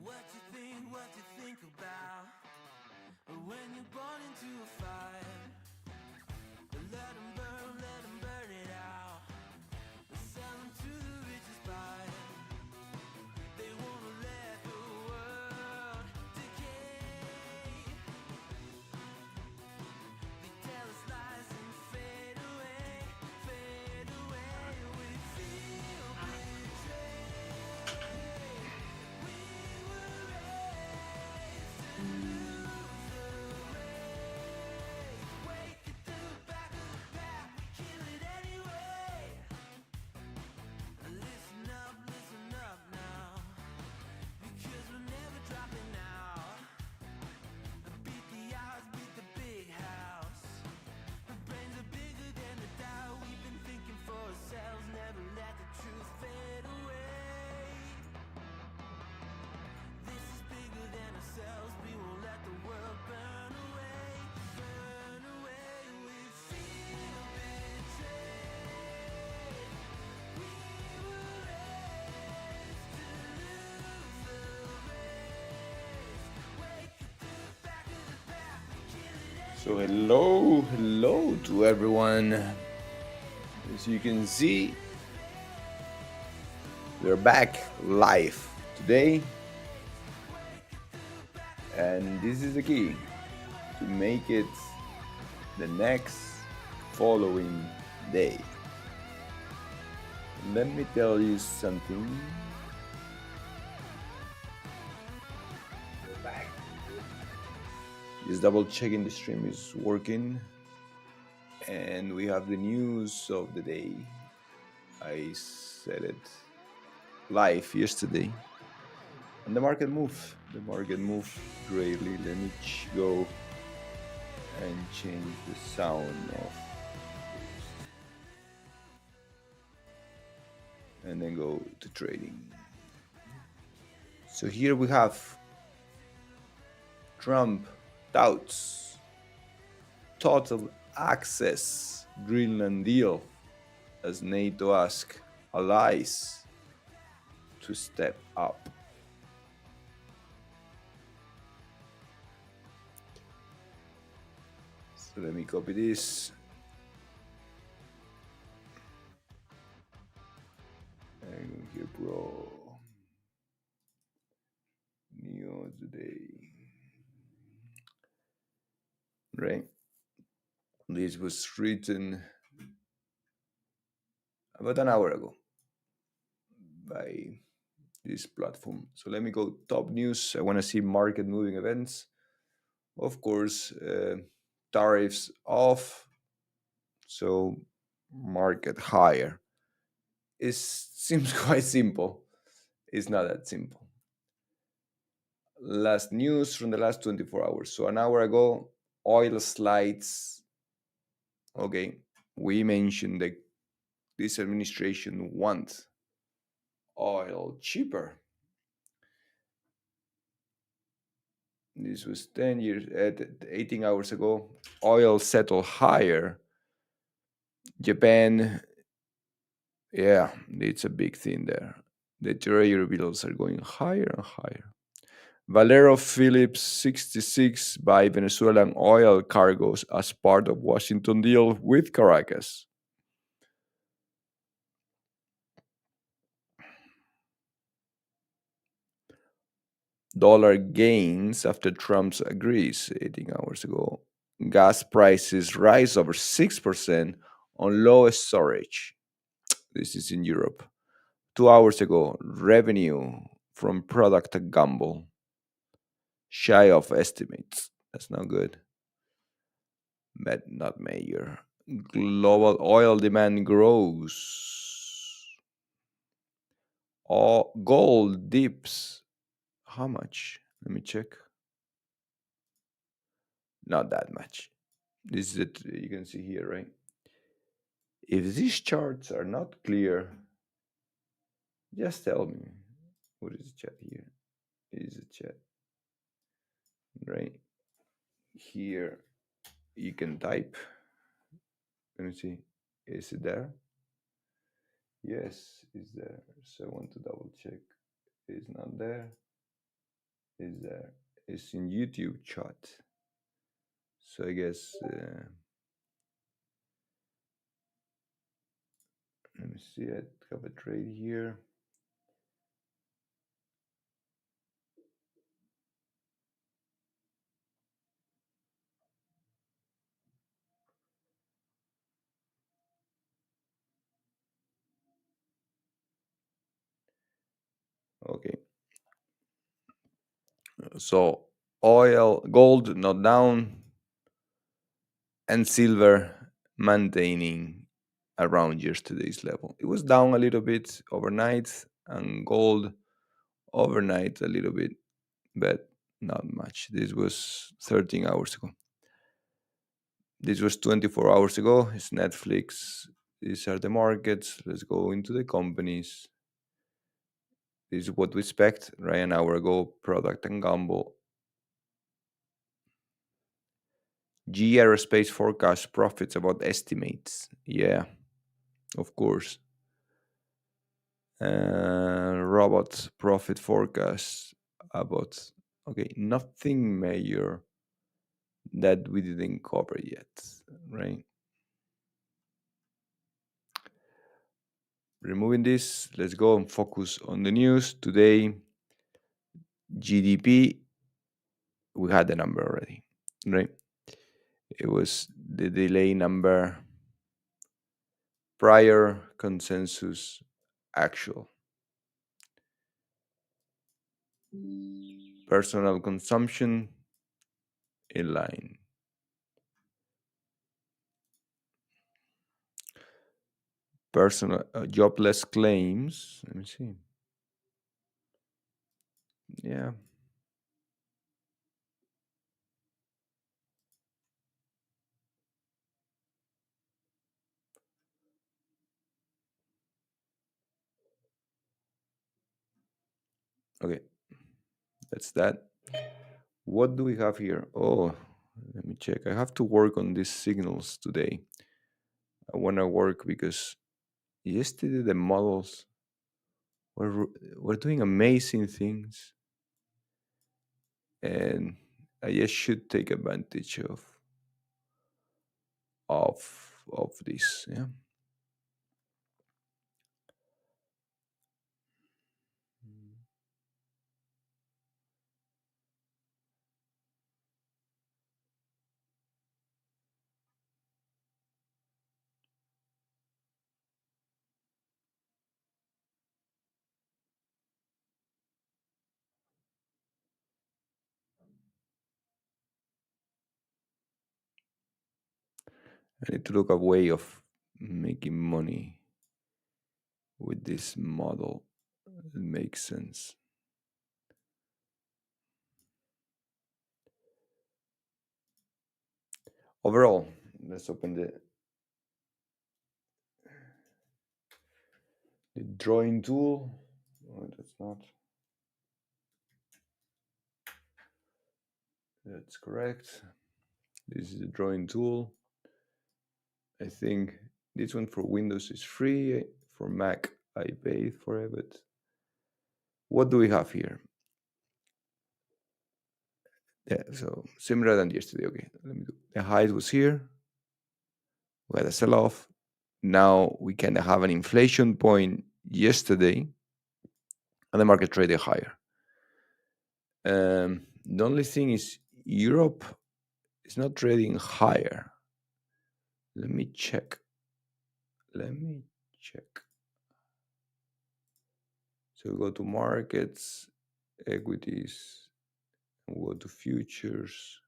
what you think about when you're born into a fire. Let 'em burn it out. Sell 'em to the richest buyer. They wanna let the world decay. They tell us lies and fade away, fade away. We feel betrayed. We were raised to lose the race. Wake at the back of the pack, we kill it anyway. Listen up now, because we're never dropping out. Beat the odds, beat the big house. Our brains are bigger than the doubt. We've been thinking for ourselves, never let the truth fade away. This is bigger than ourselves, we won't let the world burn away. Burn away, we feel betrayed. We were raised to lose the race. Wake at the back of the pack, we kill it anyway. So hello to everyone. As you can see, we're back live today, and this is the key to make it the next following day. Let me tell you something. We're back. Just double checking the stream is working, and we have the news of the day. I said it live yesterday, and the market moved. The market moved greatly. Let me go and change the sound of this, and then go to trading. So here we have Trump doubts total access Greenland deal as NATO asks allies to step up. So let me copy this. And here, bro. News today. Right? This was written about an hour ago by this platform. So let me go top news. I want to see market moving events. Of course, tariffs off. So market higher. It seems quite simple. It's not that simple. Last news from the last 24 hours. So an hour ago, oil slides. Okay, we mentioned that this administration wants oil cheaper. This was 10 years, 18 hours ago. Oil settled higher. Japan, yeah, it's a big thing there. The treasury bills are going higher and higher. Valero Phillips 66 buy Venezuelan oil cargoes as part of Washington deal with Caracas. Dollar gains after Trump agrees 18 hours ago. Gas prices rise over 6% on low storage. This is in Europe. 2 hours ago, revenue from product gamble shy of estimates. That's not good, but not major. Global oil demand grows. Gold dips. How much? Let me check. Not that much. This is it. You can see here, right? If these charts are not clear, just tell me. What is the chat here? Is the chat right here? You can type. Let me see. Is it there? Yes, it's there. So I want to double check. It's not there. is there. It's in YouTube chat. So I guess let me see. I have a trade here. Okay. So oil, gold not down, and silver maintaining around yesterday's level. It was down a little bit overnight, and gold overnight a little bit, but not much. This was 13 hours ago. This was 24 hours ago. It's Netflix. These are the markets. Let's go into the companies. This is what we expect. Right, an hour ago, Product and Gamble. G Aerospace forecast profits about estimates. Yeah, of course. Robots profit forecast about, okay, nothing major that we didn't cover yet, right? Removing this, let's go and focus on the news. Today, GDP, we had the number already, right? It was the delay number, prior consensus, actual. Personal consumption in line. Personal jobless claims. Let me see. Yeah. Okay. That's that. What do we have here? Oh, let me check. I have to work on these signals today. I want to work because yesterday the models were doing amazing things, and I just should take advantage of of this. Yeah. I need to look a way of making money with this model. It makes sense. Overall, let's open the drawing tool. Oh, that's not. That's correct. This is the drawing tool. I think this one for Windows is free. For Mac, I paid for it. But what do we have here? Yeah, so similar than yesterday. Okay, let me do. The height was here. We had a sell-off. Now we kind of have an inflation point yesterday, and the market traded higher. The only thing is Europe is not trading higher. Let me check. Let me check. So we go to markets, equities, and we go to futures.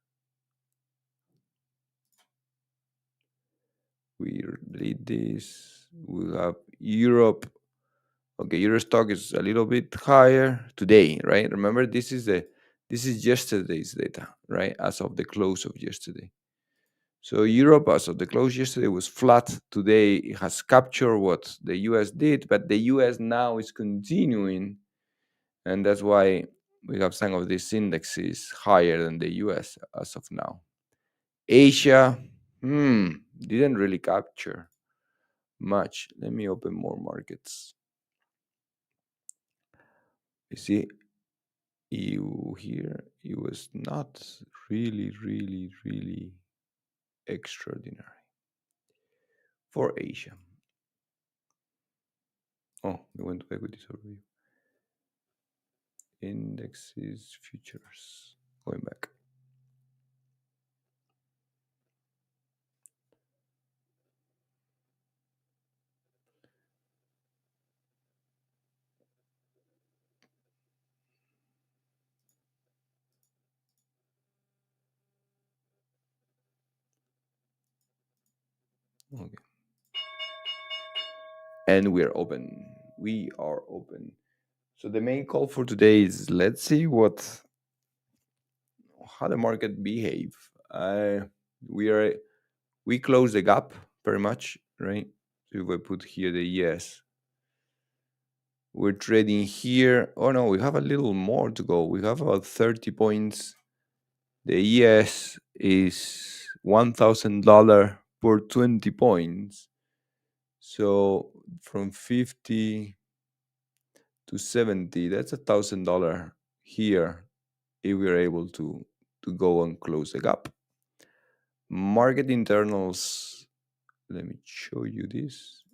We read this. We have Europe. Okay, Euro stock is a little bit higher today, right? Remember, this is yesterday's data, right? As of the close of yesterday. So Europe, as of the close yesterday, was flat. Today, it has captured what the US did, but the US now is continuing, and that's why we have some of these indexes higher than the US as of now. Asia, didn't really capture much. Let me open more markets. You see, EU here, it was not really, really, really extraordinary for Asia. Oh, we went to equities overview. Indexes, futures. Going back. Okay. And we're open. We are open. So the main call for today is let's see what how the market behave. We are we close the gap very much, right? So if we put here the yes, we're trading here. Oh no, we have a little more to go. We have about 30 points. The yes is $1,000 per 20 points. So from 50 to 70, that's $1,000 here if we're able to go and close the gap. Market internals, let me show you this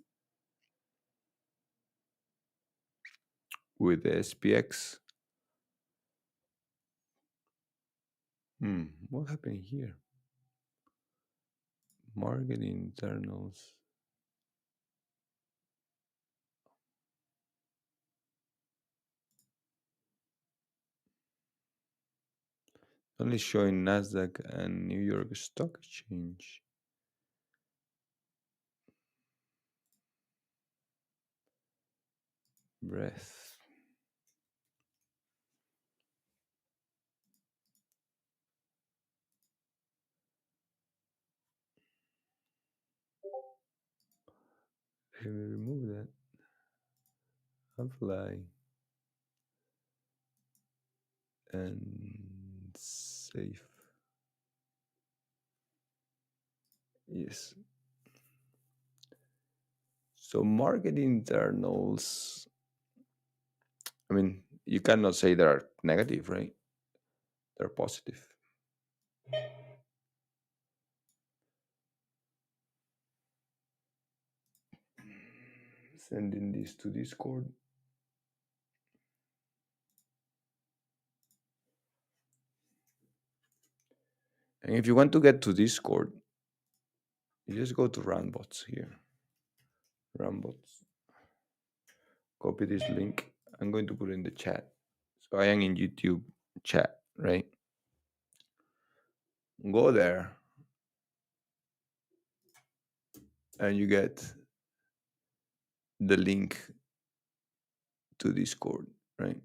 with the SPX. What happened here? Market internals. Only showing Nasdaq and New York Stock Exchange. Breath. Let me remove that. Apply. And save. Yes. So market internals, I mean, you cannot say they're negative, right? They're positive. Sending this to Discord. And if you want to get to Discord, you just go to Runbots here. Runbots. Copy this link. I'm going to put it in the chat. So I am in YouTube chat, right? Go there and you get the link to Discord, right?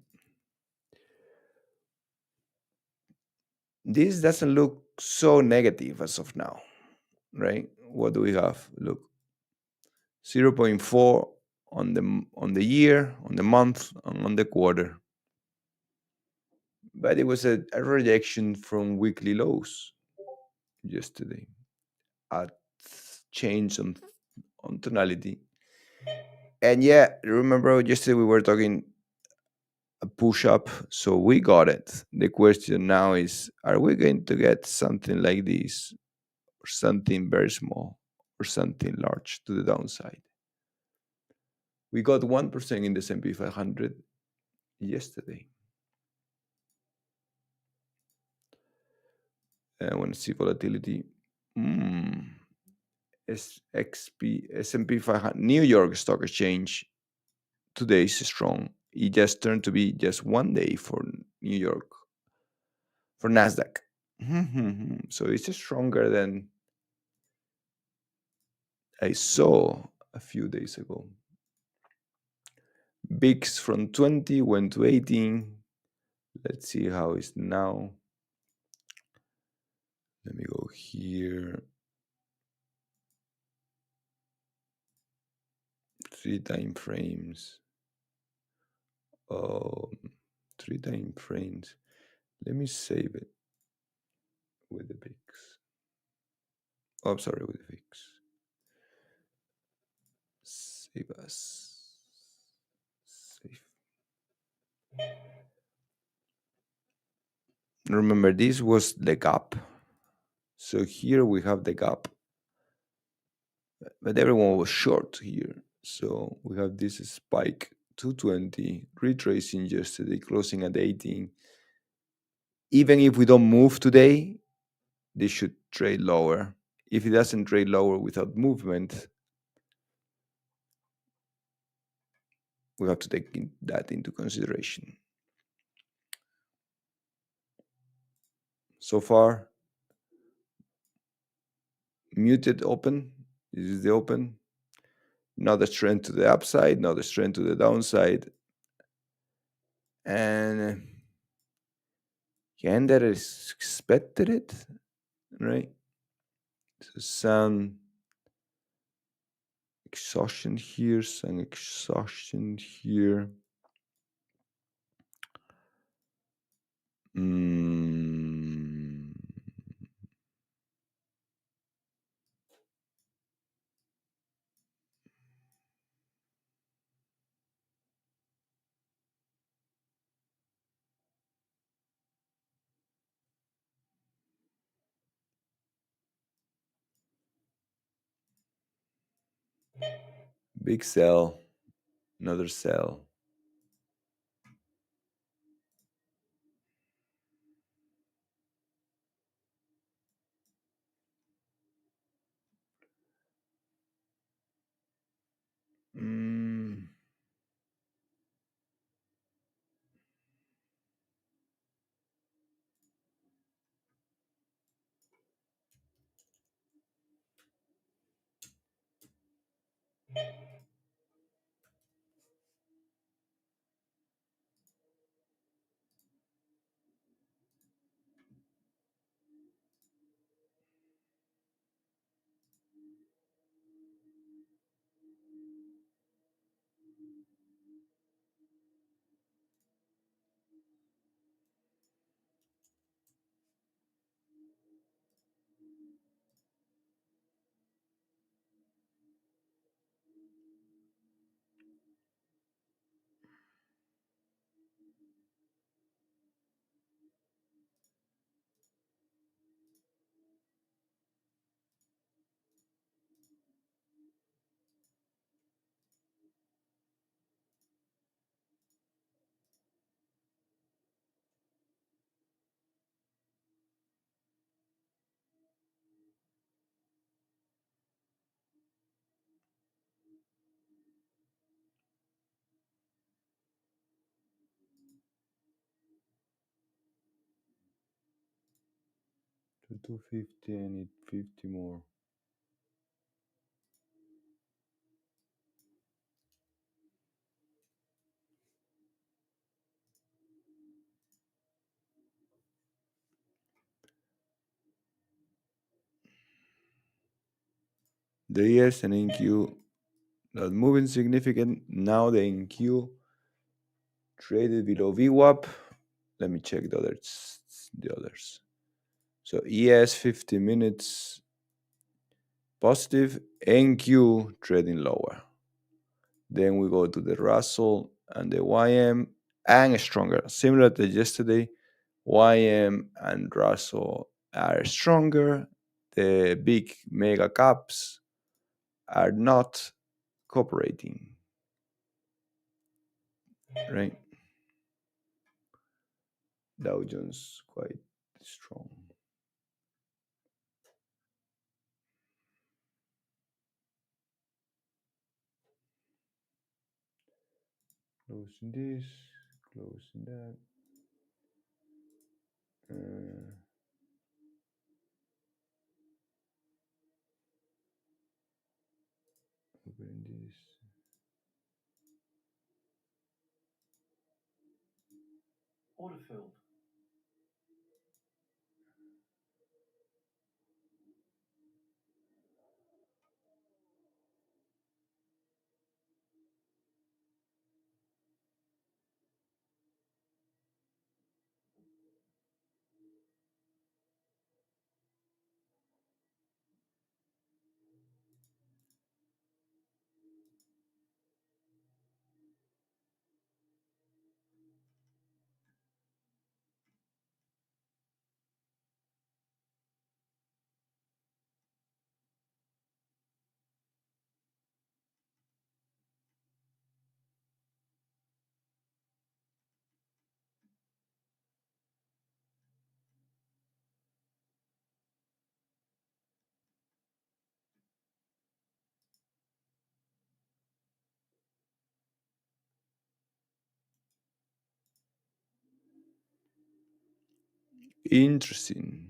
This doesn't look so negative as of now, right? What do we have? Look, 0.4 on the year, on the month, and on the quarter. But it was a rejection from weekly lows yesterday at change on tonality. And yeah, remember yesterday we were talking a push up, so we got it. The question now is, are we going to get something like this, or something very small, or something large to the downside? We got 1% in the S&P 500 yesterday. I want to see volatility. S&P 500, New York Stock Exchange today is strong. It just turned to be just one day for New York, for Nasdaq. So it's stronger than I saw a few days ago. VIX from 20 went to 18. Let's see how it's now. Let me go here. 3 time frames. 3 time frames. Let me save it with the VIX. Oh, I'm sorry, with the VIX. Save as. Save. Remember, this was the gap. So here we have the gap, but everyone was short here. So we have this spike 220 retracing yesterday, closing at 18. Even if we don't move today, this should trade lower. If it doesn't trade lower without movement, we have to take that into consideration. So far, muted open. This is the open. Not a trend to the upside, not a trend to the downside. And again, that is expected it, right? So some exhaustion here, some exhaustion here. Mm, big sell, another sell. Mm, to 250, I need 50 more. The ES and NQ not moving significant. Now the NQ traded below VWAP. Let me check the others. The others. So ES 50 minutes positive, NQ trading lower. Then we go to the Russell and the YM and stronger. Similar to yesterday, YM and Russell are stronger. The big mega caps are not cooperating, right? Dow Jones quite strong. Closing this, closing that. Opening this. Order filled. Interesting.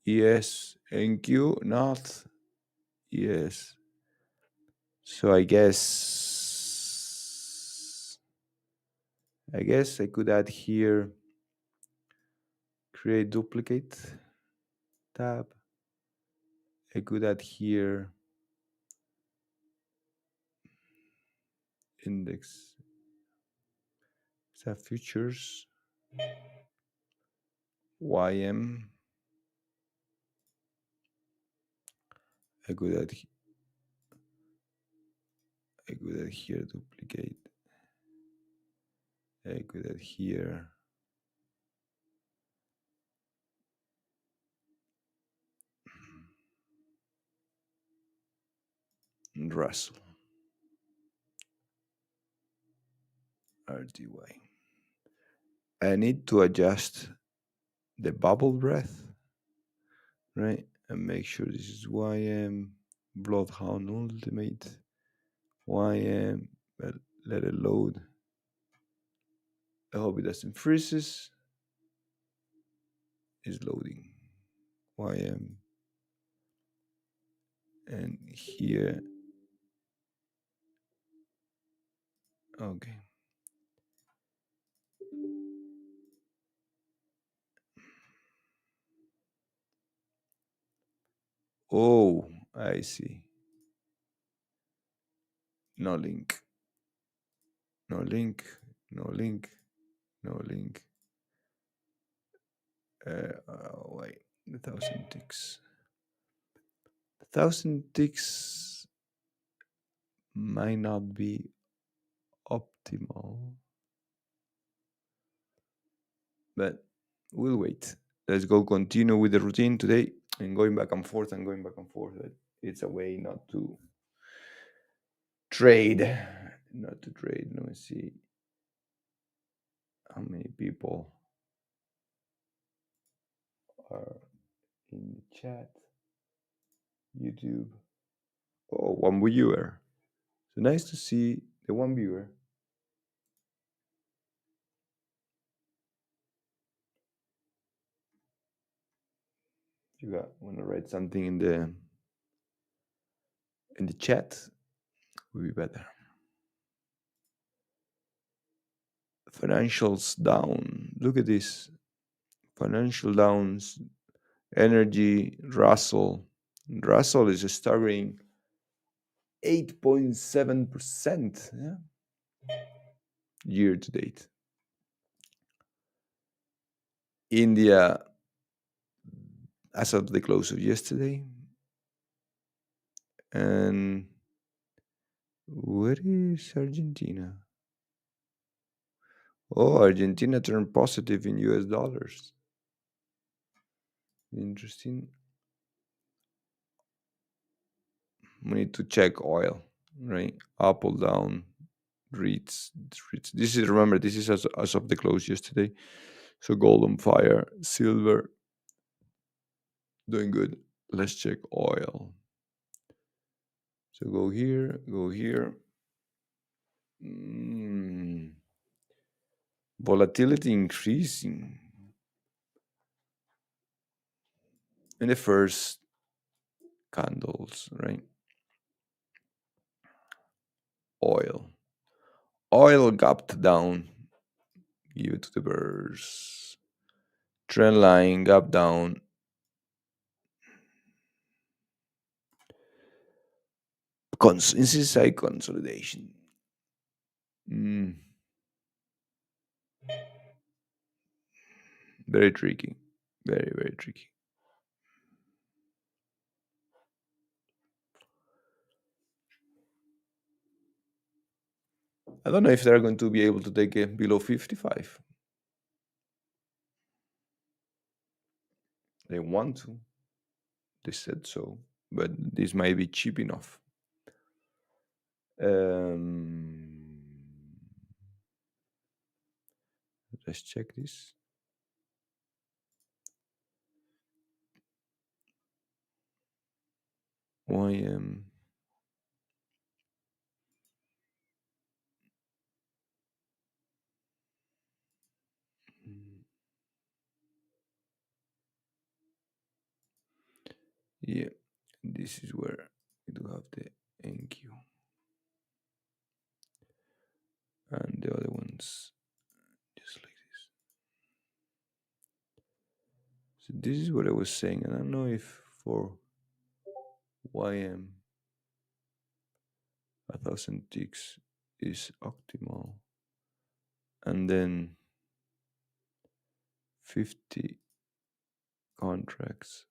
Yes. NQ not. Yes. So I guess I could add here create duplicate tab. I could add here index sub futures YM. I could add I could add here duplicate. I could add here Russell RDY. I need to adjust the bubble breath, right? And make sure this is YM Bloodhound Ultimate YM. Well, let it load. I hope it doesn't freezes. Is loading. YM. And here. Okay. Oh, I see. No link. No link. No link. No link. Wait. The 1,000 ticks. The 1,000 ticks might not be optimal, but we'll wait. Let's go continue with the routine today and going back and forth and going back and forth. But it's a way not to trade. Not to trade. Let me see how many people are in the chat. YouTube. Oh, one viewer. So nice to see the one viewer. You got want to write something in the chat? Would be better. Financials down. Look at this. Financial downs. Energy. Russell. Russell is staggering 8.7%, yeah, year to date. India, as of the close of yesterday. And where is Argentina? Oh, Argentina turned positive in US dollars. Interesting. We need to check oil, right? Apple down, REITs. This is, remember, this is as of the close yesterday. So gold on fire, silver doing good. Let's check oil. So go here, go here. Volatility increasing in the first candles, right? Oil. Oil gapped down. Give it to the bears. Trend line gap down. Inside consolidation. Very tricky. Very, very tricky. I don't know if they're going to be able to take it below 55. They want to. They said so. But this might be cheap enough. Let's check this. YM. Yeah, this is where we do have the NQ and the other ones just like this. So this is what I was saying. I don't know if for YM 1000 ticks is optimal, and then 50 contracts.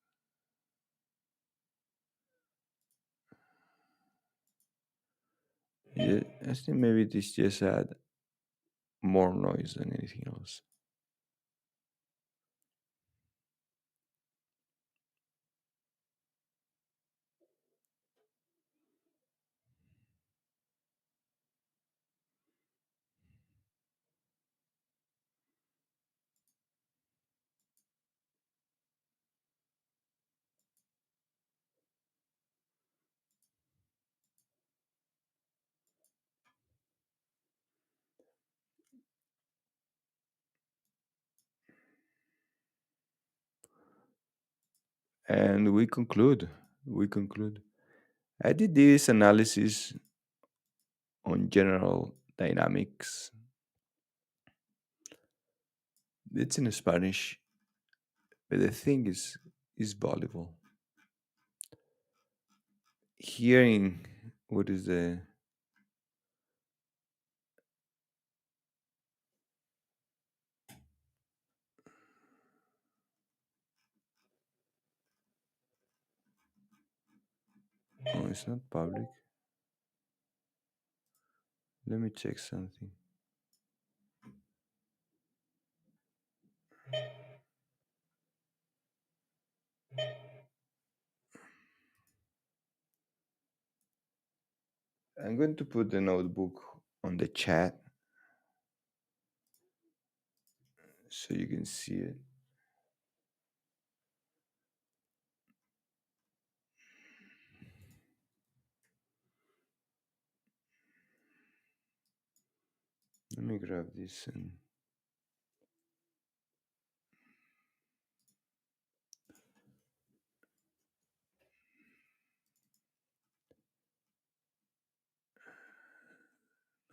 Yeah, I think maybe this just had more noise than anything else. And we conclude. We conclude. I did this analysis on general dynamics. It's in Spanish, but the thing is valuable. Hearing what is the oh, it's not public. Let me check something. I'm going to put the notebook on the chat so you can see it. Let me grab this and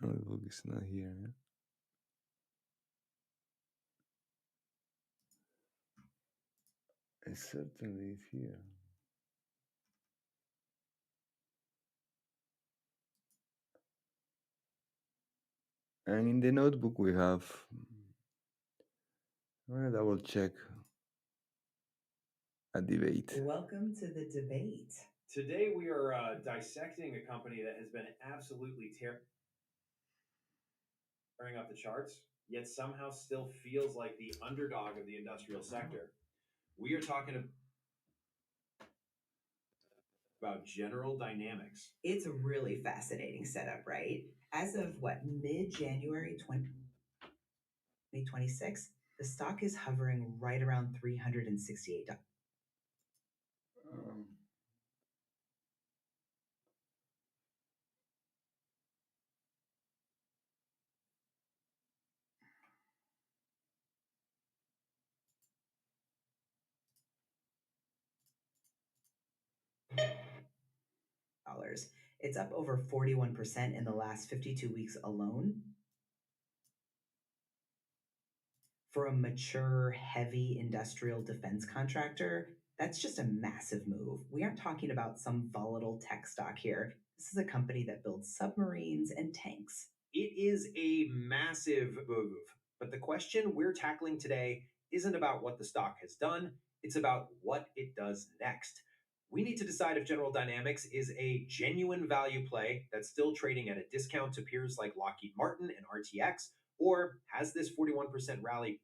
notebook is not here. Yeah? It certainly is here. And in the notebook we have. I'm gonna double check a debate. Welcome to the debate. Today we are dissecting a company that has been absolutely tearing up the charts, yet somehow still feels like the underdog of the industrial sector. We are talking about General Dynamics. It's a really fascinating setup, right? As of what, mid January 2026, the stock is hovering right around $368. Um, It's up over 41% in the last 52 weeks alone. For a mature, heavy industrial defense contractor, that's just a massive move. We aren't talking about some volatile tech stock here. This is a company that builds submarines and tanks. It is a massive move. But the question we're tackling today isn't about what the stock has done, it's about what it does next. We need to decide if General Dynamics is a genuine value play that's still trading at a discount to peers like Lockheed Martin and RTX, or has this 41% rally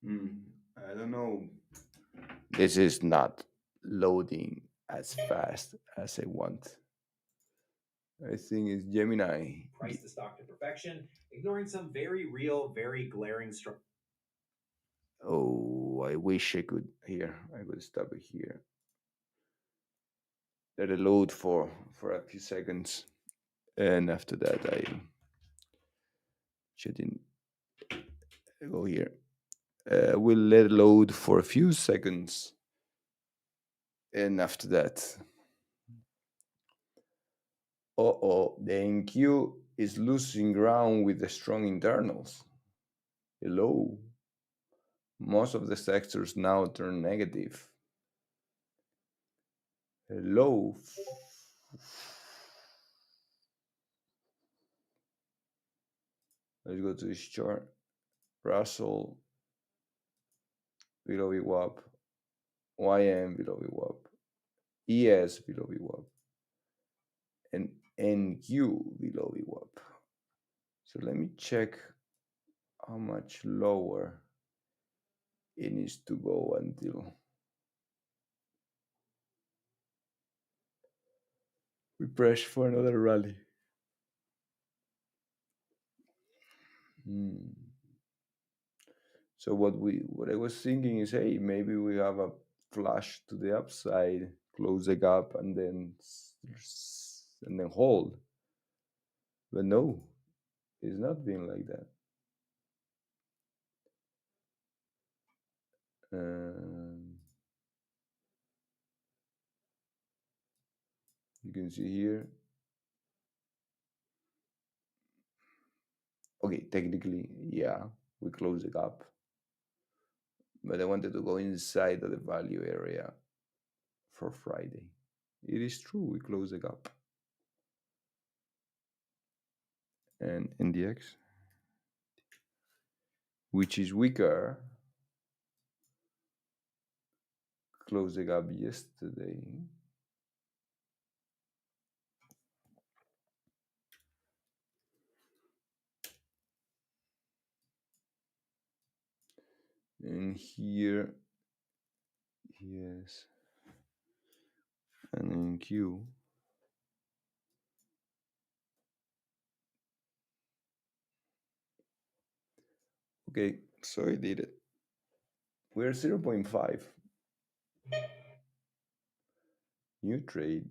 I don't know. This is not loading as fast as I want. I think it's Gemini. price the stock to perfection, ignoring some very real, very glaring Oh, I wish I could here. I could stop it here. Let it load for a few seconds, and after that, Shouldn't go here. We'll let it load for a few seconds, and after that, the NQ is losing ground with the strong internals. Hello. Most of the sectors now turn negative. Hello. Let's go to this chart. Russell below VWAP, YM below VWAP, ES below VWAP, and NQ below VWAP. So let me check how much lower it needs to go until we press for another rally. Hmm. So what I was thinking is, hey, maybe we have a flash to the upside, close the gap, and then hold. But no, it's not been like that. Um, you can see here. Okay, technically, yeah, we close the gap, but I wanted to go inside of the value area for Friday. It is true, we close the gap. And NDX, which is weaker, closed the gap yesterday. And here, yes, and in Q. Okay, so I did it. We're 0.5. New trade.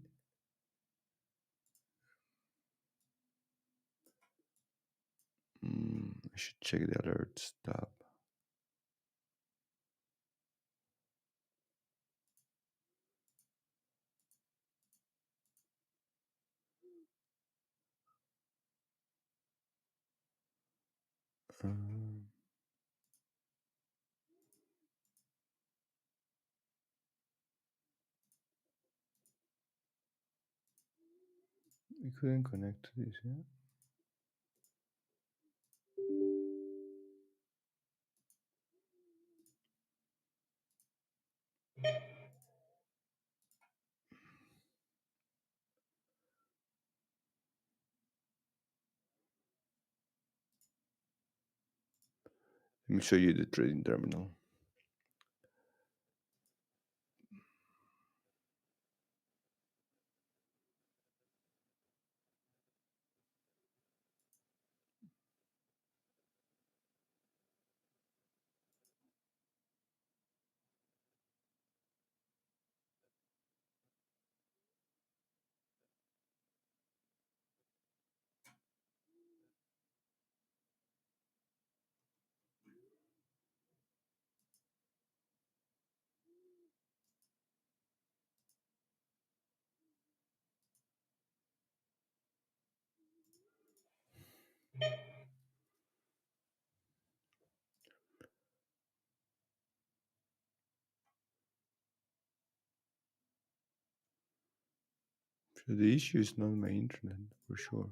I should check the alerts tab. We couldn't connect to this, yeah? Let me show you the trading terminal. So the issue is not my internet, for sure.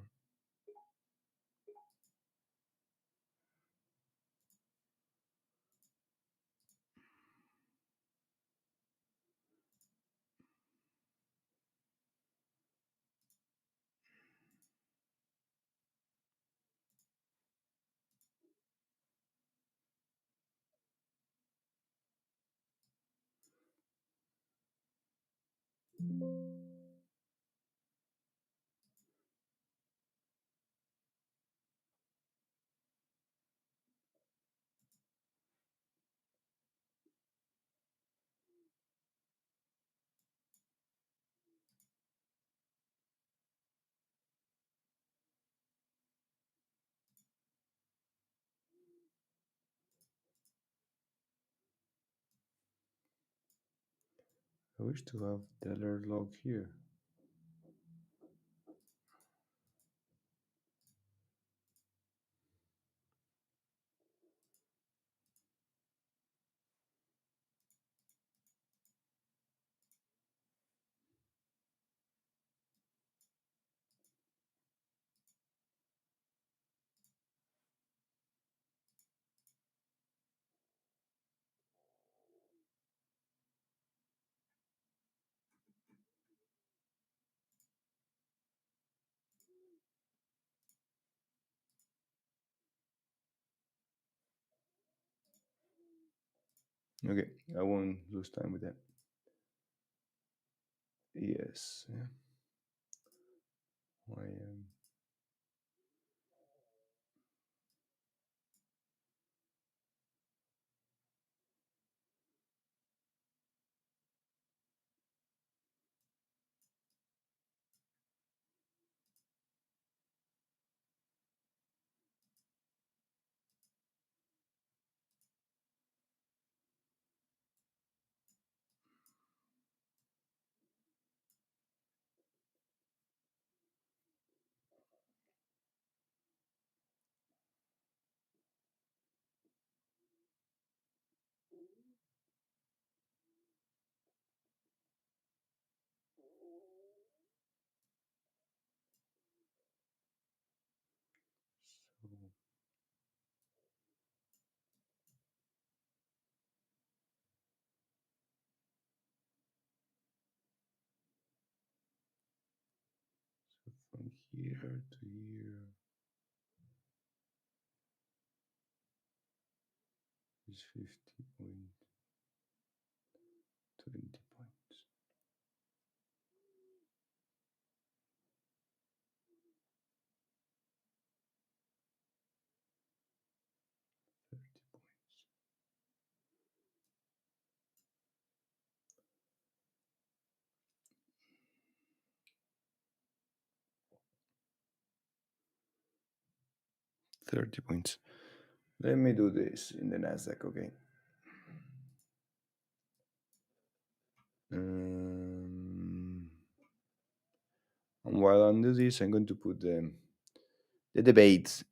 I wish to have the alert log here. Okay, I won't lose time with that. Yes, yeah, I am. So, so from here to here is 50.20 points. 30 points. 30 points. Let me do this in the Nasdaq, okay? Um, and while I do this, I'm going to put the debates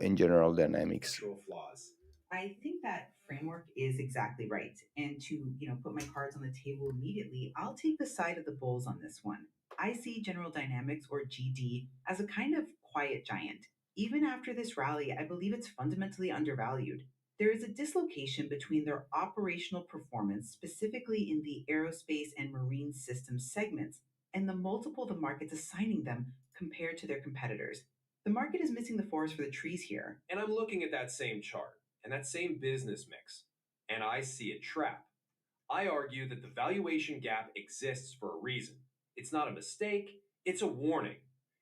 in general dynamics. Flaws. I think that framework is exactly right. And to, put my cards on the table immediately, I'll take the side of the bulls on this one. I see General Dynamics or GD as a kind of quiet giant. Even after this rally, I believe it's fundamentally undervalued. There is a dislocation between their operational performance, specifically in the aerospace and marine systems segments, and the multiple the market's assigning them compared to their competitors. The market is missing the forest for the trees here. And I'm looking at that same chart and that same business mix, and I see a trap. I argue that the valuation gap exists for a reason. It's not a mistake, it's a warning.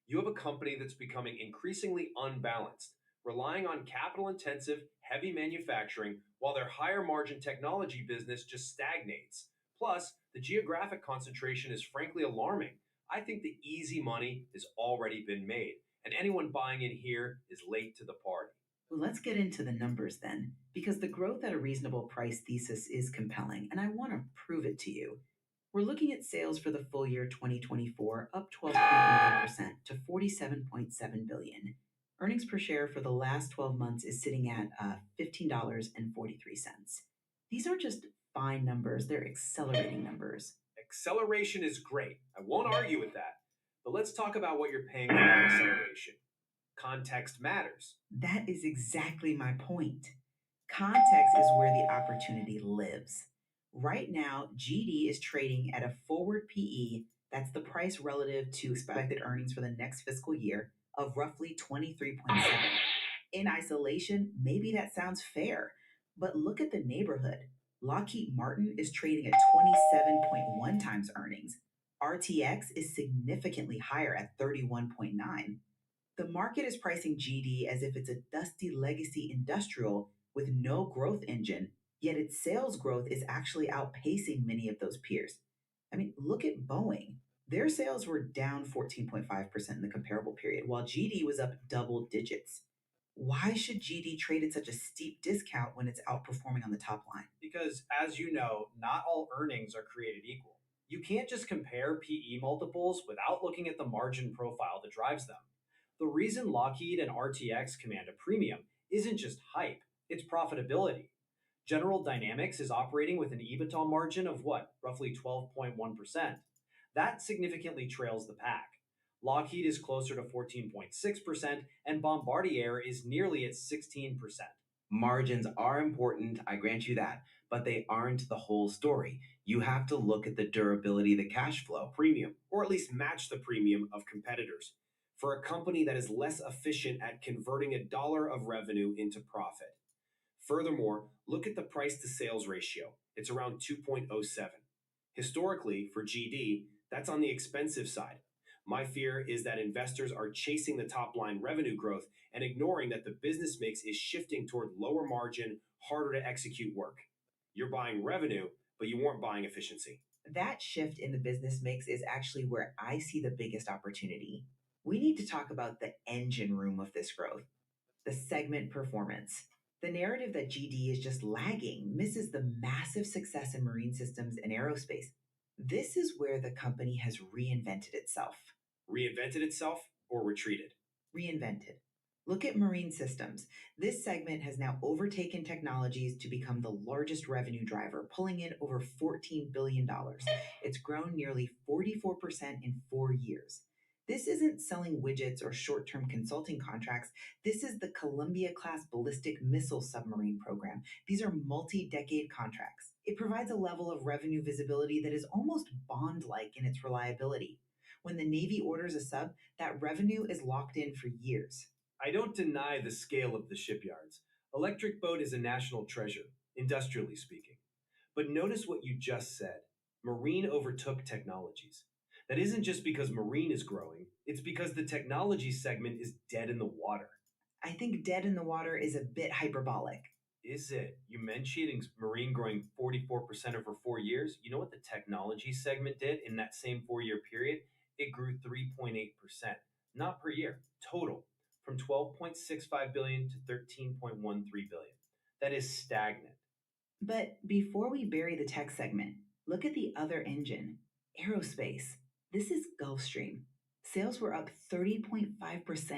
You have a company that's becoming increasingly unbalanced, relying on capital intensive, heavy manufacturing, while their higher margin technology business just stagnates. Plus, the geographic concentration is frankly alarming. I think the easy money has already been made, and anyone buying in here is late to the party. Well, let's get into the numbers then, because the growth at a reasonable price thesis is compelling, and I want to prove it to you. We're looking at sales for the full year 2024 up 12.9% to 47.7 billion. Earnings per share for the last 12 months is sitting at $15.43. These aren't just fine numbers, they're accelerating numbers. Acceleration is great. I won't argue with that. But let's talk about what you're paying for that acceleration. Context matters. That is exactly my point. Context is where the opportunity lives. Right now, GD is trading at a forward PE, that's the price relative to expected earnings for the next fiscal year, of roughly 23.7. In isolation, maybe that sounds fair, but look at the neighborhood. Lockheed Martin is trading at 27.1 times earnings. RTX is significantly higher at 31.9. The market is pricing GD as if it's a dusty legacy industrial with no growth engine, yet its sales growth is actually outpacing many of those peers. I mean, look at Boeing. Their sales were down 14.5% in the comparable period, while GD was up double digits. Why should GD trade at such a steep discount when it's outperforming on the top line? Because, as you know, not all earnings are created equal. You can't just compare PE multiples without looking at the margin profile that drives them. The reason Lockheed and RTX command a premium isn't just hype, it's profitability. General Dynamics is operating with an EBITDA margin of what, roughly 12.1%. That significantly trails the pack. Lockheed is closer to 14.6%, and Bombardier is nearly at 16%. Margins are important, I grant you that, but they aren't the whole story. You have to look at the durability of the cash flow. Premium, or at least match the premium of competitors. For a company that is less efficient at converting a dollar of revenue into profit. Furthermore, look at the price to sales ratio. It's around 2.07. Historically, for GD, that's on the expensive side. My fear is that investors are chasing the top line revenue growth and ignoring that the business mix is shifting toward lower margin, harder to execute work. You're buying revenue, but you weren't buying efficiency. That shift in the business mix is actually where I see the biggest opportunity. We need to talk about the engine room of this growth, the segment performance. The narrative that GD is just lagging misses the massive success in marine systems and aerospace. This is where the company has reinvented itself. Reinvented itself or retreated? Reinvented. Look at marine systems. This segment has now overtaken technologies to become the largest revenue driver, pulling in over $14 billion. It's grown nearly 44% in 4 years. This isn't selling widgets or short term consulting contracts. This is the Columbia class ballistic missile submarine program. These are multi decade contracts. It provides a level of revenue visibility that is almost bond like in its reliability. When the Navy orders a sub, that revenue is locked in for years. I don't deny the scale of the shipyards. Electric Boat is a national treasure, industrially speaking. But notice what you just said. Marine overtook technologies. That isn't just because marine is growing, it's because the technology segment is dead in the water. I think dead in the water is a bit hyperbolic. Is it? You mentioned marine growing 44% over 4 years. You know what the technology segment did in that same 4 year period? It grew 3.8%, not per year, total, from 12.65 billion to 13.13 billion. That is stagnant. But before we bury the tech segment, look at the other engine, aerospace. This is Gulfstream. Sales were up 30.5%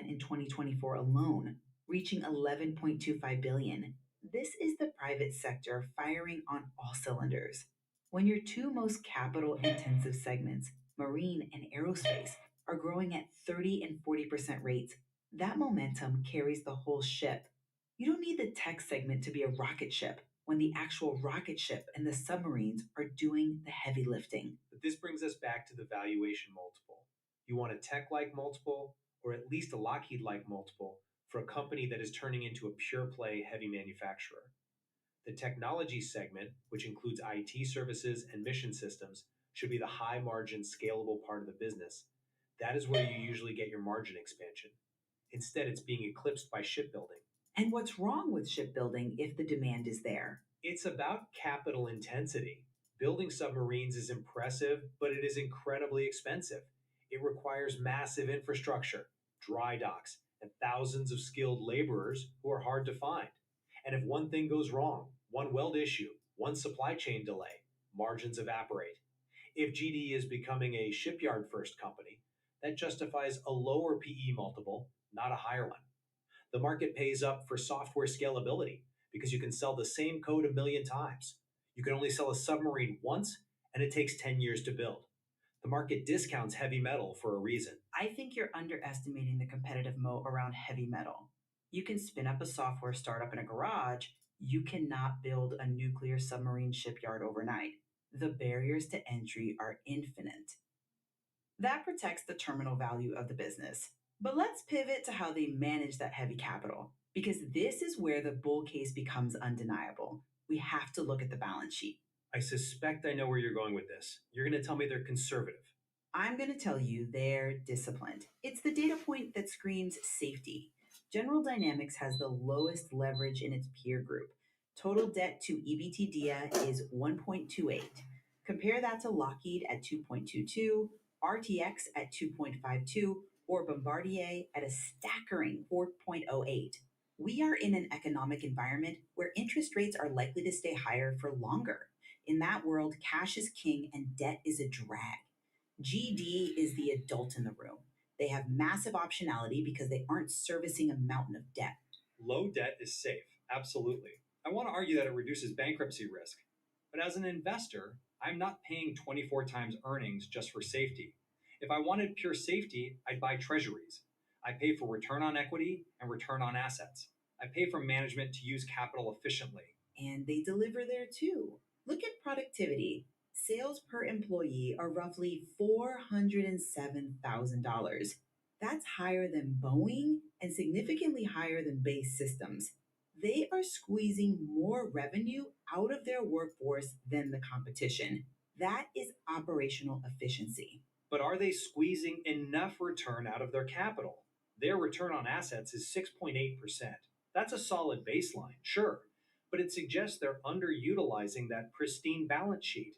in 2024 alone, reaching 11.25 billion. This is the private sector firing on all cylinders. When your two most capital intensive segments, marine and aerospace, are growing at 30 and 40% rates, that momentum carries the whole ship. You don't need the tech segment to be a rocket ship when the actual rocket ship and the submarines are doing the heavy lifting. But this brings us back to the valuation multiple. You want a tech like multiple, or at least a Lockheed like multiple, for a company that is turning into a pure play heavy manufacturer. The technology segment, which includes IT services and mission systems, should be the high margin, scalable part of the business. That is where you usually get your margin expansion. Instead, it's being eclipsed by shipbuilding. And what's wrong with shipbuilding if the demand is there? It's about capital intensity. Building submarines is impressive, but it is incredibly expensive. It requires massive infrastructure, dry docks, and thousands of skilled laborers who are hard to find. And if one thing goes wrong, one weld issue, one supply chain delay, margins evaporate. If GD is becoming a shipyard first company, that justifies a lower PE multiple, not a higher one. The market pays up for software scalability because you can sell the same code a million times. You can only sell a submarine once, and it takes 10 years to build. The market discounts heavy metal for a reason. I think you're underestimating the competitive moat around heavy metal. You can spin up a software startup in a garage. You cannot build a nuclear submarine shipyard overnight. The barriers to entry are infinite. That protects the terminal value of the business. But let's pivot to how they manage that heavy capital, because this is where the bull case becomes undeniable. We have to look at the balance sheet. I suspect I know where you're going with this. You're going to tell me they're conservative. I'm going to tell you they're disciplined. It's the data point that screams safety. General Dynamics has the lowest leverage in its peer group. Total debt to EBITDA is 1.28. Compare that to Lockheed at 2.22, RTX at 2.52, or Bombardier at a staggering 4.08. We are in an economic environment where interest rates are likely to stay higher for longer. In that world, cash is king and debt is a drag. GD is the adult in the room. They have massive optionality because they aren't servicing a mountain of debt. Low debt is safe, absolutely. I want to argue that it reduces bankruptcy risk. But as an investor, I'm not paying 24 times earnings just for safety. If I wanted pure safety, I'd buy treasuries. I pay for return on equity and return on assets. I pay for management to use capital efficiently. And they deliver there too. Look at productivity. Sales per employee are roughly $407,000. That's higher than Boeing and significantly higher than base systems. They are squeezing more revenue out of their workforce than the competition. That is operational efficiency. But are they squeezing enough return out of their capital? Their return on assets is 6.8%. That's a solid baseline, sure, but it suggests they're underutilizing that pristine balance sheet.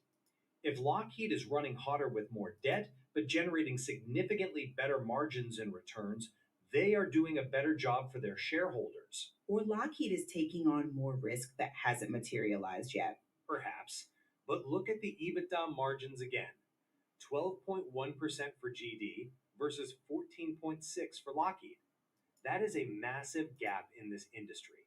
If Lockheed is running hotter with more debt, but generating significantly better margins and returns, they are doing a better job for their shareholders. Or Lockheed is taking on more risk that hasn't materialized yet. Perhaps. But look at the EBITDA margins again. 12.1% for GD versus 14.6 for Lockheed. That is a massive gap in this industry.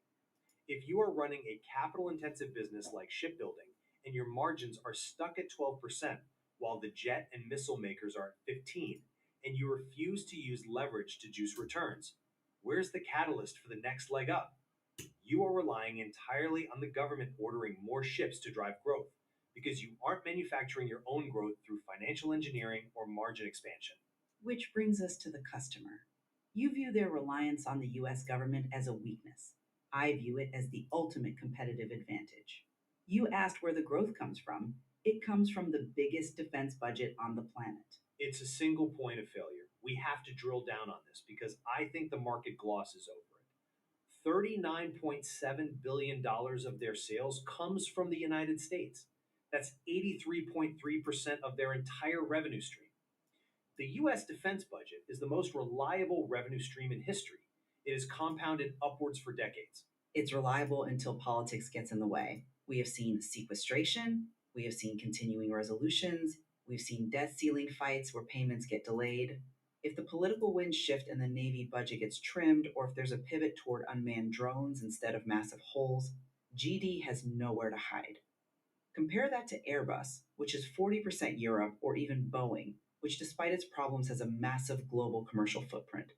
If you are running a capital intensive business like shipbuilding and your margins are stuck at 12% while the jet and missile makers are at 15 and you refuse to use leverage to juice returns, where's the catalyst for the next leg up? You are relying entirely on the government ordering more ships to drive growth because you aren't manufacturing your own growth through financial engineering or margin expansion. Which brings us to the customer. You view their reliance on the US government as a weakness. I view it as the ultimate competitive advantage. You asked where the growth comes from. It comes from the biggest defense budget on the planet. It's a single point of failure. We have to drill down on this because I think the market glosses over it. $39.7 billion of their sales comes from the United States. That's 83.3% of their entire revenue stream. The US defense budget is the most reliable revenue stream in history. It has compounded upwards for decades. It's reliable until politics gets in the way. We have seen sequestration, we have seen continuing resolutions, we've seen debt ceiling fights where payments get delayed. If the political winds shift and the Navy budget gets trimmed, or if there's a pivot toward unmanned drones instead of massive holes, GD has nowhere to hide. Compare that to Airbus, which is 40% Europe, or even Boeing, which despite its problems has a massive global commercial footprint.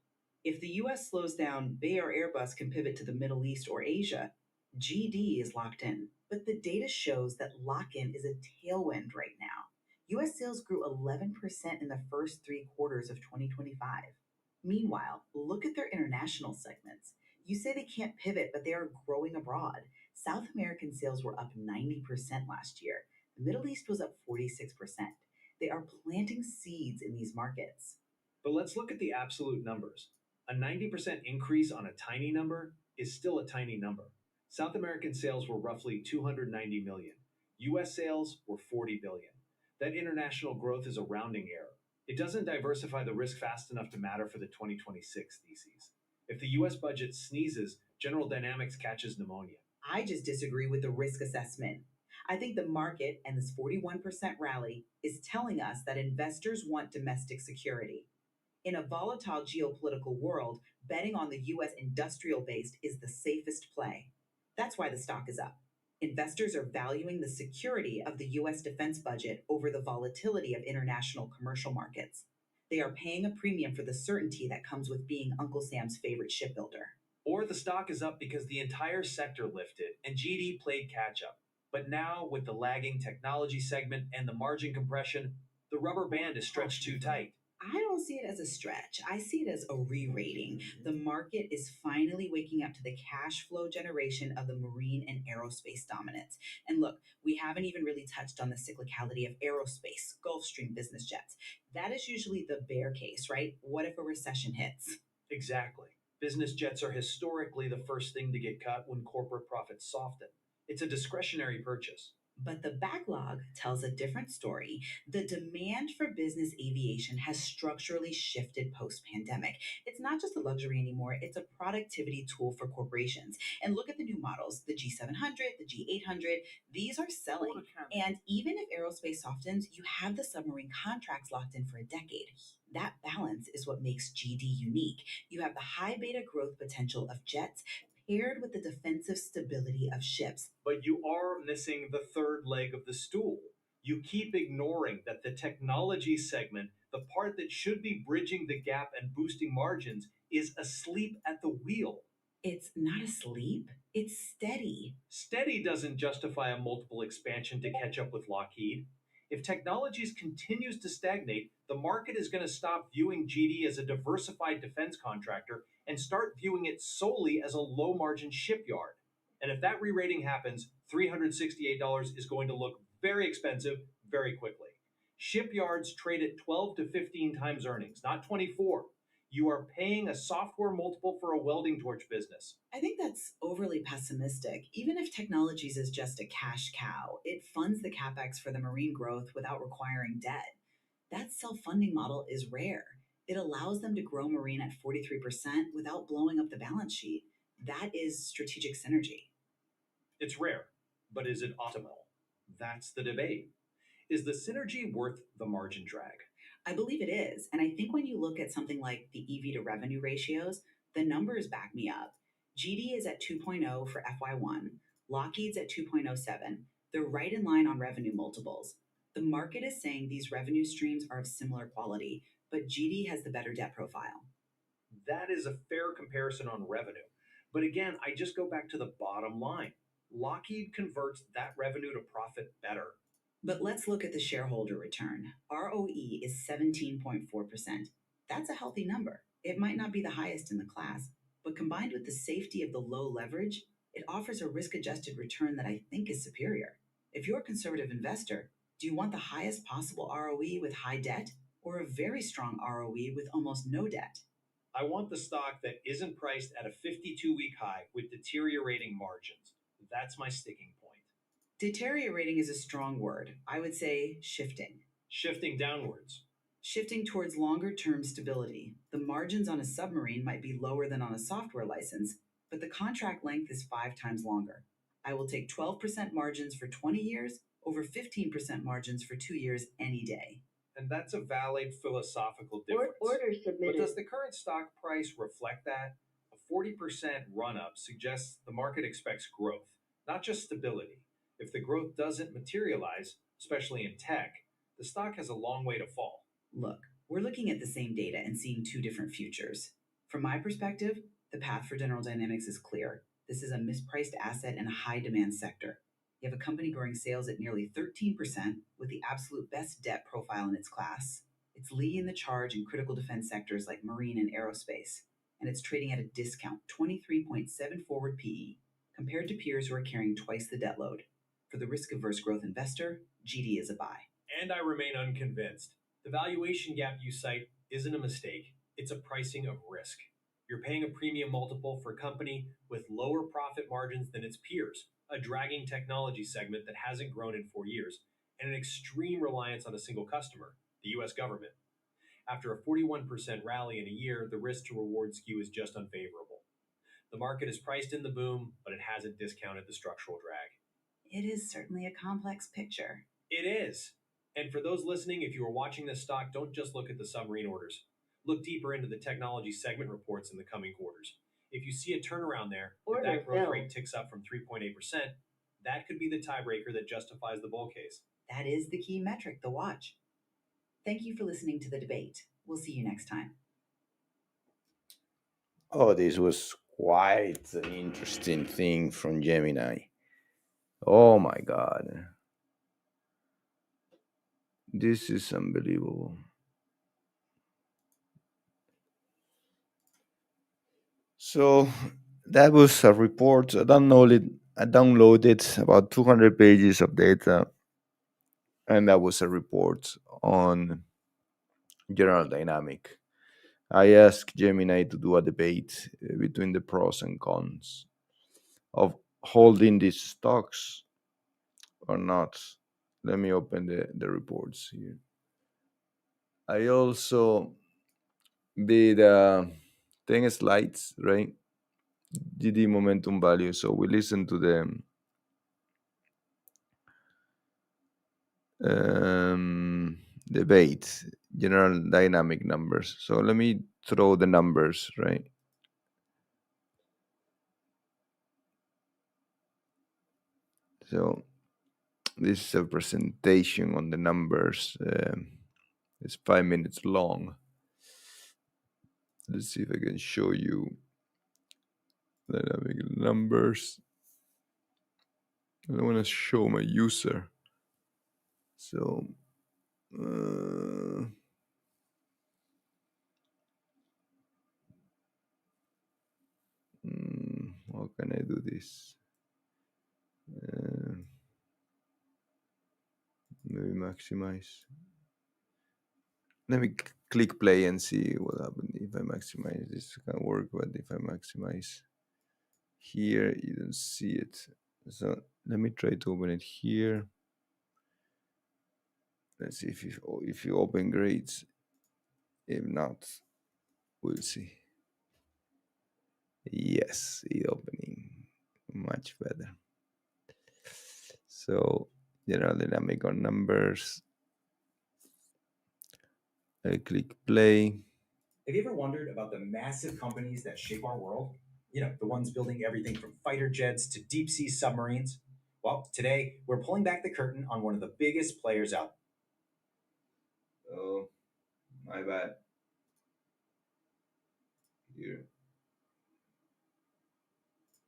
If the US slows down, Bay or Airbus can pivot to the Middle East or Asia. GD is locked in. But the data shows that lock in is a tailwind right now. US sales grew 11% in the first 3 quarters of 2025. Meanwhile, look at their international segments. You say they can't pivot, but they are growing abroad. South American sales were up 90% last year. The Middle East was up 46%. They are planting seeds in these markets. But let's look at the absolute numbers. A 90% increase on a tiny number is still a tiny number. South American sales were roughly 290 million. US sales were 40 billion. That international growth is a rounding error. It doesn't diversify the risk fast enough to matter for the 2026 theses. If the US budget sneezes, General Dynamics catches pneumonia. I just disagree with the risk assessment. I think the market and this 41% rally is telling us that investors want domestic security. In a volatile geopolitical world, betting on the US industrial base is the safest play. That's why the stock is up. Investors are valuing the security of the US defense budget over the volatility of international commercial markets. They are paying a premium for the certainty that comes with being Uncle Sam's favorite shipbuilder. Or the stock is up because the entire sector lifted and GD played catch up. But now, with the lagging technology segment and the margin compression, the rubber band is stretched too tight. I don't see it as a stretch. I see it as a re rating. The market is finally waking up to the cash flow generation of the marine and aerospace dominance. And look, we haven't even really touched on the cyclicality of aerospace, Gulfstream business jets. That is usually the bear case, right? What if a recession hits? Exactly. Business jets are historically the first thing to get cut when corporate profits soften. It's a discretionary purchase. But the backlog tells a different story. The demand for business aviation has structurally shifted post pandemic. It's not just a luxury anymore, it's a productivity tool for corporations. And look at the new models, the G700, the G800, these are selling. And even if aerospace softens, you have the submarine contracts locked in for a decade. That balance is what makes GD unique. You have the high beta growth potential of jets paired with the defensive stability of ships. But you are missing the third leg of the stool. You keep ignoring that the technology segment, the part that should be bridging the gap and boosting margins, is asleep at the wheel. It's not asleep, it's steady. Steady doesn't justify a multiple expansion to catch up with Lockheed. If technologies continues to stagnate, the market is going to stop viewing GD as a diversified defense contractor and start viewing it solely as a low margin shipyard. And if that re-rating happens, $368 is going to look very expensive very quickly. Shipyards trade at 12 to 15 times earnings, not 24. You are paying a software multiple for a welding torch business. I think that's overly pessimistic. Even if technologies is just a cash cow, it funds the capex for the marine growth without requiring debt. That self funding model is rare. It allows them to grow marine at 43% without blowing up the balance sheet. That is strategic synergy. It's rare, but is it optimal? That's the debate. Is the synergy worth the margin drag? I believe it is. And I think when you look at something like the EV to revenue ratios, the numbers back me up. GD is at 2.0 for FY1, Lockheed's at 2.07. They're right in line on revenue multiples. The market is saying these revenue streams are of similar quality, but GD has the better debt profile. That is a fair comparison on revenue. But again, I just go back to the bottom line. Lockheed converts that revenue to profit better. But let's look at the shareholder return. ROE is 17.4%. That's a healthy number. It might not be the highest in the class, but combined with the safety of the low leverage, it offers a risk adjusted return that I think is superior. If you're a conservative investor, do you want the highest possible ROE with high debt or a very strong ROE with almost no debt? I want the stock that isn't priced at a 52-week high with deteriorating margins. That's my sticking point. Deteriorating is a strong word. I would say shifting. Shifting downwards. Shifting towards longer term stability. The margins on a submarine might be lower than on a software license, but the contract length is 5 times longer. I will take 12% margins for 20 years over 15% margins for 2 years any day. And that's a valid philosophical difference. Order But submitted. does the current stock price reflect that? A 40% run up suggests the market expects growth, not just stability. If the growth doesn't materialize, especially in tech, the stock has a long way to fall. Look, we're looking at the same data and seeing two different futures. From my perspective, the path for General Dynamics is clear. This is a mispriced asset in a high demand sector. You have a company growing sales at nearly 13% with the absolute best debt profile in its class. It's leading the charge in critical defense sectors like marine and aerospace, and it's trading at a discount, 23.7 forward PE, compared to peers who are carrying twice the debt load. For the risk averse growth investor, GD is a buy. And I remain unconvinced. The valuation gap you cite isn't a mistake, it's a pricing of risk. You're paying a premium multiple for a company with lower profit margins than its peers, a dragging technology segment that hasn't grown in 4 years, and an extreme reliance on a single customer, the US government. After a 41% rally in a year, the risk to reward skew is just unfavorable. The market is priced in the boom, but it hasn't discounted the structural drag. It is certainly a complex picture. It is. And for those listening, if you are watching this stock, don't just look at the submarine orders. Look deeper into the technology segment reports in the coming quarters. If you see a turnaround there, if Order that growth filled. rate ticks up from 3.8%, that could be the tiebreaker that justifies the bull case. That is the key metric, the watch. Thank you for listening to the debate. We'll see you next time. Oh, this was quite an interesting thing from Gemini. Oh my God. This is unbelievable. So that was a report. I downloaded about 200 pages of data, and that was a report on General Dynamic. I asked Gemini to do a debate between the pros and cons of holding these stocks or not. Let me open the reports here. I also did 10 slides, right? GD momentum value. So we listen to the debate, general dynamic numbers. So let me throw the numbers, right? So this is a presentation on the numbers. It's 5 minutes long. Let's see if I can show you dynamic numbers. I want to show my user. So how can I do this? Maybe maximize. Let me click play and see what happens if I maximize. This can work, but if I maximize here, you don't see it. So let me try to open it here. Let's see if you open grades. If not, we'll see. Yes, it opening much better. So general dynamic on numbers. I click play. Have you ever wondered about the massive companies that shape our world? You know, the ones building everything from fighter jets to deep sea submarines? Well, today we're pulling back the curtain on one of the biggest players out there. Oh, my bad. Here.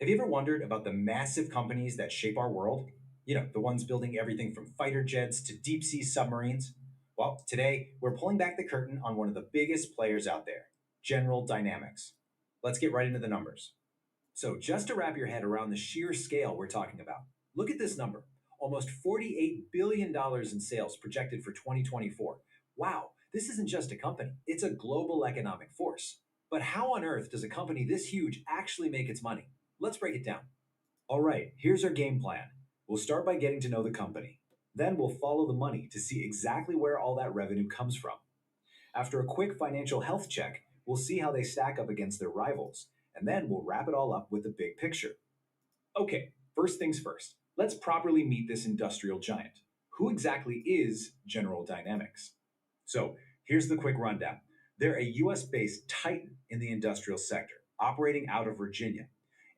Have you ever wondered about the massive companies that shape our world? You know, the ones building everything from fighter jets to deep sea submarines? Well, today we're pulling back the curtain on one of the biggest players out there, General Dynamics. Let's get right into the numbers. So, just to wrap your head around the sheer scale we're talking about, look at this number, almost $48 billion in sales projected for 2024. Wow, this isn't just a company, it's a global economic force. But how on earth does a company this huge actually make its money? Let's break it down. All right, here's our game plan. We'll start by getting to know the company. Then we'll follow the money to see exactly where all that revenue comes from. After a quick financial health check, we'll see how they stack up against their rivals, and then we'll wrap it all up with the big picture. Okay, first things first. Let's properly meet this industrial giant. Who exactly is General Dynamics? So, here's the quick rundown. They're a US based titan in the industrial sector, operating out of Virginia.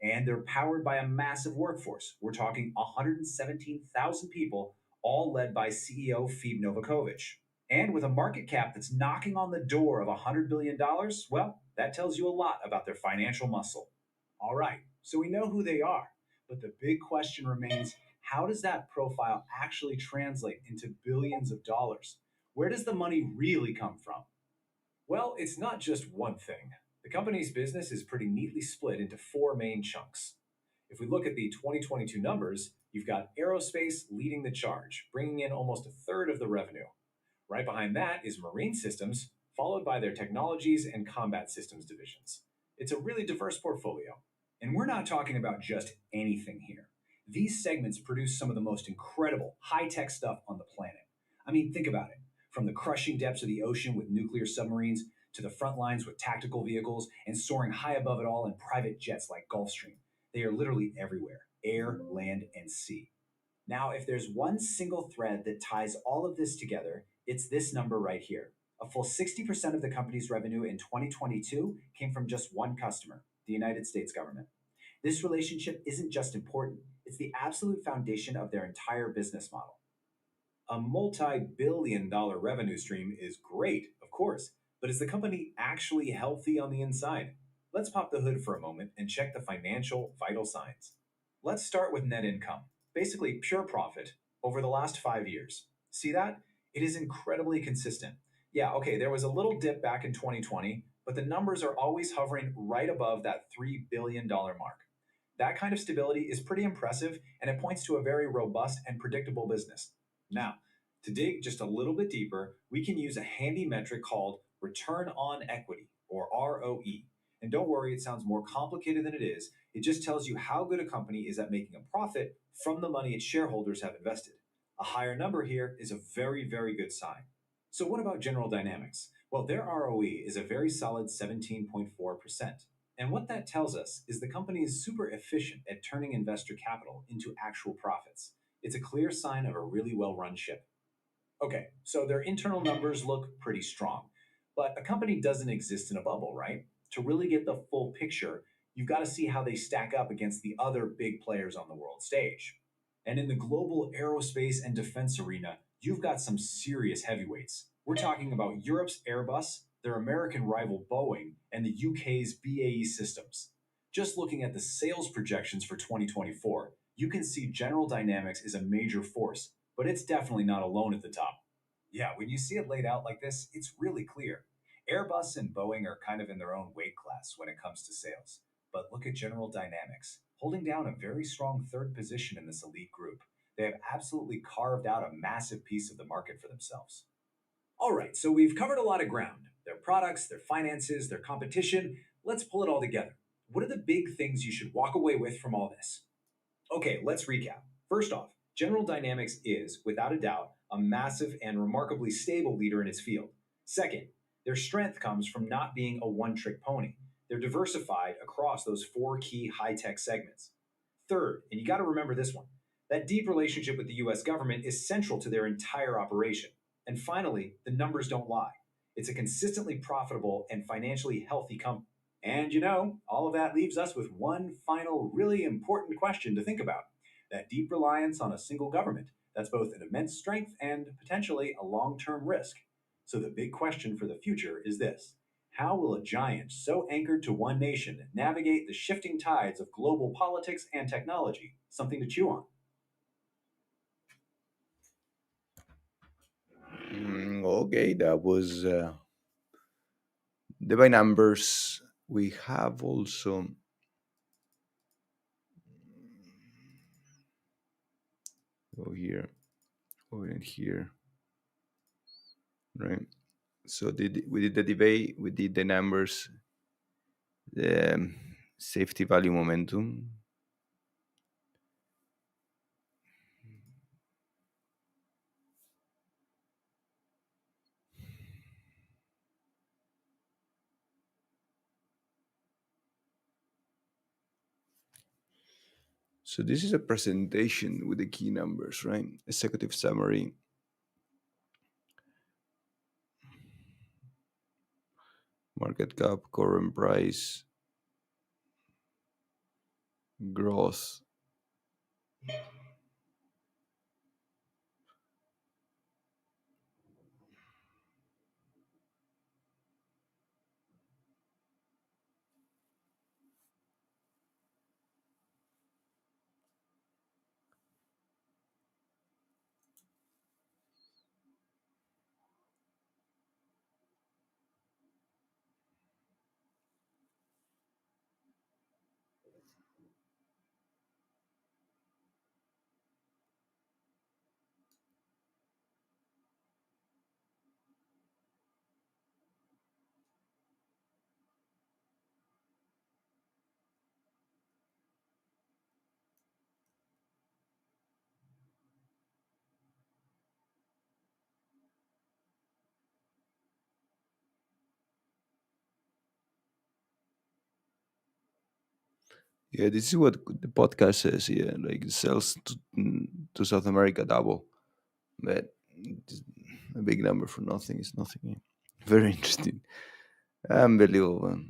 And they're powered by a massive workforce. We're talking 117,000 people, all led by CEO Phoebe Novakovic. And with a market cap that's knocking on the door of $100 billion, dollars, well, that tells you a lot about their financial muscle. All right, so we know who they are, but the big question remains, how does that profile actually translate into billions of dollars? Where does the money really come from? Well, it's not just one thing. The company's business is pretty neatly split into four main chunks. If we look at the 2022 numbers, you've got aerospace leading the charge, bringing in almost a third of the revenue. Right behind that is marine systems, followed by their technologies and combat systems divisions. It's a really diverse portfolio. And we're not talking about just anything here. These segments produce some of the most incredible, high tech stuff on the planet. I mean, think about it. From the crushing depths of the ocean with nuclear submarines, to the front lines with tactical vehicles, and soaring high above it all in private jets like Gulfstream. They are literally everywhere air, land, and sea. Now, if there's one single thread that ties all of this together, it's this number right here. A full 60% of the company's revenue in 2022 came from just one customer, the United States government. This relationship isn't just important, it's the absolute foundation of their entire business model. A multi billion dollar revenue stream is great, of course, but is the company actually healthy on the inside? Let's pop the hood for a moment and check the financial vital signs. Let's start with net income, basically pure profit, over the last 5 years. See that? It is incredibly consistent. Yeah, okay, there was a little dip back in 2020, but the numbers are always hovering right above that $3 billion mark. That kind of stability is pretty impressive, and it points to a very robust and predictable business. Now, to dig just a little bit deeper, we can use a handy metric called return on equity, or ROE. And don't worry, it sounds more complicated than it is. It just tells you how good a company is at making a profit from the money its shareholders have invested. A higher number here is a very, very good sign. So, what about General Dynamics? Well, their ROE is a very solid 17.4%. And what that tells us is the company is super efficient at turning investor capital into actual profits. It's a clear sign of a really well run ship. Okay, so their internal numbers look pretty strong. But a company doesn't exist in a bubble, right? To really get the full picture, you've got to see how they stack up against the other big players on the world stage. And in the global aerospace and defense arena, you've got some serious heavyweights. We're talking about Europe's Airbus, their American rival Boeing, and the UK's BAE Systems. Just looking at the sales projections for 2024, you can see General Dynamics is a major force, but it's definitely not alone at the top. Yeah, when you see it laid out like this, it's really clear. Airbus and Boeing are kind of in their own weight class when it comes to sales. But look at General Dynamics, holding down a very strong third position in this elite group. They have absolutely carved out a massive piece of the market for themselves. All right, so we've covered a lot of ground: their products, their finances, their competition. Let's pull it all together. What are the big things you should walk away with from all this? Okay, let's recap. First off, General Dynamics is, without a doubt, a massive and remarkably stable leader in its field. Second, their strength comes from not being a one trick pony. They're diversified across those four key high tech segments. Third, and you got to remember this one, that deep relationship with the US government is central to their entire operation. And finally, the numbers don't lie. It's a consistently profitable and financially healthy company. And all of that leaves us with one final really important question to think about: that deep reliance on a single government. That's both an immense strength and potentially a long term risk. So, the big question for the future is this: how will a giant so anchored to one nation navigate the shifting tides of global politics and technology? Something to chew on. Okay, that was the by numbers. We have also go here, go in here, right? So we did the debate, we did the numbers, the safety value momentum. So this is a presentation with the key numbers, right? Executive summary, market cap, current price, growth. Yeah, this is what the podcast says. Yeah, like sales to South America double, but it's a big number for nothing is nothing. Yeah. Very interesting, unbelievable.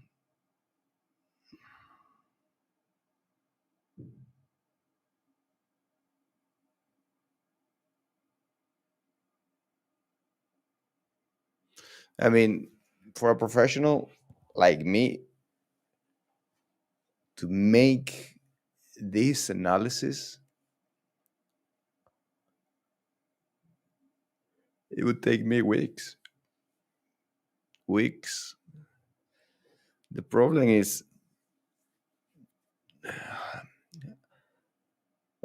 I mean, for a professional like me to make this analysis, it would take me weeks. Weeks. The problem is,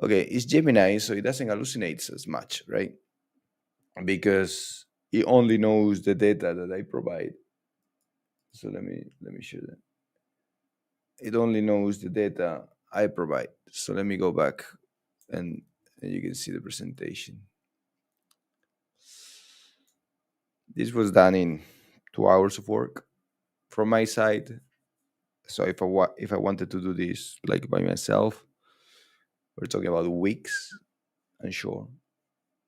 okay, it's Gemini, so it doesn't hallucinate as much, right? Because it only knows the data that I provide. So let me show that. it only knows the data I provide. So let me go back and, and you can see the presentation. This was done in 2 hours of work from my side. So if I wanted to do this like by myself, we're talking about weeks, and sure,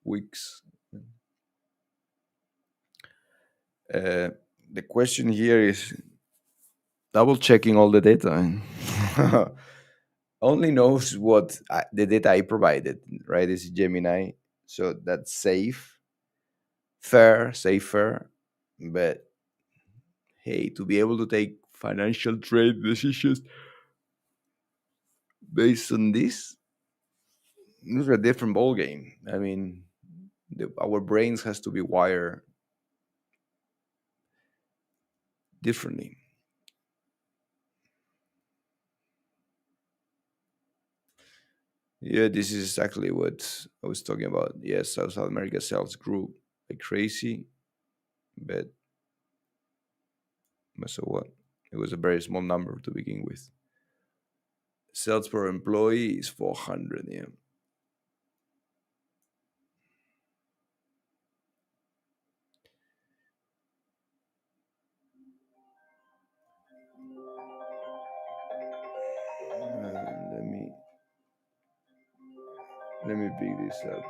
weeks. Uh, the question here is double checking all the data. And only knows what the data I provided, right? This is Gemini, so that's safe, fair, safer. But hey, to be able to take financial trade decisions based on this, it's a different ball game. I mean, our brains has to be wired differently. Yeah, this is exactly what I was talking about. Yes, South America sales grew like crazy, but so what? It was a very small number to begin with. Sales per employee is 400. Yeah. Let me pick this up.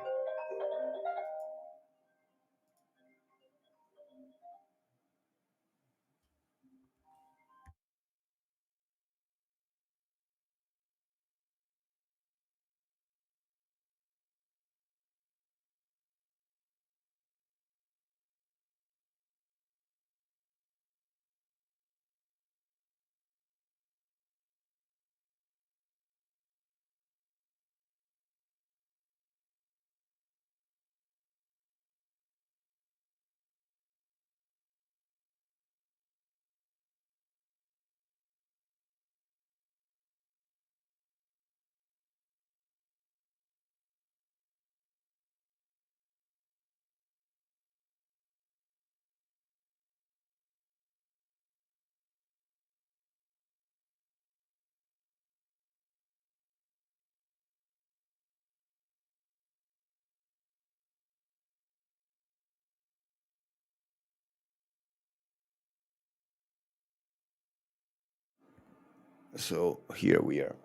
So here we are.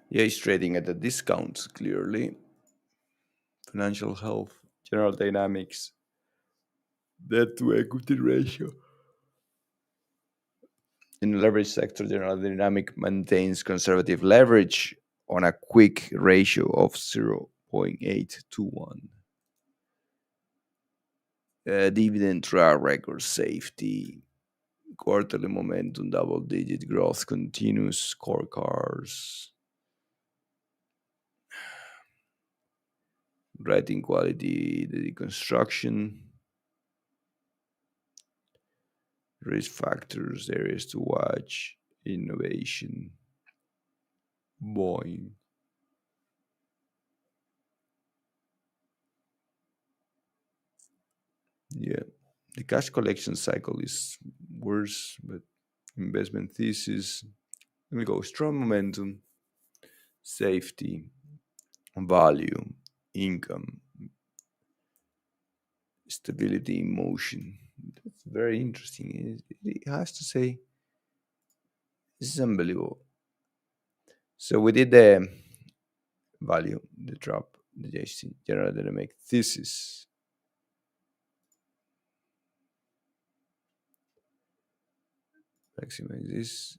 Yeah, it's trading at a discount, clearly. Financial health, general dynamics, debt to equity ratio. In the leverage sector, general dynamic maintains conservative leverage on a quick ratio of 0.8 to 1. Dividend track record safety, quarterly momentum, double digit growth continues, scorecards, writing quality, the deconstruction, risk factors, areas to watch, innovation, Boeing. Yeah, the cash collection cycle is worse, but investment thesis. Let me go strong momentum, safety, value, income, stability in motion. That's very interesting. It has to say, this is unbelievable. So we did the value, the drop, the JC, general dynamic thesis. Maximize this.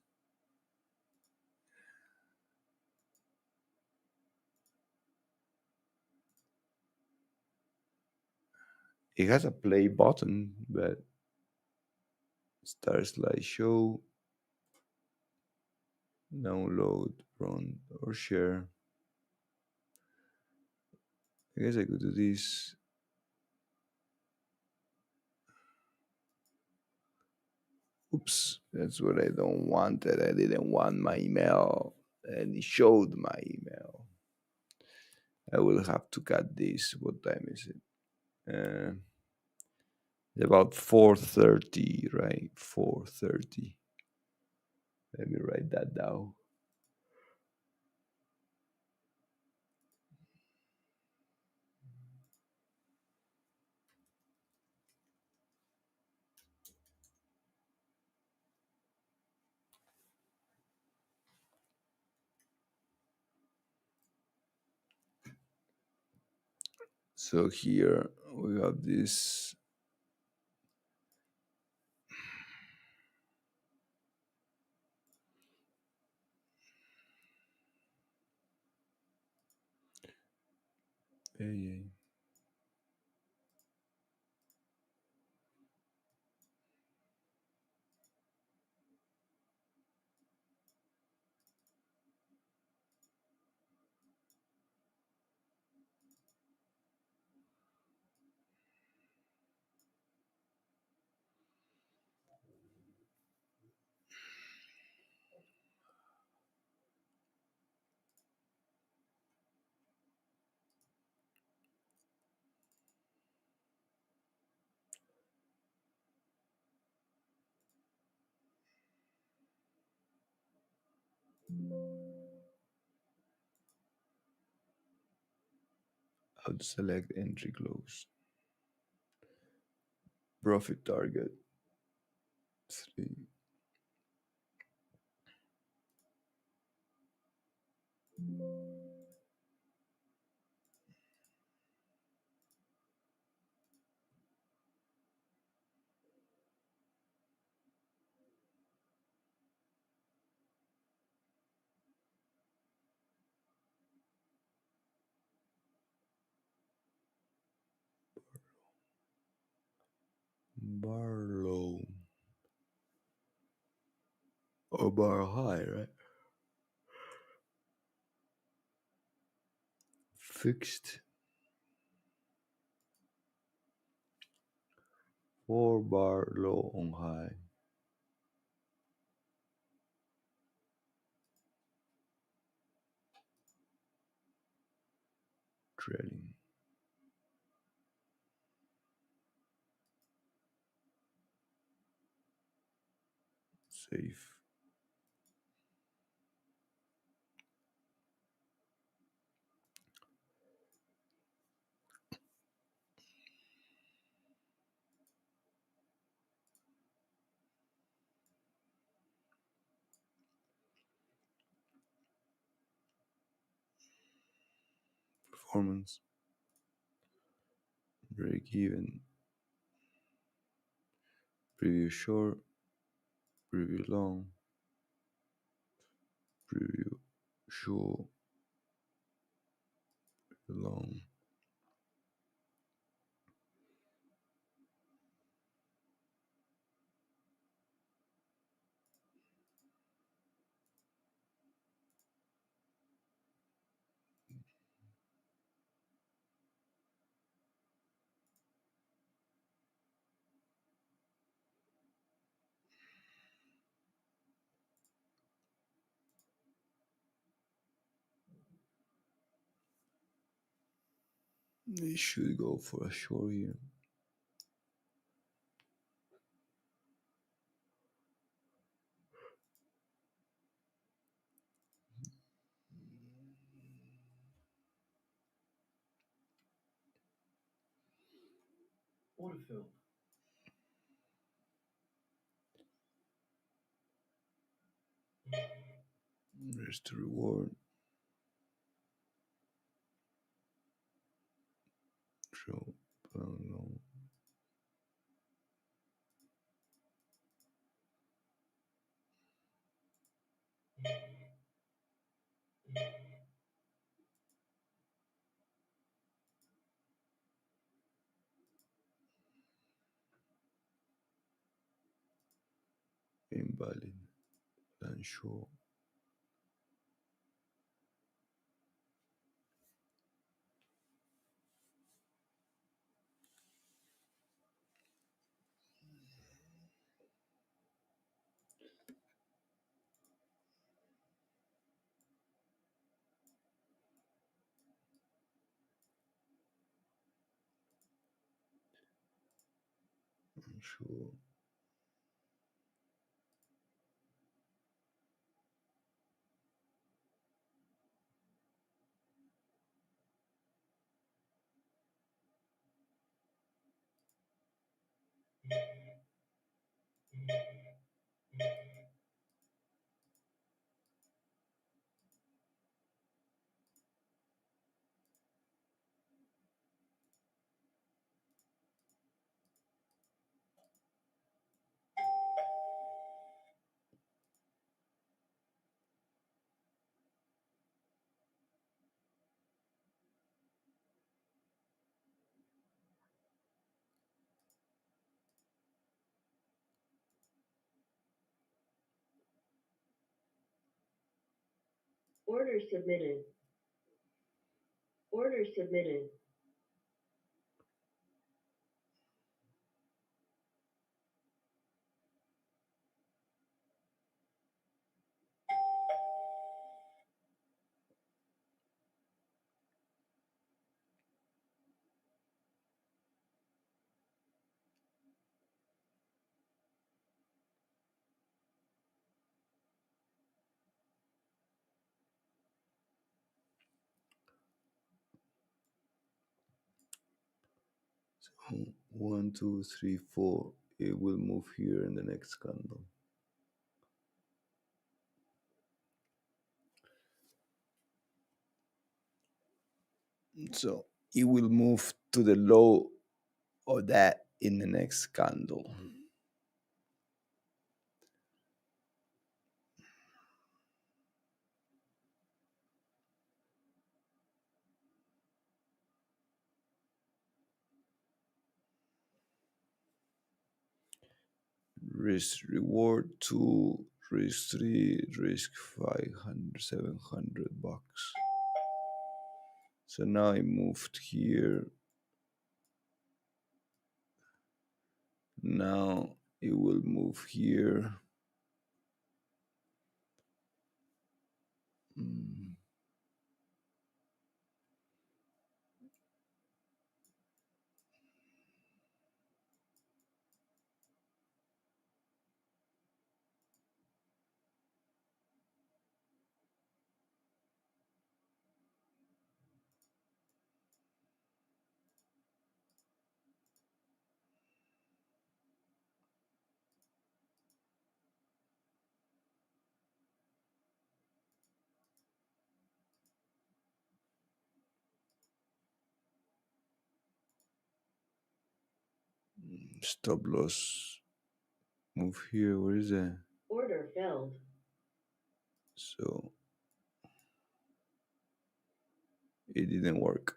It has a play button, but start slideshow, download, run, or share. I guess I could do this. Oops, that's what I don't want. That I didn't want my email, and it showed my email. I will have to cut this. What time is it? About 4:30, right? 4:30. Let me write that down. So here we have this. AA. How to select entry close. Profit target 3. Bar low or bar high, right? Fixed 4 bar low on high. Trading. Safe. Performance. Break even. Preview short. Preview long. Preview short. Long. They should go for a short here. Autofill. There's the reward. Show long. Invalid. And show. And show. Order submitted. Order submitted. One, two, three, four. It will move here in the next candle. So it will move to the low of that in the next candle. Risk reward 2, risk 3, risk 500, 700 bucks. So now I moved here. Now it will move here. Mm, Stop loss. Move here. Where is it? Order failed. So it didn't work.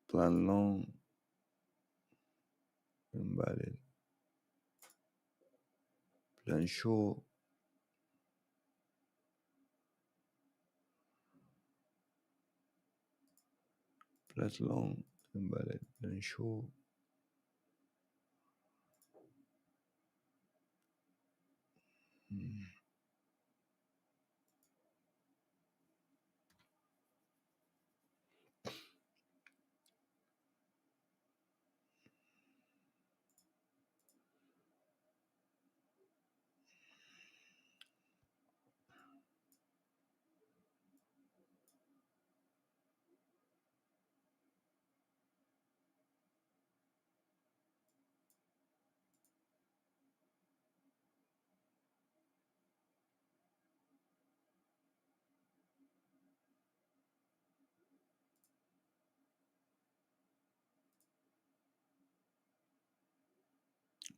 Plan long, invalid. Plan short, plan long, invalid. Plan short. Mm.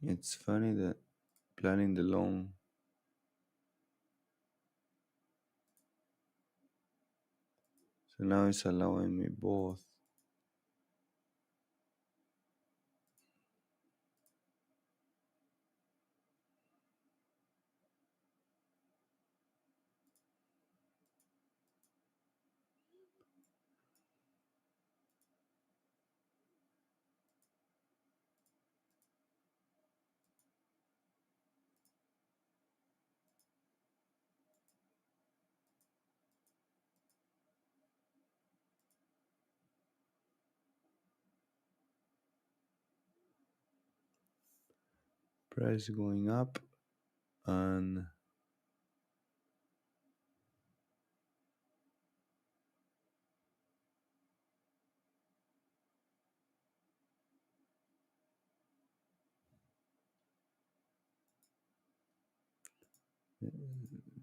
It's funny that planning the long, so now it's allowing me both. Price going up and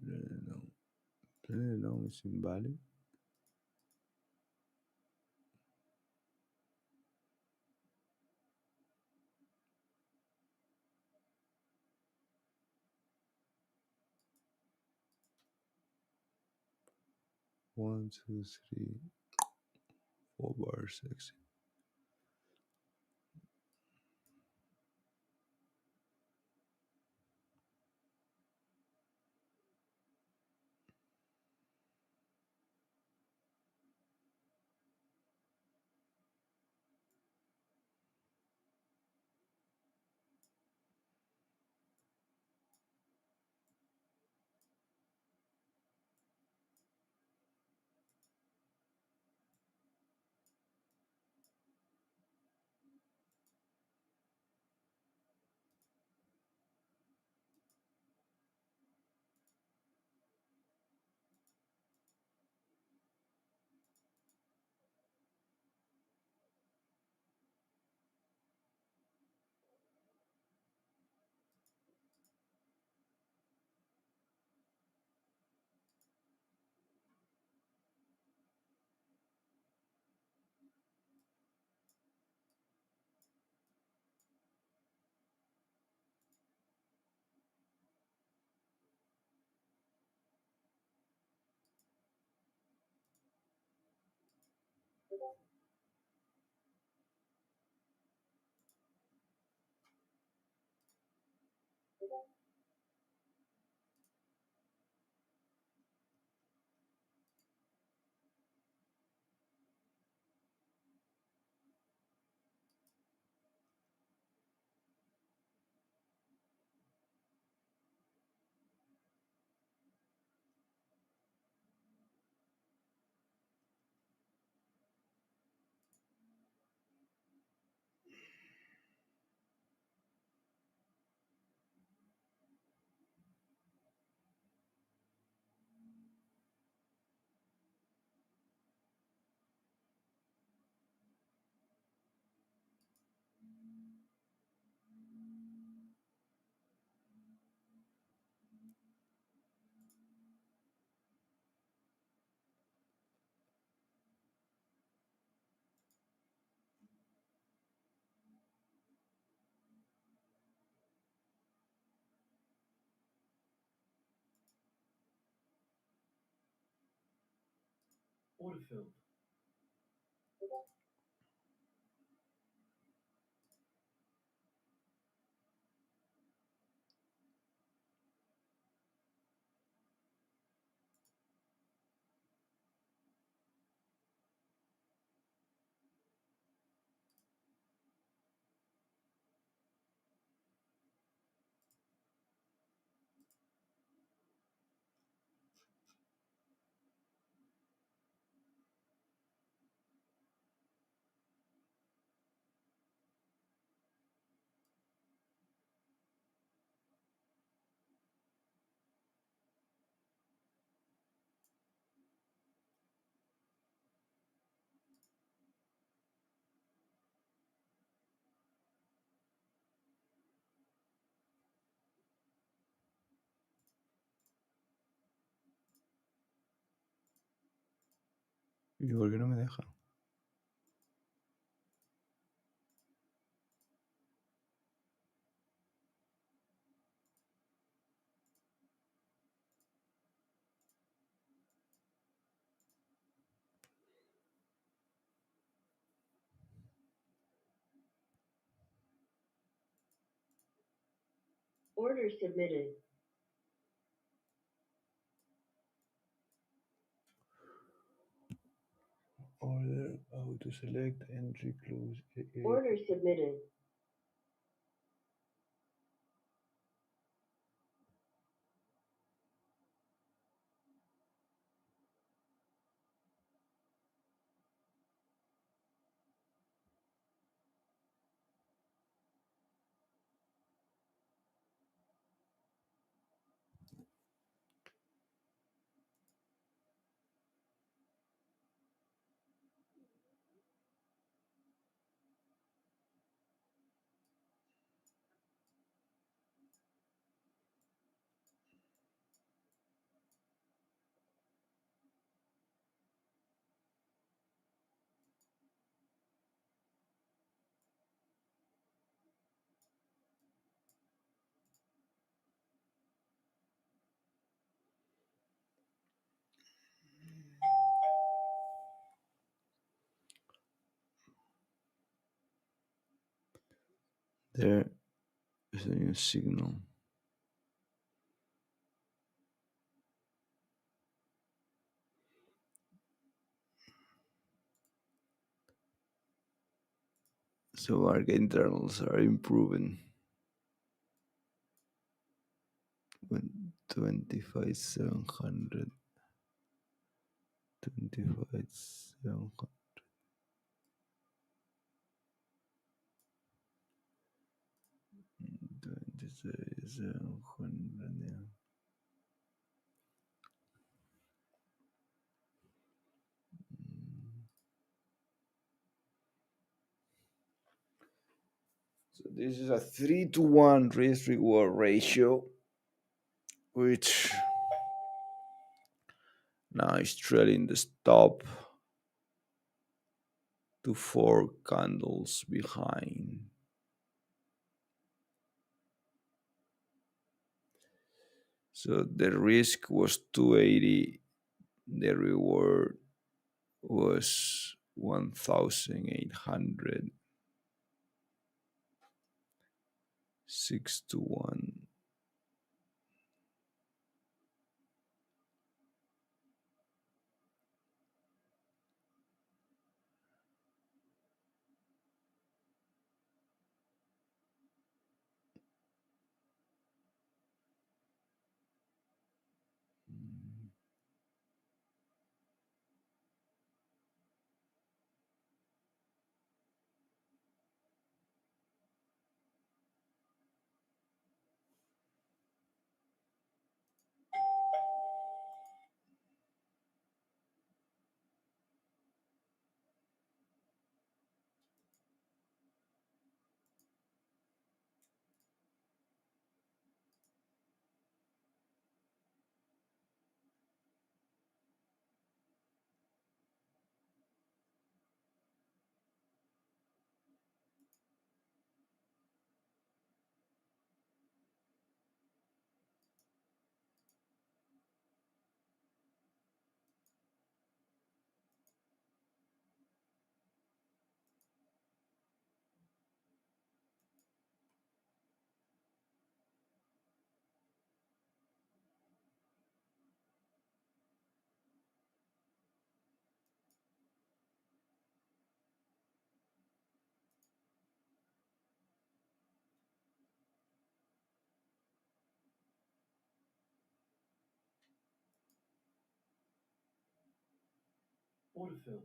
really long. Really long is invalid. One, two, three, 4 bars exit. Order filled. ¿Y por qué no me deja? Order submitted. Order, auto select, entry, close. Order submitted. There is a new signal. So market internals are improving. When 25,700, 25,700, 27,700. Yeah. So this is a 3-to-1 risk reward ratio, which now is trailing the stop to 4 candles behind. So the risk was 280, the reward was 1,800. 6-to-1. Order filled.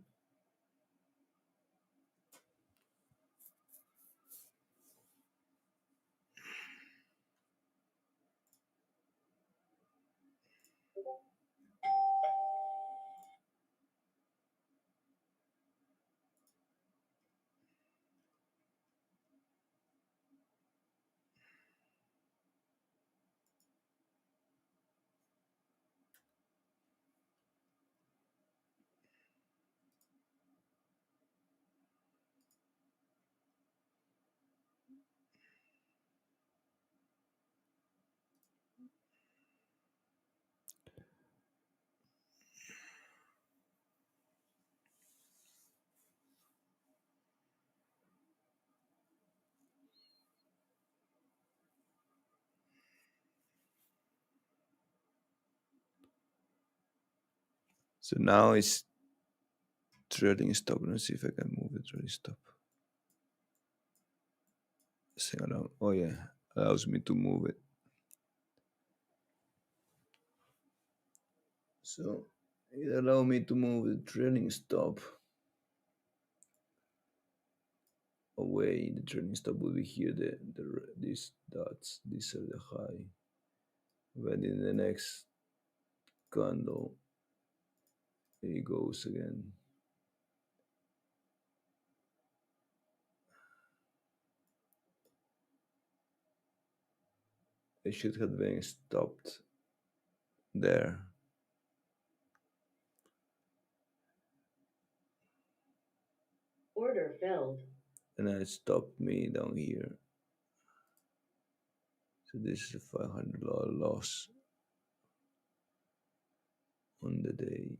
So now it's trading stop. Let's see if I can move the trading stop. Oh yeah, allows me to move it. So it allows me to move the trading stop away. The trading stop will be here. These dots. These are the high. But in the next candle, it goes again. It should have been stopped there. Order filled. And then it stopped me down here. So this is a $500 loss on the day,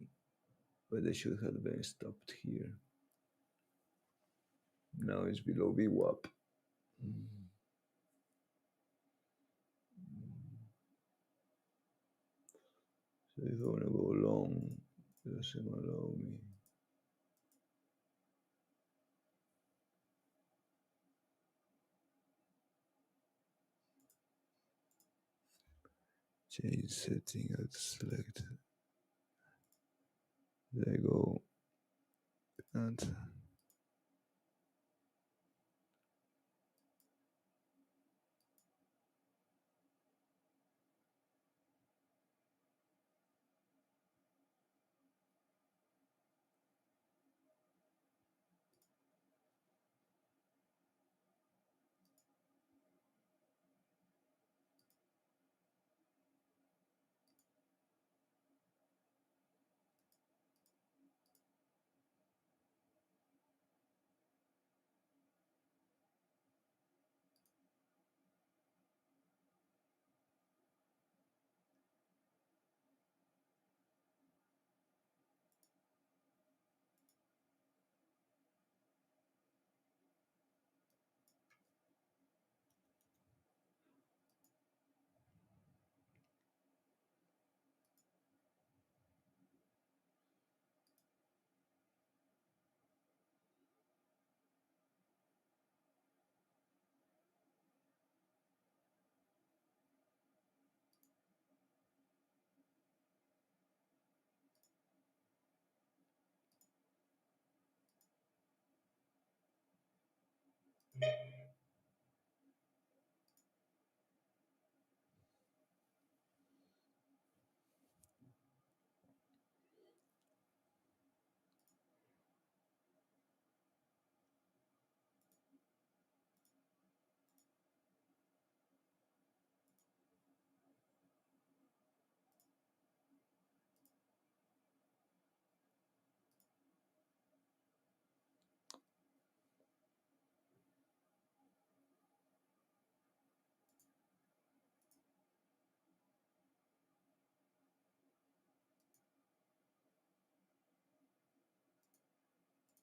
but they should have been stopped here. Now it's below VWAP. So if I want to go long, it doesn't allow me. Change setting, I select. There I go. And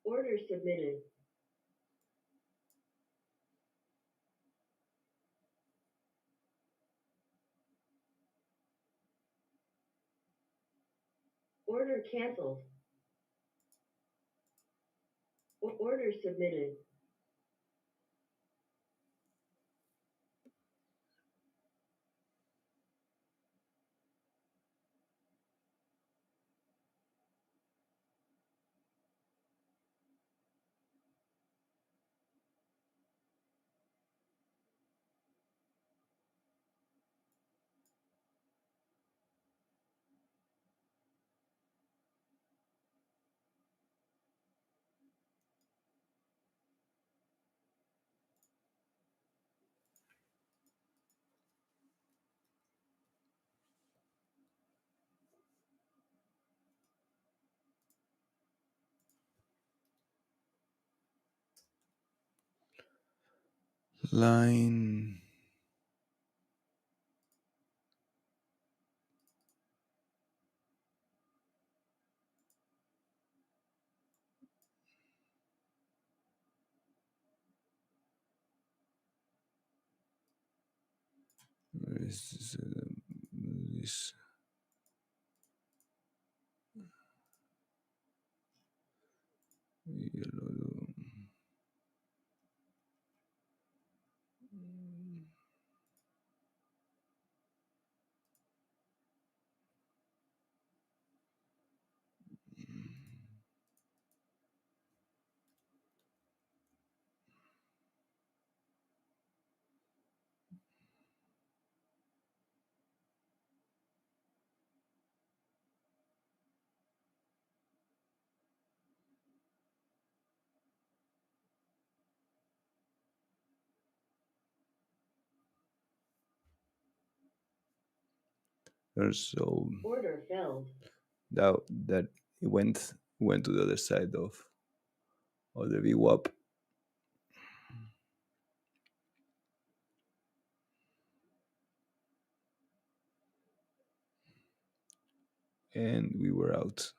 Order submitted. Order canceled. Order submitted. line. Where is this? Yellow. So Order failed. that it went to the other side of the VWAP, and we were out.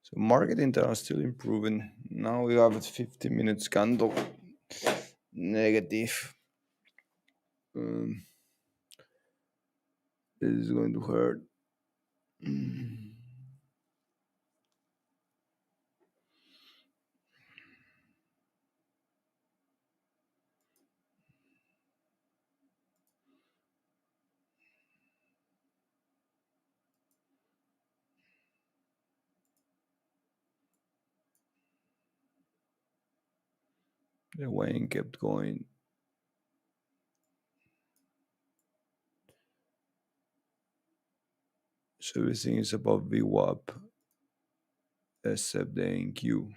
So market intel is still improving. Now we have a 50 minutes candle negative. This is going to hurt. The Wayne kept going. So everything is above VWAP except the NQ.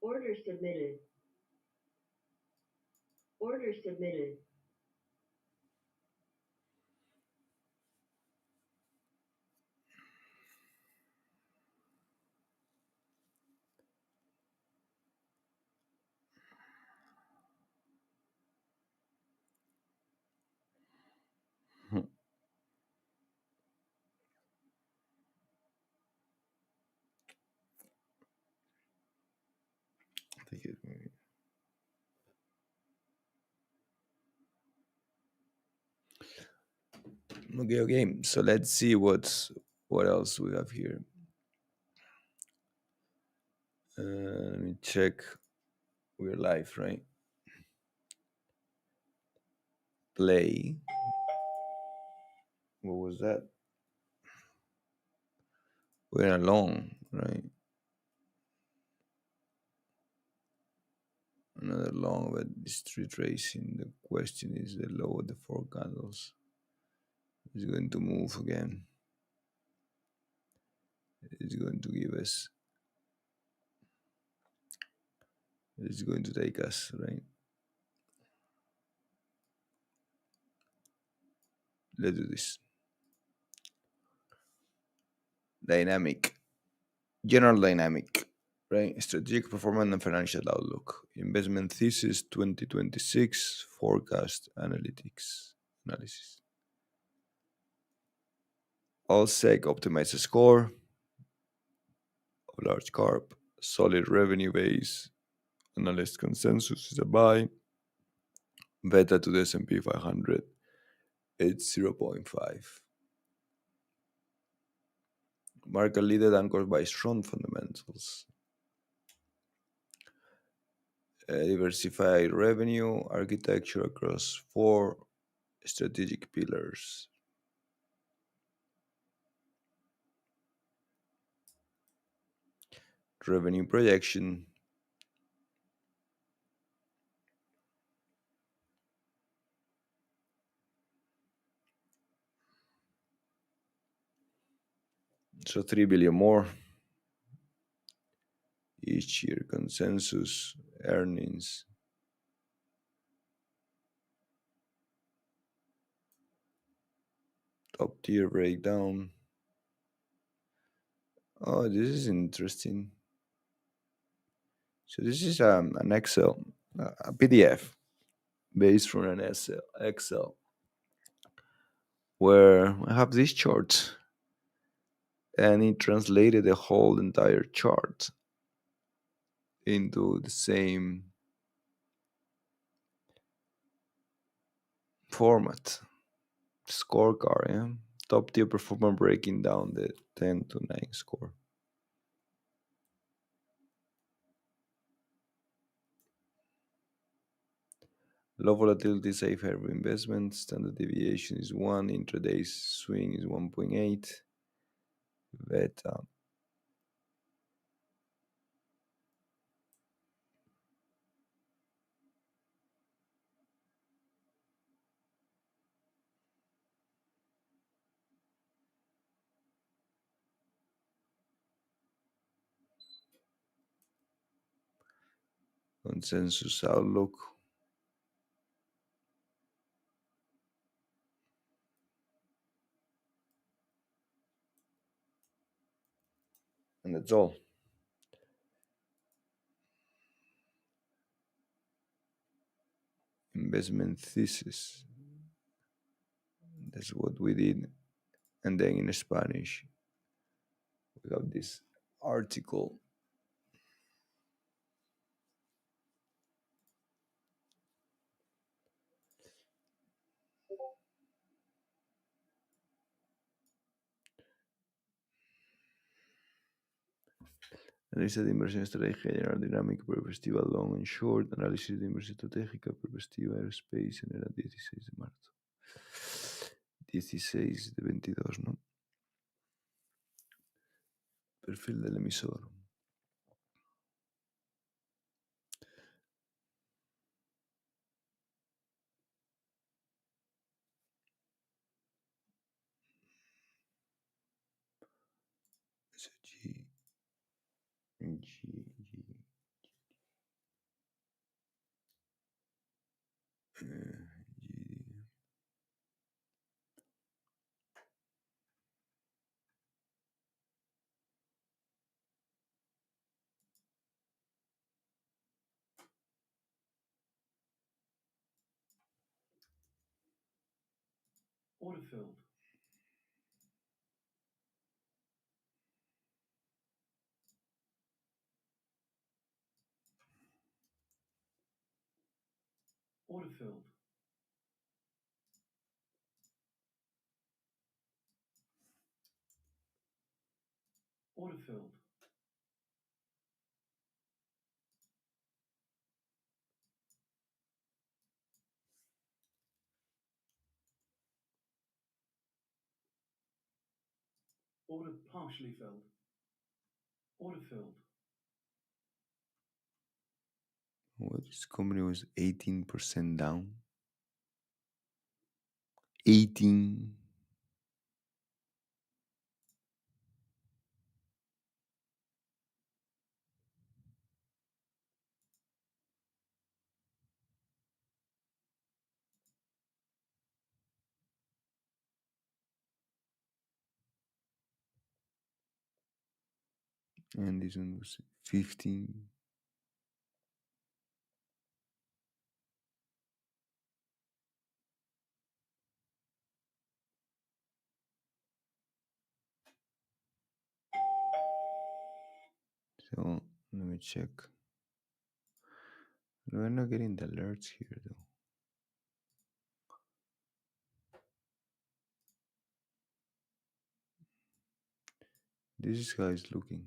Order submitted. Order submitted. Hmm, take it maybe. Okay, okay. So let's see what else we have here. Let me check. We're live, right? Play. What was that? We're alone, right? Another long, but street racing. The question is the low of the four candles is going to move again. It's going to give us. It's going to take us, right? Let's do this. Dynamic. General dynamic, right? Strategic performance and financial outlook. Investment thesis 2026 forecast analysis. All sec optimized score of large carp. Solid revenue base. Analyst consensus is a buy. Beta to the S&P 500. It's 0.5. Market leader anchored by strong fundamentals. Diversified revenue architecture across four strategic pillars. Revenue projection. So 3 billion more each year. Consensus earnings. Top tier breakdown. Oh, this is interesting. So this is an Excel, a PDF based from an Excel where I have this chart and it translated the whole entire chart into the same format. Scorecard, yeah. Top tier performer breaking down the 10 to 9 score. Low volatility safe haven investment. Standard deviation is 1. Intraday swing is 1.8. Beta. Consensus outlook. And that's all. Investment thesis. That's what we did. And then in Spanish, we have this article. Análisis de inversión estratégica general dinámica, perspectiva long and short. Análisis de inversión estratégica, perspectiva aerospace, en el 16 de marzo. 16 de 22, ¿no? Perfil del emisor. SG, G, Order filled. Order filled. Order filled. Order partially filled. Order filled. What, this company was 18% down? 18. And this one was 15. So let me check. We're not getting the alerts here though. This is how it's looking.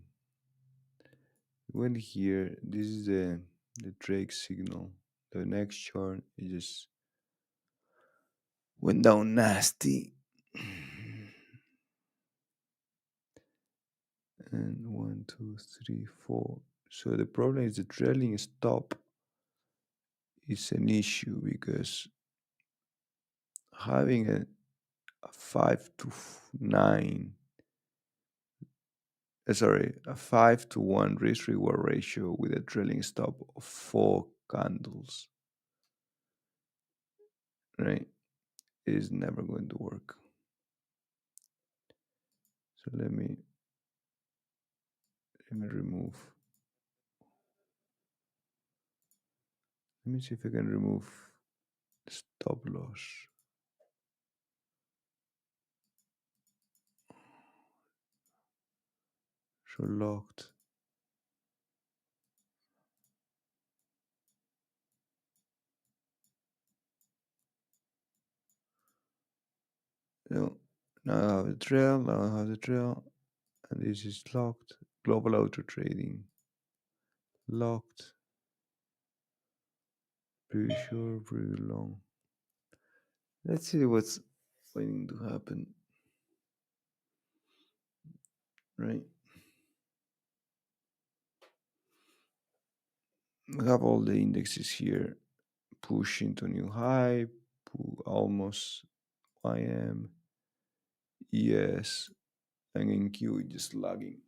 Went here. This is the Drake signal. The next chart it just went down nasty. And 1, 2, 3, 4. So the problem is the trailing stop is an issue because having a 5 to 9, sorry, a 5 to 1 risk reward ratio with a trailing stop of 4 candles, right, is never going to work. So let me remove. Let me see if I can remove stop loss. So locked. So now I have the trail, and this is locked. Global auto trading locked. Pretty sure, pretty long. Let's see what's waiting to happen. Right. We have all the indexes here pushing to new high, almost YM, ES, and NQ just lagging.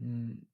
Mm.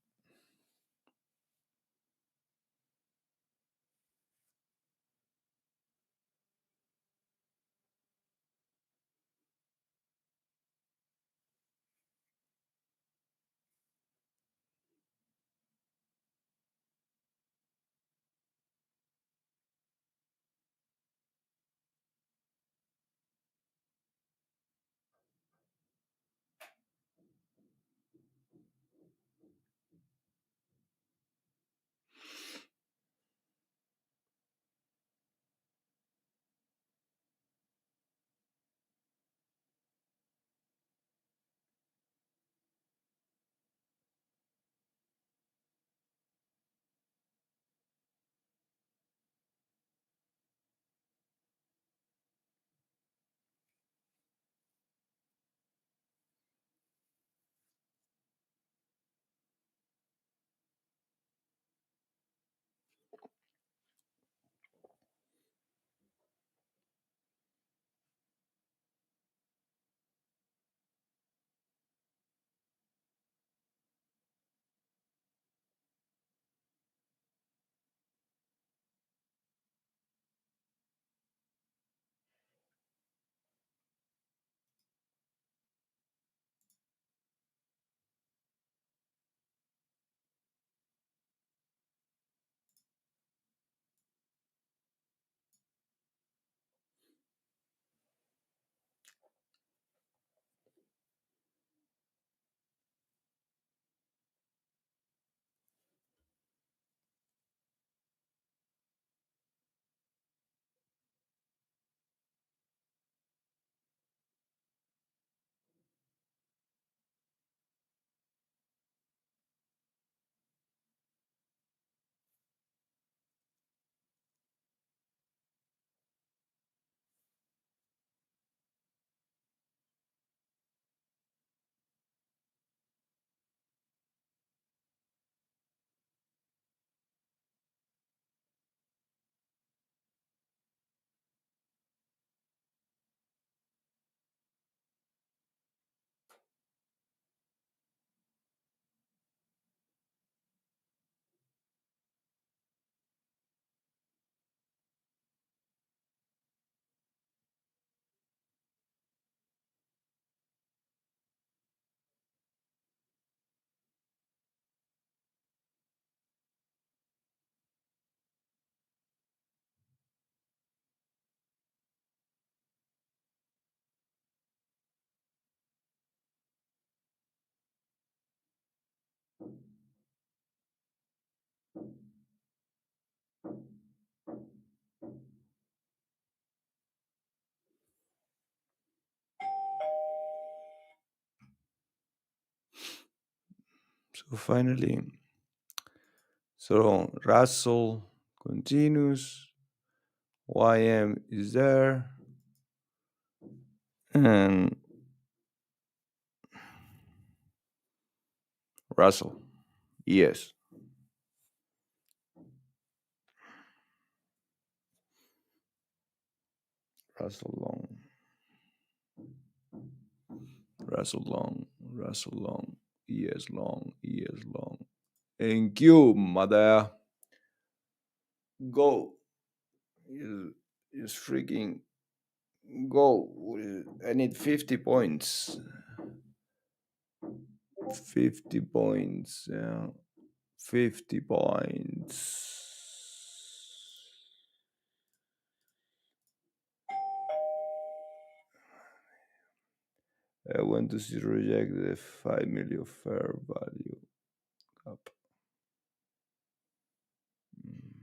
So finally, so Russell continues. YM is there, and Russell, yes, Russell long, Russell long, Russell long, yes long, yes long. Thank you, mother. Go, is freaking go. I need 50 points. 50 points. 50 points. I want to see reject the 5 million fair value up. Mm.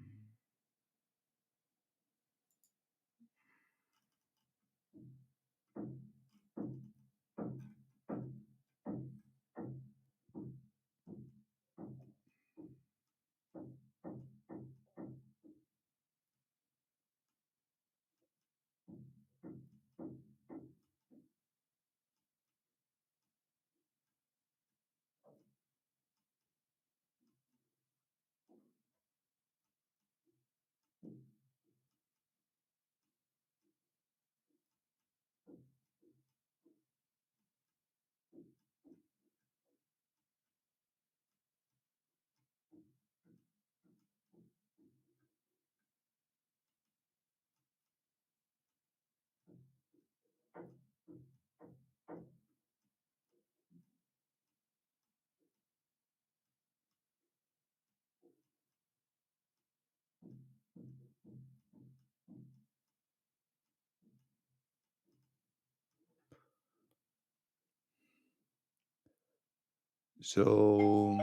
So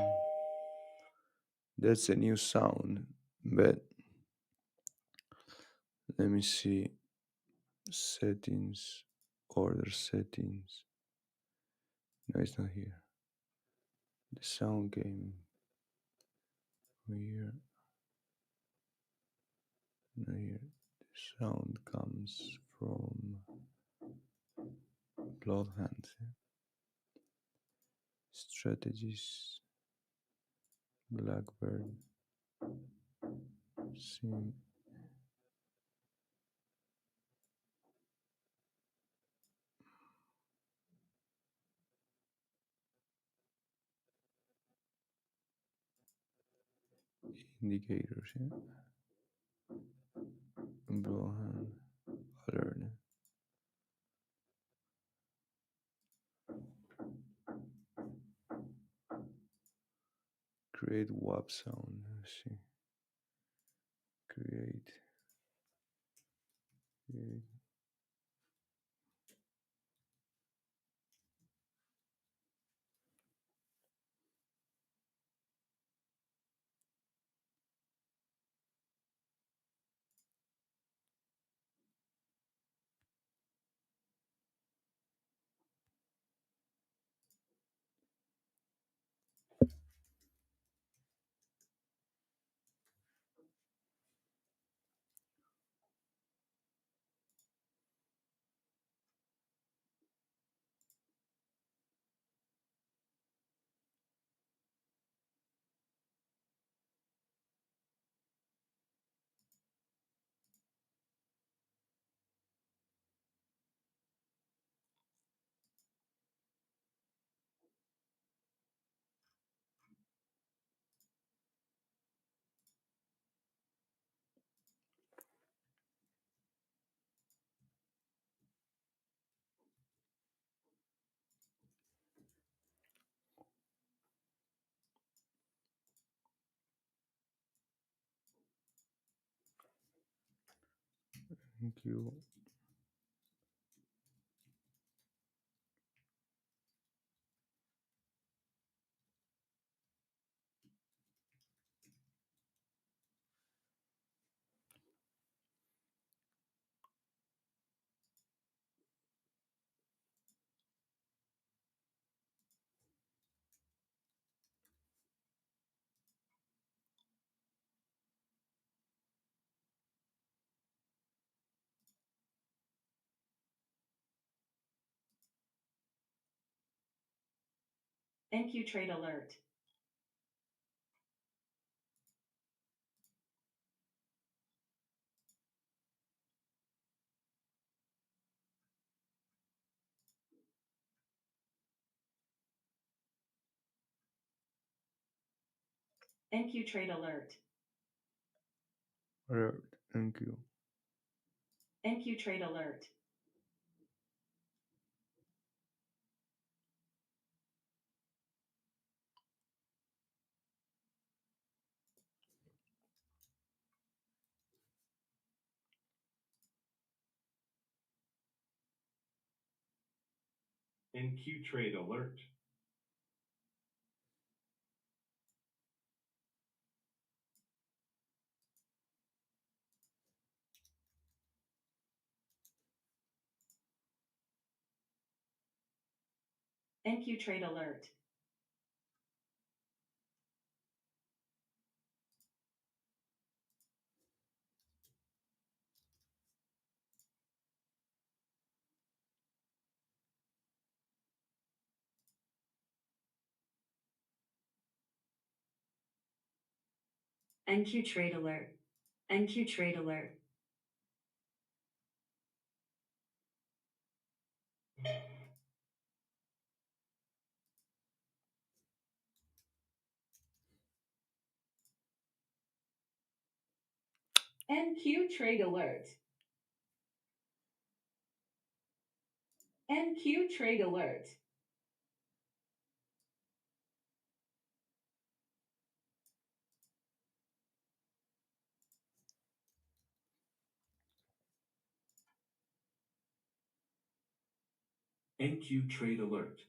that's a new sound, but let me see. Settings, order settings. No, it's not here. The sound came here. No, here. The sound comes from Bloodhound. Strategies, Blackbird, Sim indicators, yeah. Bloodhound alert. Create WAP sound. Let's see. Create. Create. Thank you. NQ trade alert. NQ trade alert. Alert. Thank you. NQ trade alert. NQ trade alert. NQ trade alert. NQ trade alert. NQ trade alert. NQ trade alert. NQ trade alert. NQ trade alert.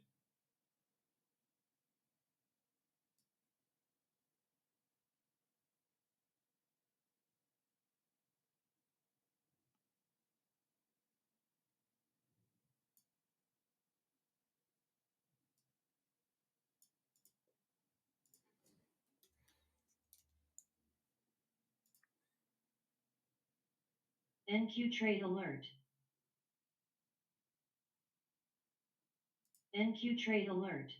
NQ trade alert. NQ trade alert.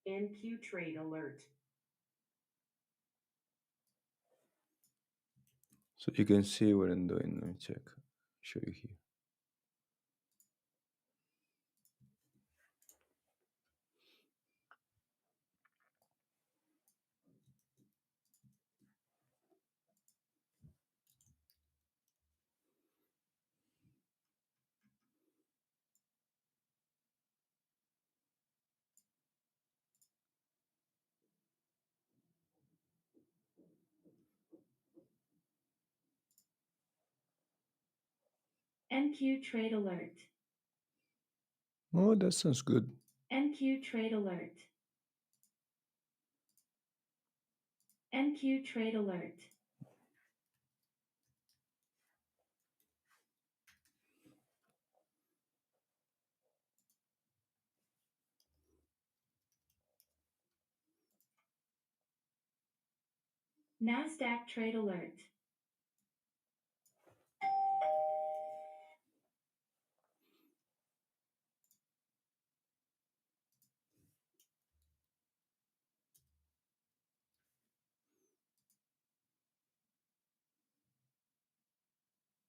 NQ trade alert. So you can see what I'm doing. Let me check. Show you here. NQ trade alert. Oh, that sounds good. NQ trade alert. NQ trade alert. NASDAQ trade alert.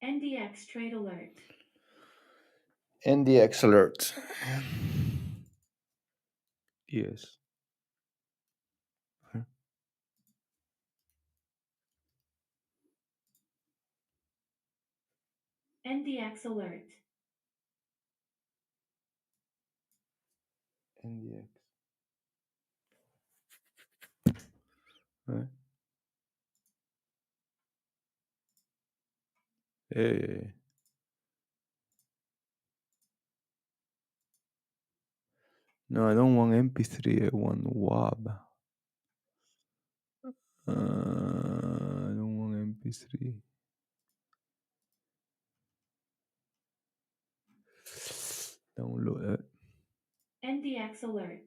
NDX trade alert. NDX alert. Yes. NDX alert. NDX. Right. Hey. No, I don't want MP3. I want WAB. I don't want MP3. Download it. NDX alert.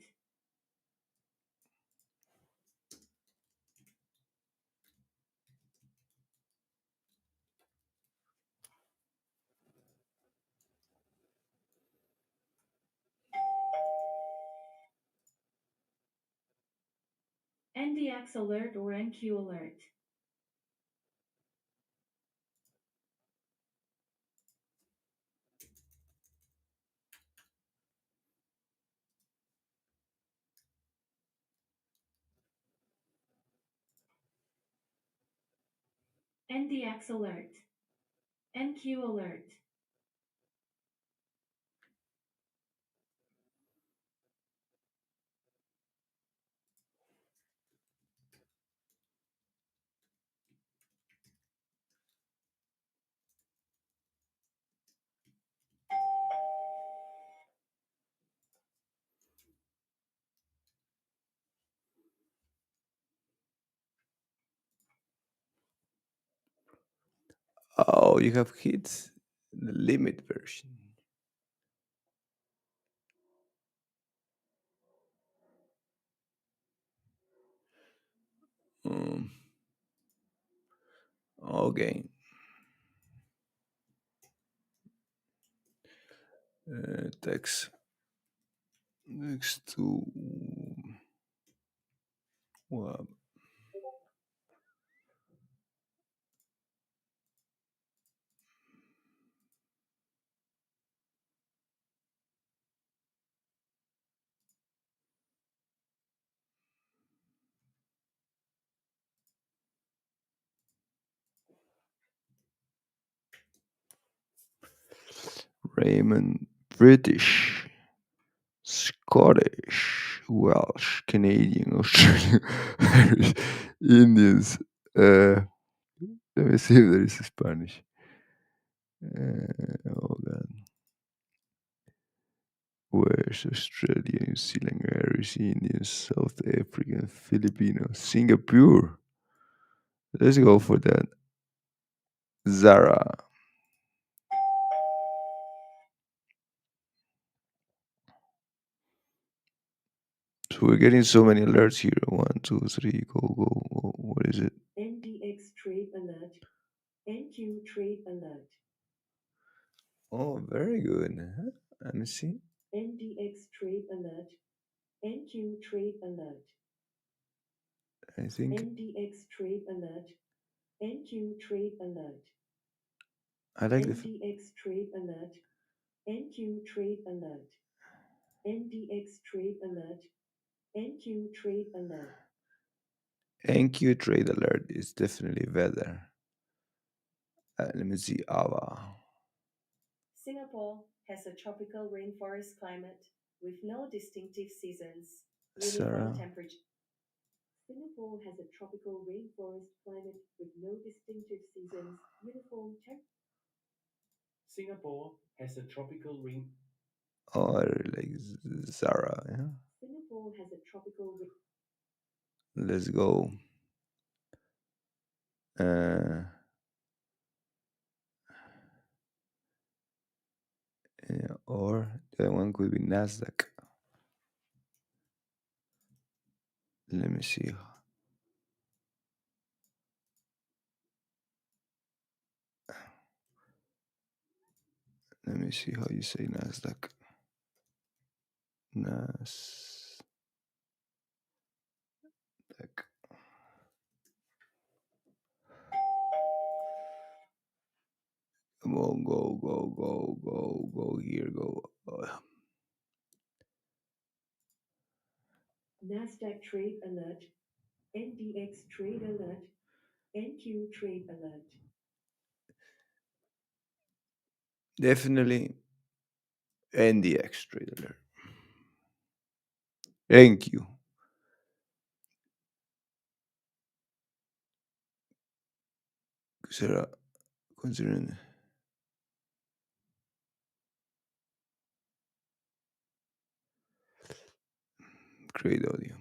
NDX alert or NQ alert. NDX alert. NQ alert. Oh, you have hit the limit version. Um, okay. Text next to WAB. Raymond, British, Scottish, Welsh, Canadian, Australian, Irish, Indians. Let me see if there is Spanish. Oh God. Where's Australia, New Zealand, Irish, Indian, South African, Filipino, Singapore? Let's go for that. Zara. So we're getting so many alerts here. One, two, three, go, go, go. What is it? NDX trade alert. NQ trade alert. Oh, very good. Huh? Let me see. NDX trade alert. NQ trade alert. I think NDX trade alert. NQ trade alert. I like the NDX trade alert. NQ trade alert. NDX trade alert. NQ trade alert. NQ trade alert is definitely better. Let me see. Ava. Singapore has a tropical rainforest climate with no distinctive seasons, uniform Sarah. temperature. Singapore has a tropical rainforest climate with no distinctive seasons, uniform temp. Singapore has a tropical rain. Oh, I really like Zara. Yeah. Singapore has a tropical Let's go. Uh, yeah, or the other one could be Nasdaq. Let me see. Let me see how you say Nasdaq. Nasdaq. Come on, go, go, go, go, go here, go. Nasdaq trade alert, NDX trade alert, NQ trade alert. Definitely NDX trade alert. Thank you. Sarah, considering great audio.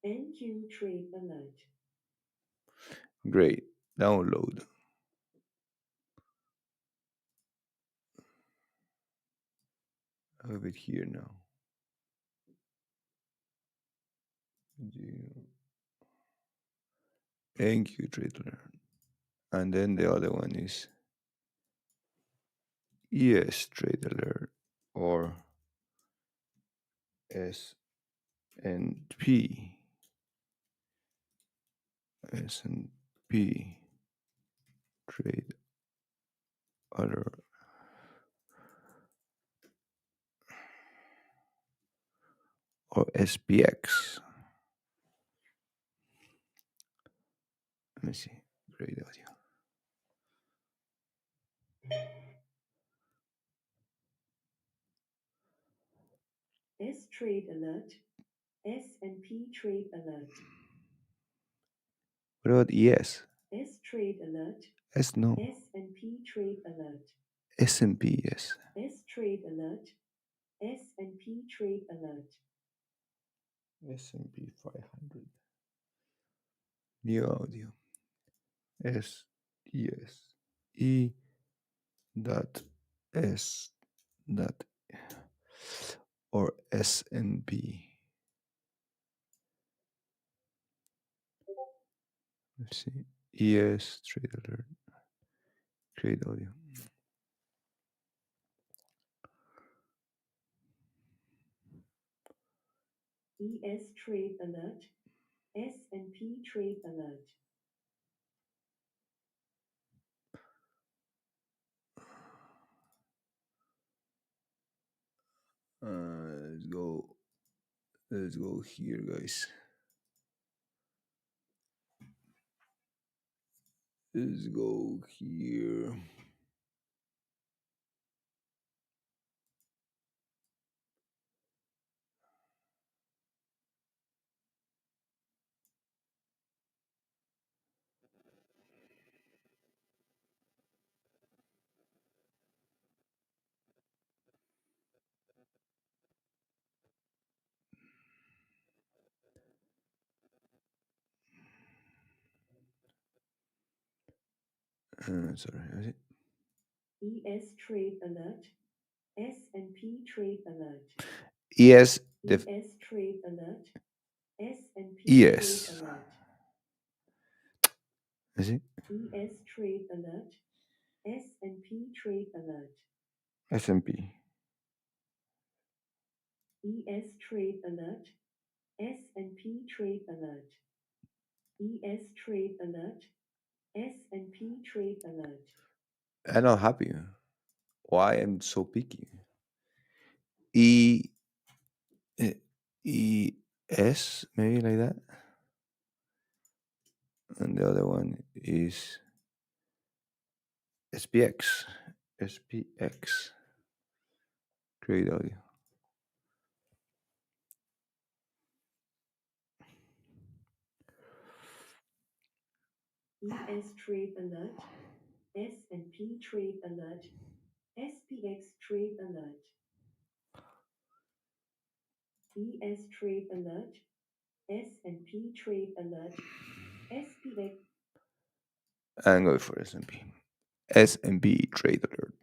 NQ trade alert. Great. Download. I have it here now. Thank you, trade alert. And then the other one is ES trade alert or S&P. S&P trade alert or SPX. Let me see. Great audio. S trade alert, S&P trade alert. What about ES? S trade alert, S no. S&P trade alert. S&P yes. S trade alert, S&P trade alert. S&P 500. New audio. S yes. E dot S dot or S&P. Let's see. ES trade alert. Trade audio. ES trade alert, S&P trade alert. Let's go. Let's go here, guys. Let's go here. Sorry. Was it? ES trade alert. S&P trade alert. ES, ES trade alert. S&P trade ES. alert. Is it? ES trade alert. S&P trade alert. S&P. ES trade alert. S&P trade alert. ES trade alert. S&P trade alert. I'm not happy. Why I'm so picky? E eh, ES, maybe like that. And the other one is SPX. SPX. Trade audio. ES trade alert. S&P trade alert. SPX trade alert. ES trade alert. S&P trade alert. SPX. I'm going for S&P. S&P trade alert.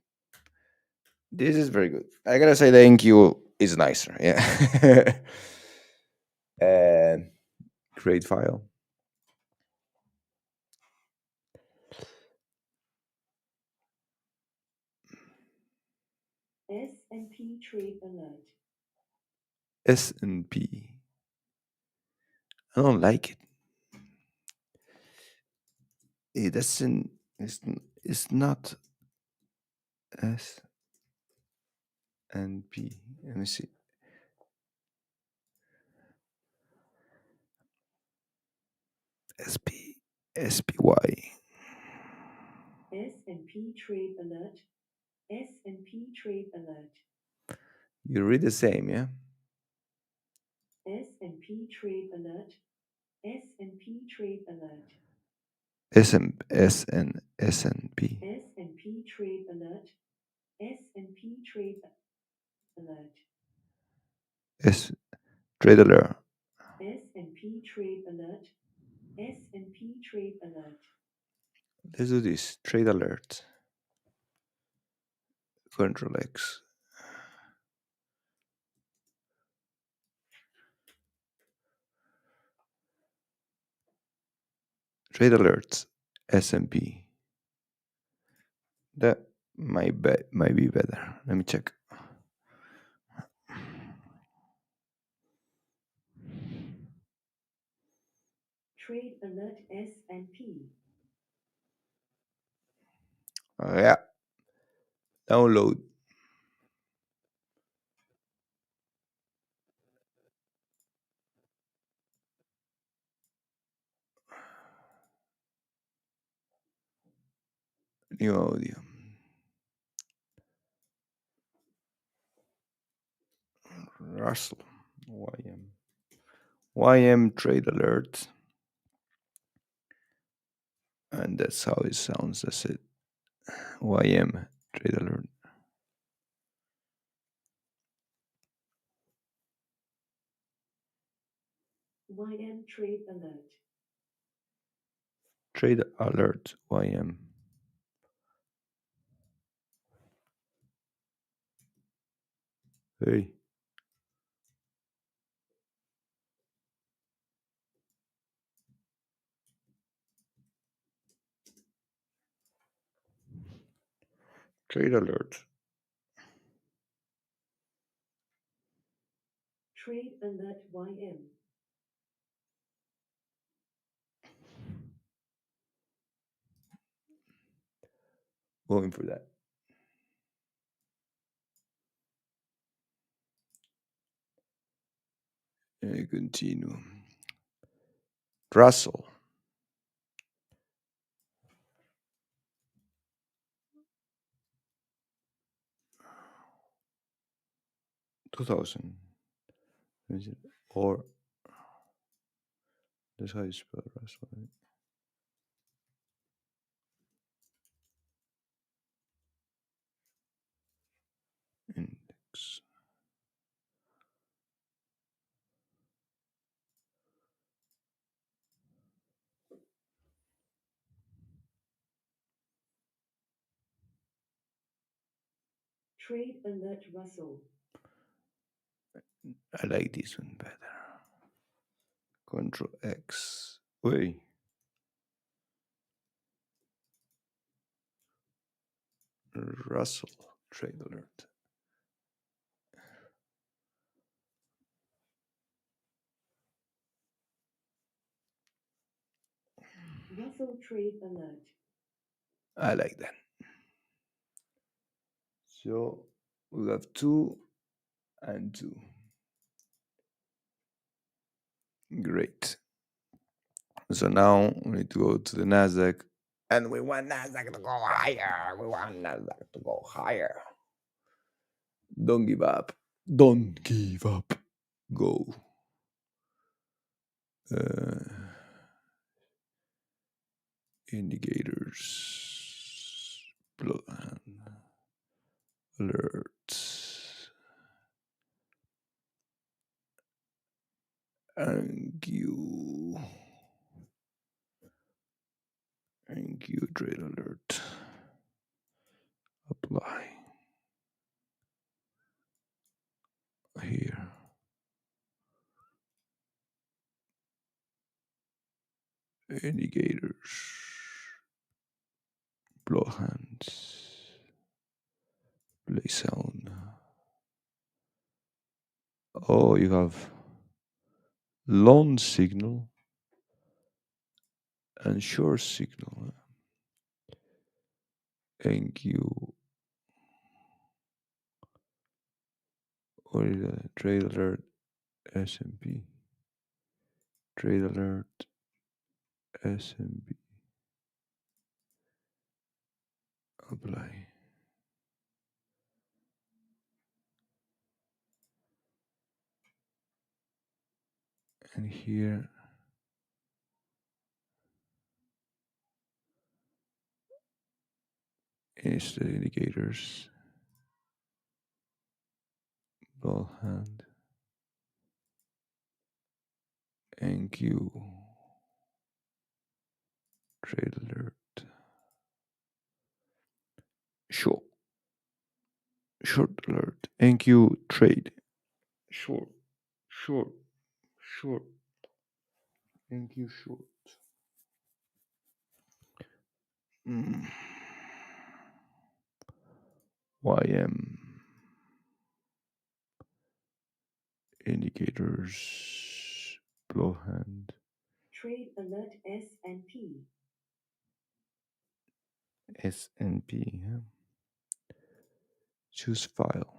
This is very good. I gotta say, the NQ is nicer. Yeah. And create file. S&P trade alert. S&P. I don't like it. It doesn't. It's not S and P. Let me see. SP SPY. S&P trade alert. S&P trade alert. You read the same, yeah? S&P trade alert. S&P trade alert. S&P. S&P trade alert. S&P trade alert. S trade alert. S&P trade alert. S&P trade alert. Let's do this. Trade alert. Control X. Trade alerts. S&P. That might be better. Let me check. Trade alert S&P. Yeah. Download. New audio. Russell. YM. YM trade alert. And that's how it sounds. That's it. YM trade alert. YM trade alert. Trade alert. YM. Hey. Trade alert. Trade alert YM. Going for that. Continue. Russell. $2,000. Is it? Or that's how you spell Russell. Right? Index. Trade alert Russell. I like this one better. Control X. Wait. Russell trade alert. Russell trade alert. I like that. So we have 2 and 2. Great. So now we need to go to the Nasdaq. And we want Nasdaq to go higher. We want Nasdaq to go higher. Don't give up. Don't give up. Go. Indicators. Alerts. NQ. NQ trade alert. Apply. Here. Indicators. Blow hands. Play sound. Oh, you have long signal and short signal. NQ. What is that? Trade alert. S&P. Trade alert. S&P. Apply. And here is the indicators. Ball hand. NQ. Trade alert. Short. Short alert. NQ trade. Short. Short. Short. NQ short. YM. Indicators. Blow hand. Trade alert S&P. S&P. Yeah. Choose file.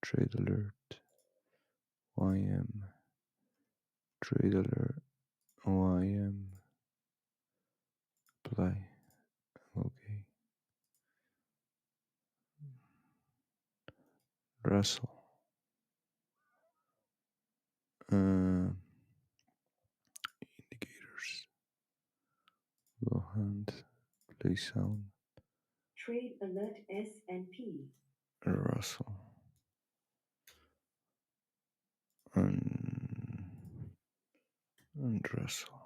Trade alert. YM. Trade alert. YM. Apply. Okay. Russell. Indicators. Low hand. Play sound. Trade alert S&P. Russell. And Russell.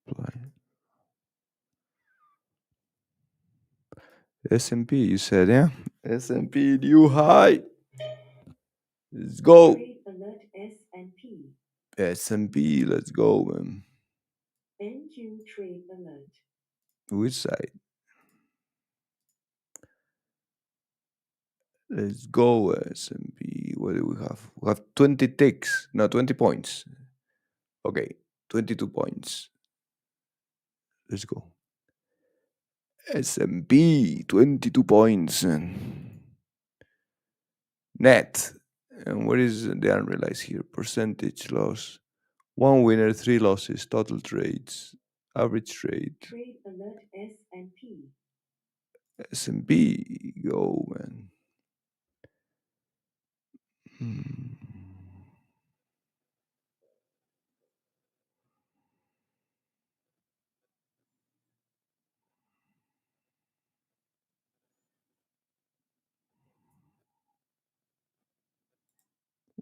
Apply. S&P, you said, yeah? S&P new high. Let's go. Trade alert S&P. S&P, let's go, man. NQ trade alert. Which side? Let's go, S&P. What do we have? We have 20 ticks. No, 20 points. Okay, 22 points. Let's go. S&P, 22 points. Net. And what is the unrealized here? Percentage loss. 1 winner, 3 losses. Total trades. Average trade. Trade alert S&P. S&P, go, man.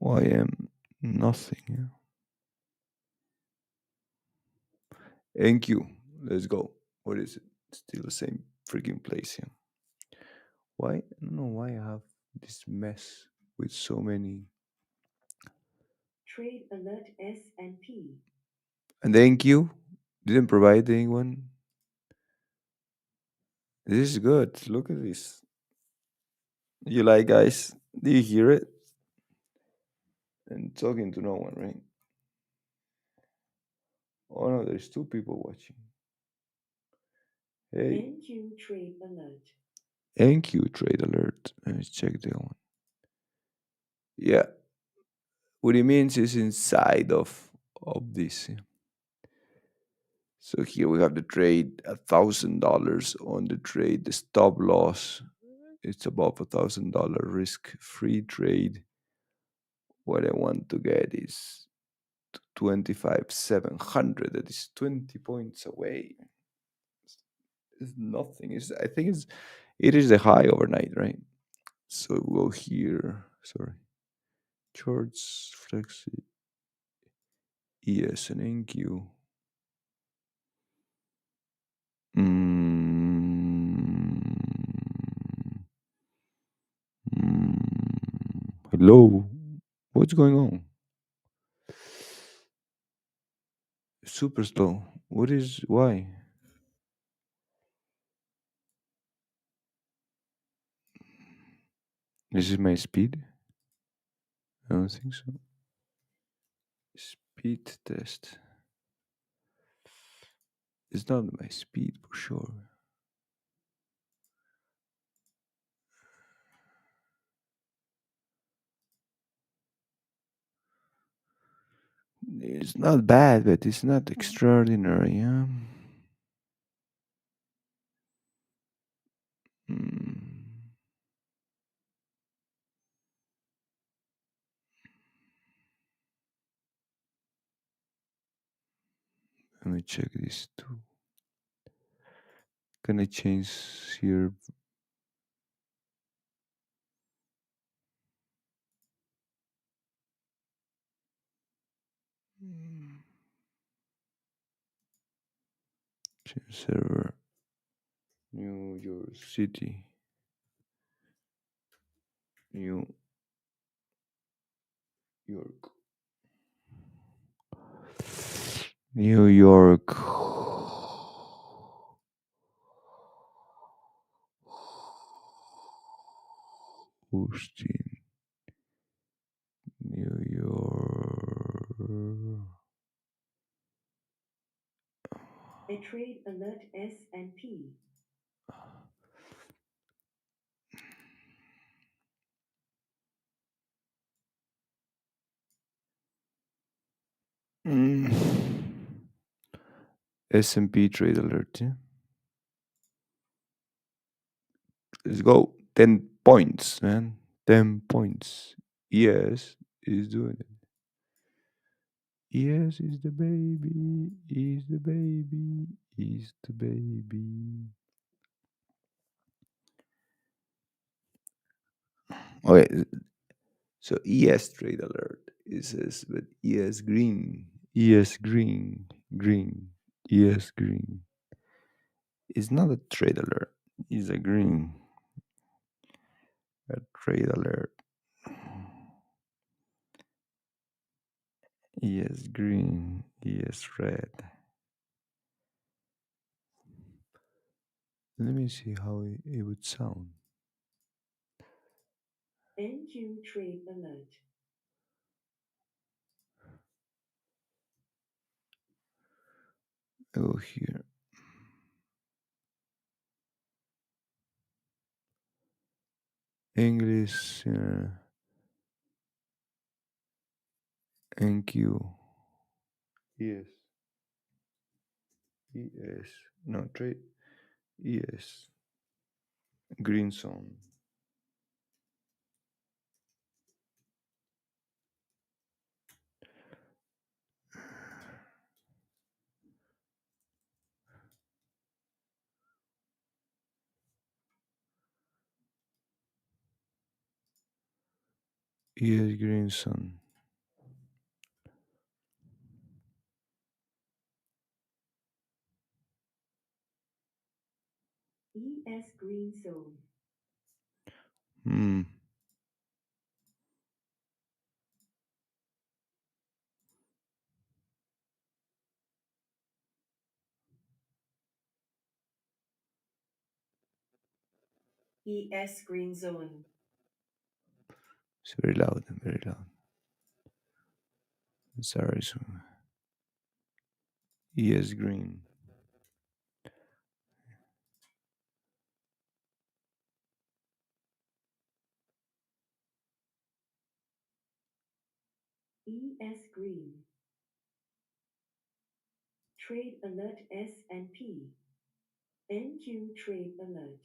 YM, nothing. Yeah. NQ. Let's go. What is it? Still the same freaking place here. Why? I don't know why I have this mess with so many. Trade alert S&P. And the NQ didn't provide the one. This is good. Look at this. You like, guys? Do you hear it? And talking to no one, right? Oh no, there's two people watching. Hey, NQ trade alert. NQ trade alert. Let's check that one. Yeah, what it means is inside of this. So here we have the trade $1,000 on the trade. The stop loss, it's above $1,000 risk-free trade. What I want to get is 25,700. That is 20 points away. It's nothing. I think it is the high overnight, right? So we'll go here. Sorry, charts, flexi, ES, and NQ. Mm, hello, what's going on? Super slow. What is why? This is my speed? I don't think so. Speed test. It's not my speed for sure. It's not bad, but it's not extraordinary. Yeah. Mm, let me check this too. Can I change here? Change server. New York City. New York. New York. Austin. New York. A trade alert S&P. Mm. S&P trade alert. Yeah? Let's go. 10 points, man. 10 points. Yes, is doing it. Yes, is the baby. Is the baby. Is the baby. Okay, so ES trade alert. It says, but ES green. ES green. Green. ES green. It's not a trade alert. It's a green. A trade alert. ES green. ES red. Let me see how it would sound. NQ trade alert. I go here. English. NQ. Yes. ES. No, trade. ES. Green zone. ES green zone. ES green zone. Hmm. ES green zone. It's very loud, very loud. Sorry, so ES green. ES green. Trade alert S&P. NQ trade alert.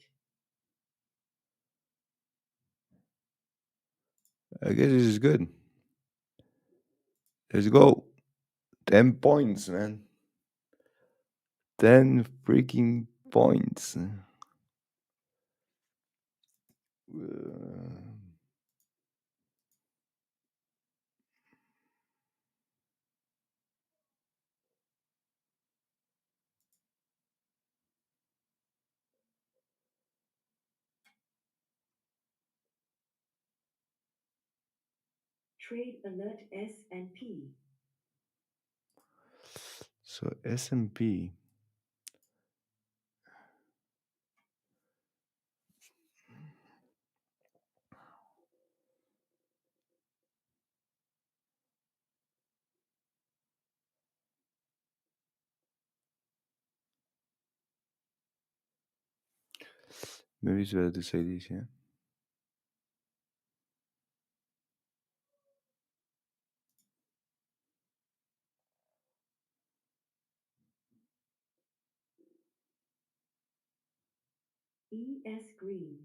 I guess this is good. Let's go. 10 points, man. 10 freaking points. Trade alert S&P. So S&P. Maybe it's better to say this, yeah? ES green.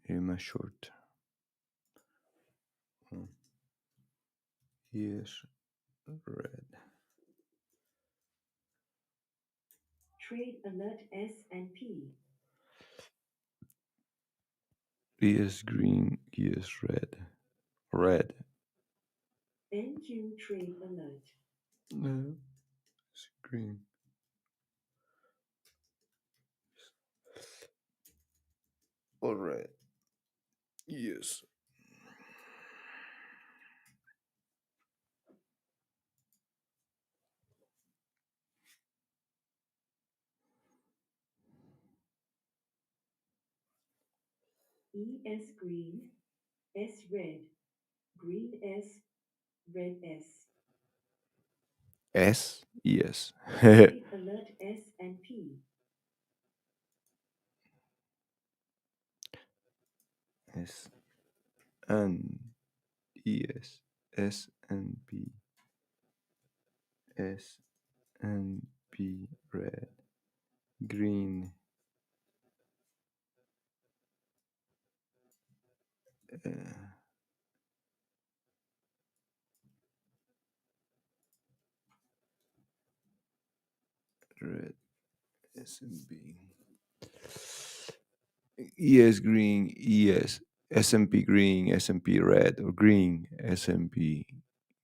EMA short. Oh. Yes, red. Trade alert S&P. ES green, ES red. Red. NQ trade alert. No, it's green. All right. Yes. ES green. S red. Green S. Red S. S? Yes. Trade alert S&P. S and ES. S and P. S and P red. Green. Uh, red. S and P. ES green, ES. S&P green, S&P red, or green, S&P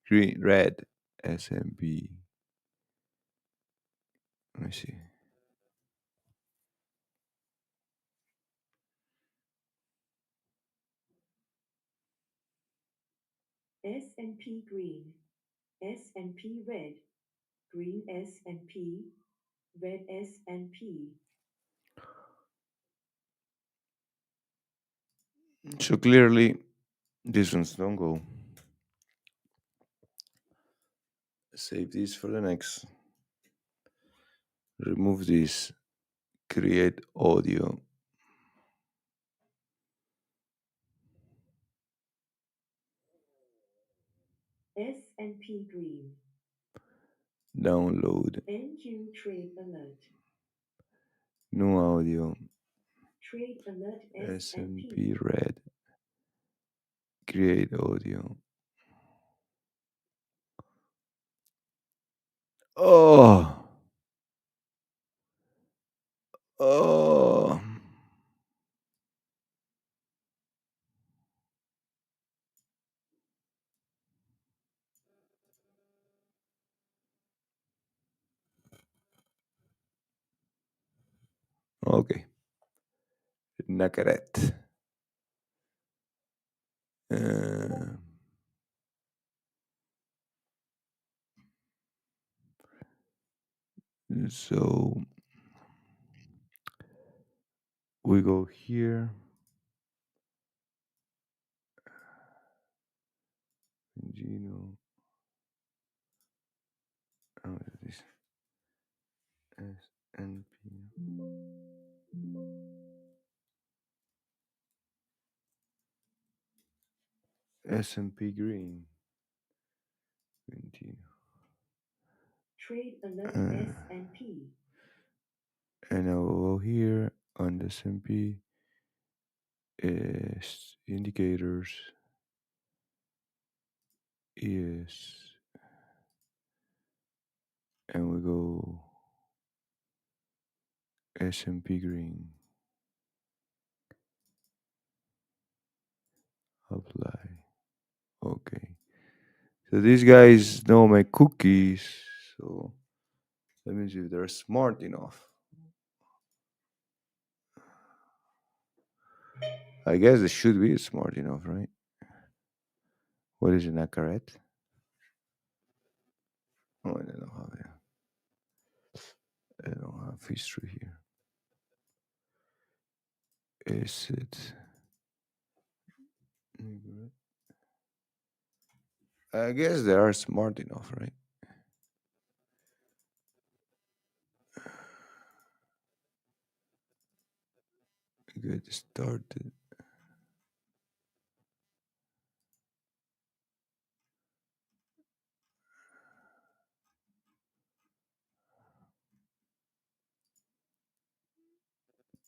green, red, S&P. Let me see. S&P green. S&P red. Green S&P. Red S&P. So clearly, these ones don't go. Save this for the next. Remove this. Create audio. S&P green. Download. NQ trade alert. No audio. Trade alert S&P S&P. red. Create audio. Oh. Oh. Okay. Nakaret. Uh, so we go here. Gino. Oh, this SNP. S&P Green. Continue. Trade alert Uh, S&P. and I will go here on the S&P is indicators. Yes. And we go S&P Green. Apply. Okay. So these guys know my cookies. So let me see if they're smart enough. I guess they should be smart enough, right? What is an correct? Oh, I don't have it. I don't have history here. Is it? I guess they are smart enough, right? Get started.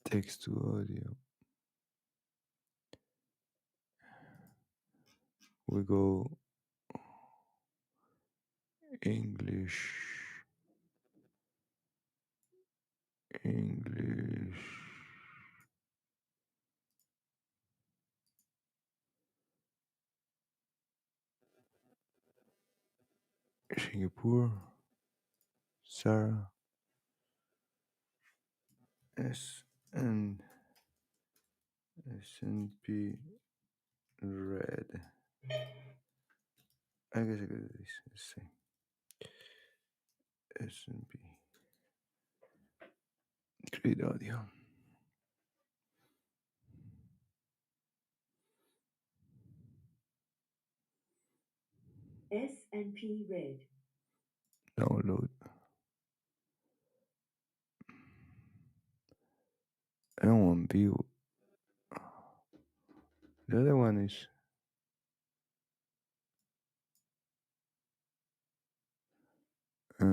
Text to audio. We go English. English. Singapore. Sarah. S and S&P red. I guess I got this. Let's see. S&P. Create audio. S&P red. Download. I don't want view. The other one is uh,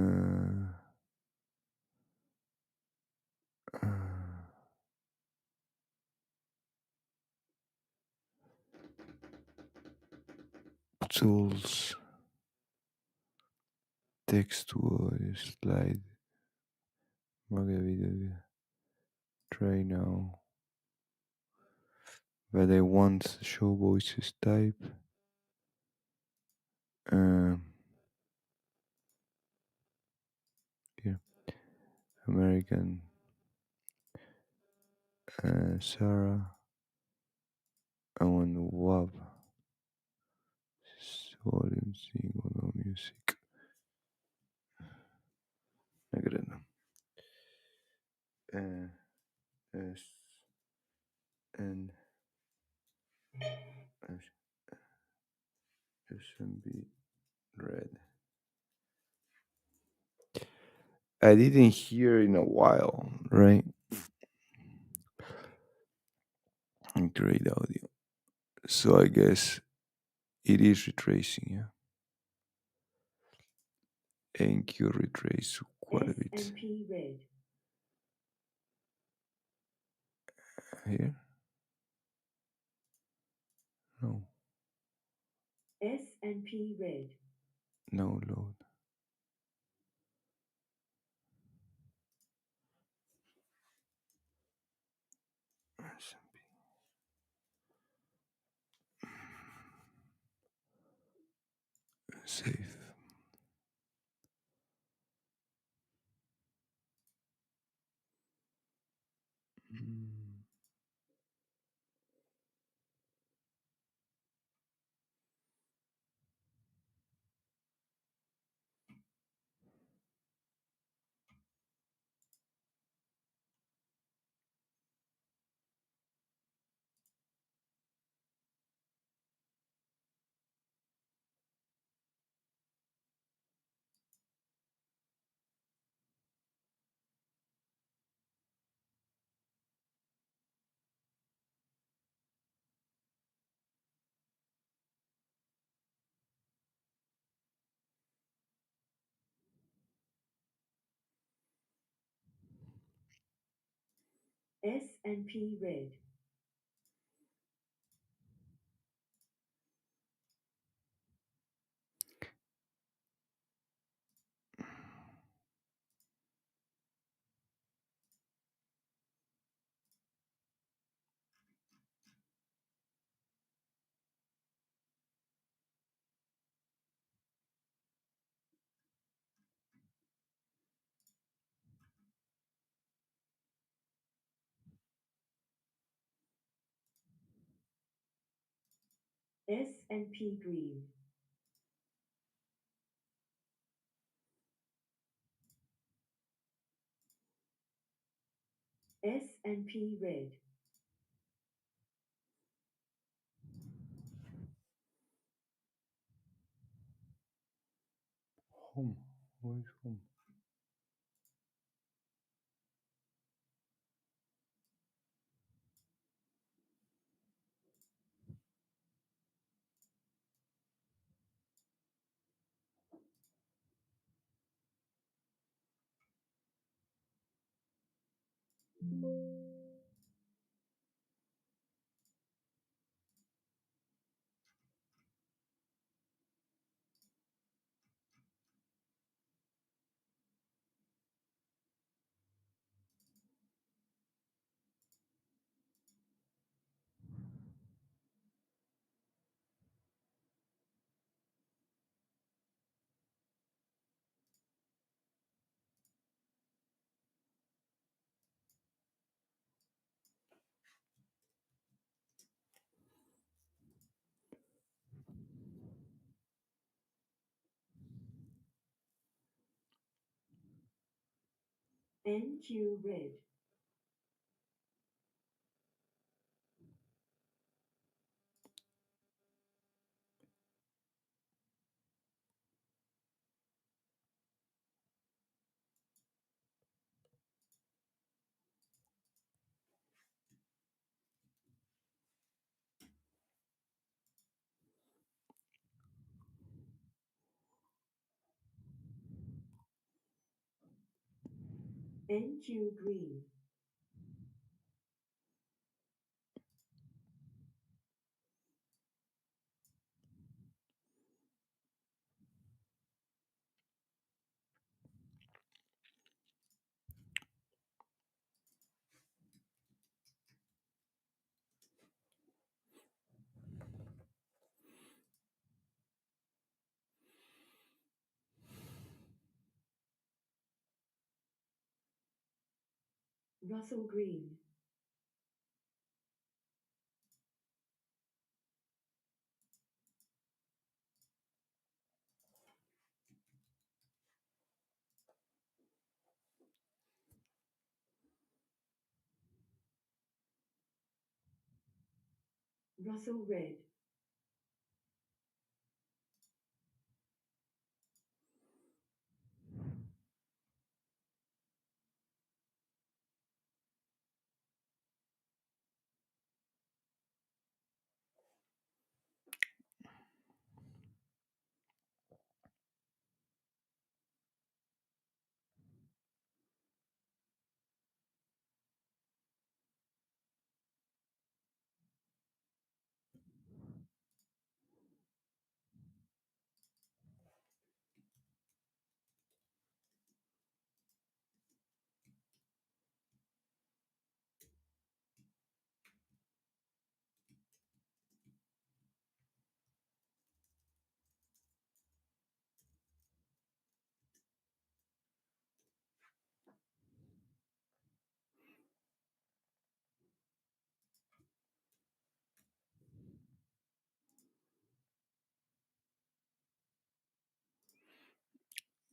uh, tools. Text to audio slide. Market video. Try now. But I want show voices type. Um, here. American Sarah. I want WAV. Volume single no music. I got it now. S N S SMB red. I didn't hear in a while, right? Great audio. So I guess it is retracing, yeah. NQ retrace quite a bit. S&P red. Here? No. S&P red. No load. S&P. Save. S&P red. S&P green. S&P red. Home. Where is home? NQ red. NQ green. Russell green. Russell red.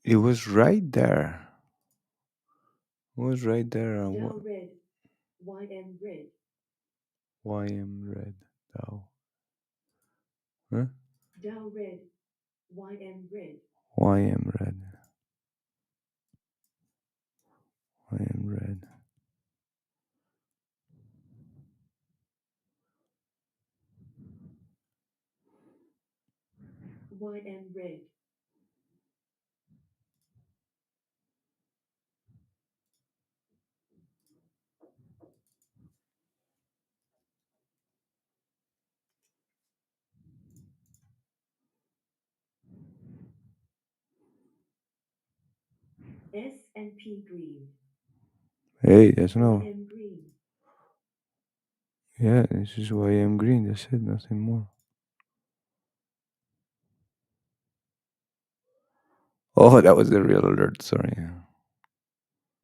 It was right there. It was right there. Dow red. YM red. YM red. Dow. Huh? Dow red. YM red. YM red. YM red. YM red. S&P green. Hey, that's no. YM green. Yeah, this is why I'm green. That's it, nothing more. Oh, that was the real alert. Sorry.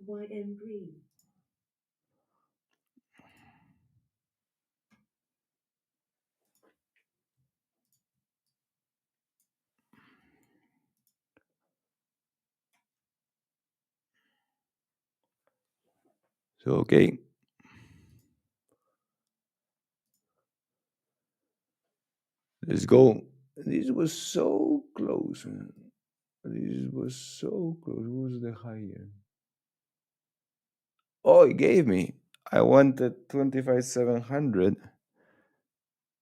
YM green. So, okay. Let's go. This was so close. This was so close. Who was the higher? Oh, he gave me. I wanted 25,700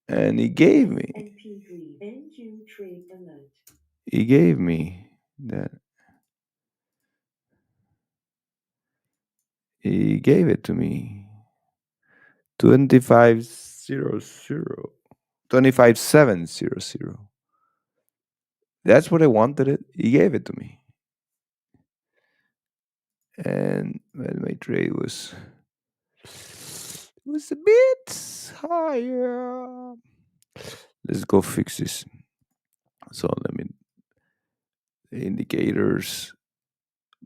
and he gave me. S&P green. NQ trade alert. He gave me that. He gave it to me. 25,000. 25,700. That's what I wanted it. He gave it to me. And well, my trade was a bit higher. Let's go fix this. So let me indicators,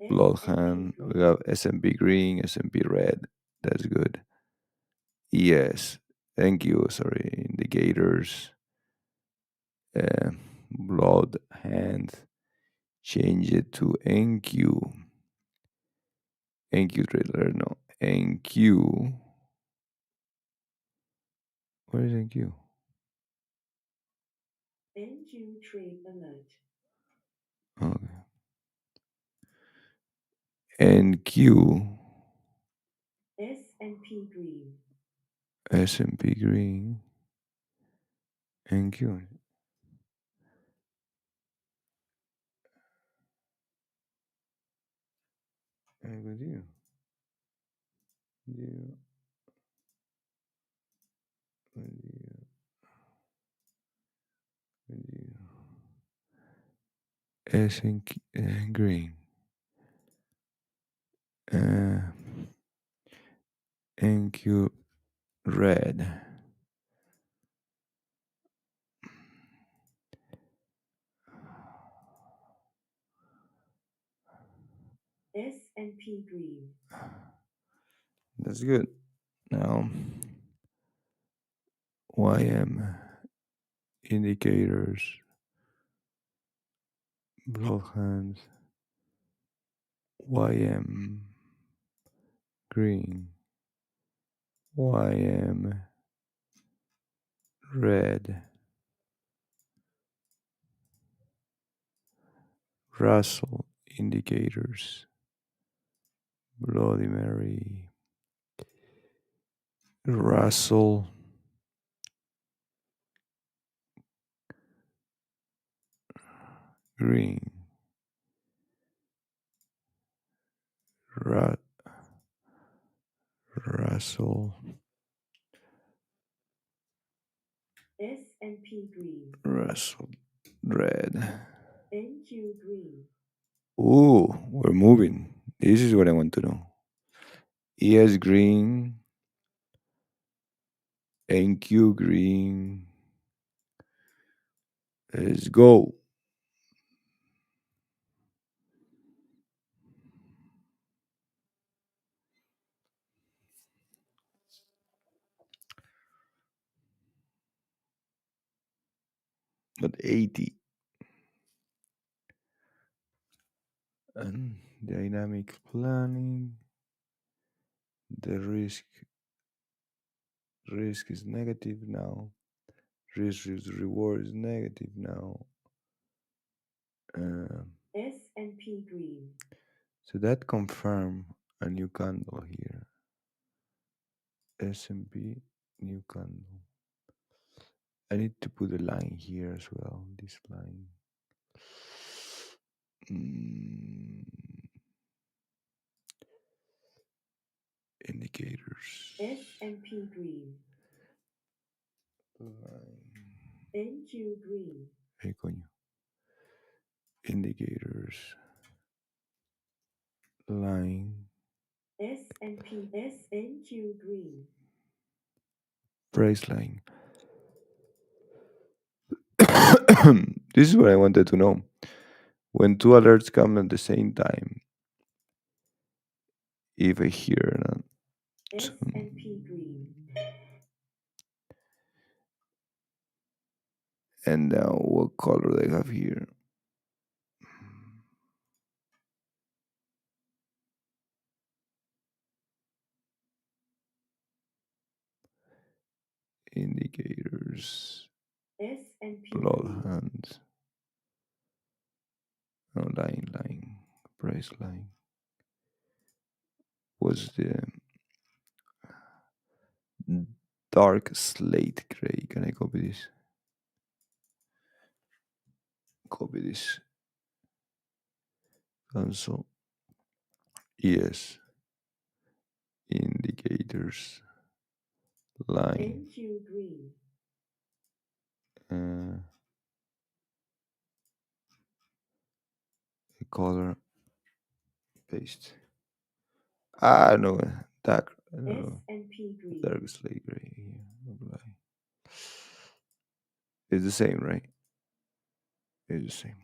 blood hand. We have S&P green, S&P red. That's good. Yes. Thank you. Sorry. Indicators. Blood hand. Change it to NQ. NQ trailer. No. NQ. Where is NQ? NQ trade alert. Okay. NQ. S&P green. S&P green. NQ. And continue. Continue. Continue. Continue. S and green. NQ red. S&P green. That's good. Now, YM indicators, blood hands, YM green, YM red, Russell indicators, Bloody Mary, Russell green, Ru- Russell S&P green. Russell red. NQ green. Ooh, we're moving. This is what I want to know. ES green, NQ green. Let's go. At 80. And dynamic planning. The risk is negative now. Risk is reward is negative now. S&P green. So that confirm a new candle here. S&P new candle. I need to put a line here as well. This line. Indicators. S&P green. Line. NQ green. Hey, coño. Indicators. line, SNQ green. price line. This is what I wanted to know. When two alerts come at the same time, if I hear SNP green. and now what color they have here? Indicators, SNP blood green. hands, no, line, price line. Was the dark slate gray? Can I copy this? Copy this. Cancel. Yes. Indicators. Line. NQ green. Uh, color. Paste. No. Dark. No. SNP green. Dark slate gray. Here. Apply. It's the same, right? It's the same.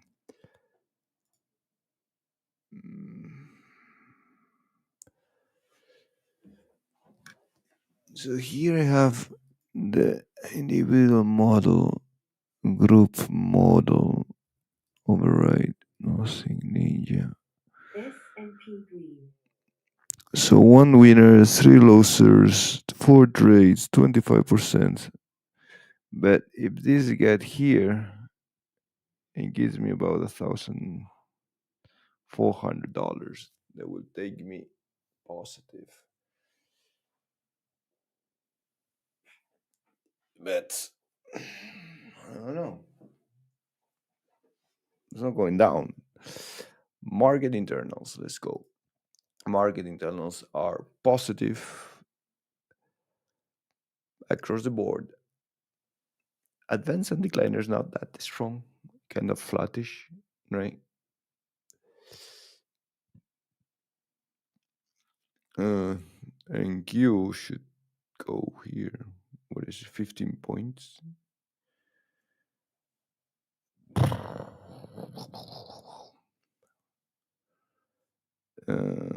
So here I have the individual model, group model, override, nothing, ninja. SNP green. So one winner, three losers, four trades, 25%. But if this get here, it gives me about $1,400. That will take me positive. But I don't know. It's not going down. Market internals, let's go. Market internals are positive across the board. Advance and decliners not that strong, kind of flattish, right? And Q should go here. What is it? 15 points.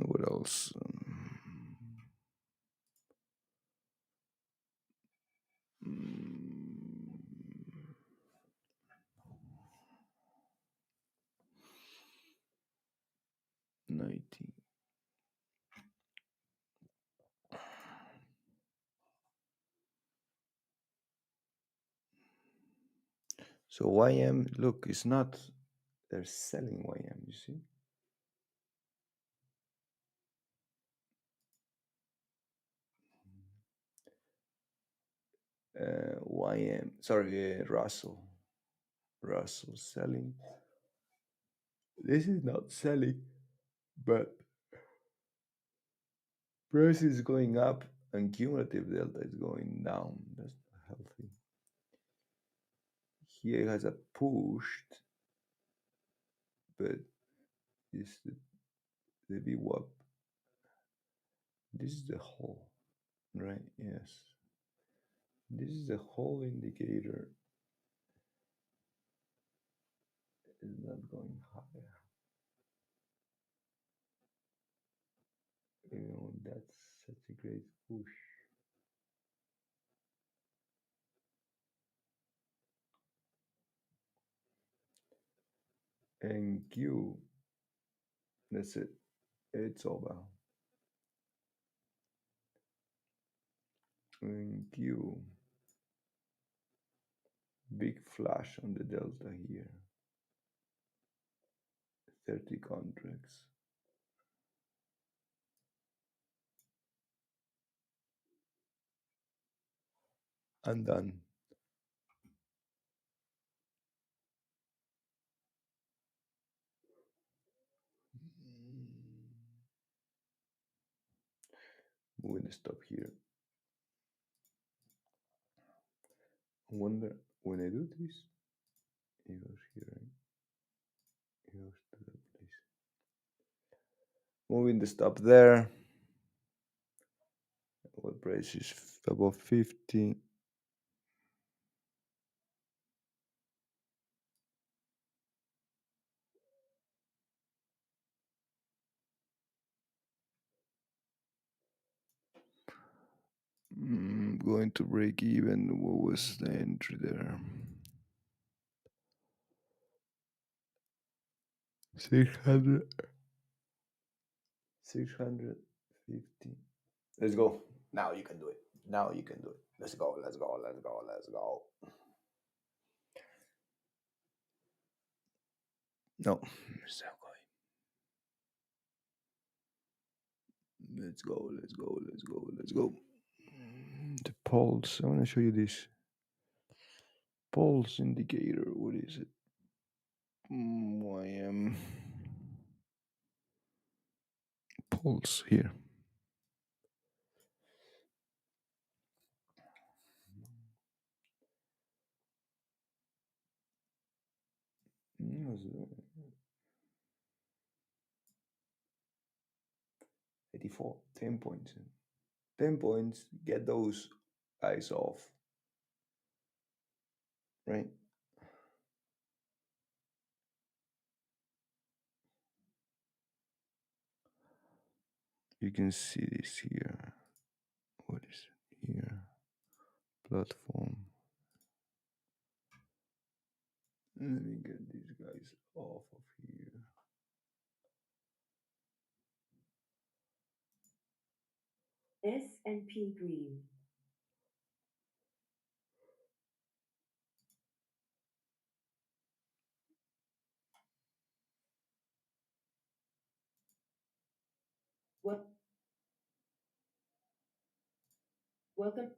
What else? 90. So YM, look, it's not, they're selling YM, you see? YM, sorry, Russell. Russell selling. This is not selling, but price is going up and cumulative delta is going down. That's not healthy. Here it has a pushed, but this the VWAP. This is the whole, right? Yes. This is the whole indicator. It's not going higher. That's such a great push. And Q, that's it. It's over. And Q, big flash on the delta here. 30 contracts. And done. Moving the stop here. I wonder when I do this, it goes here, right? It goes to that place. Moving the stop there. What price is above 50? Going to break even. What was the entry there? 600. 650. Let's go. Now you can do it. Now you can do it. Let's go. Let's go. Let's go. Let's go. No. It's not going. Let's go. Let's go. Let's go. Let's go. The pulse. I want to show you this pulse indicator. What is it? YM pulse here. Mm, 84. 10 points. 10 points. Get those eyes off. Right? You can see this here. What is it here? Platform. Let me get these guys off of here. S&P Green. Well, welcome.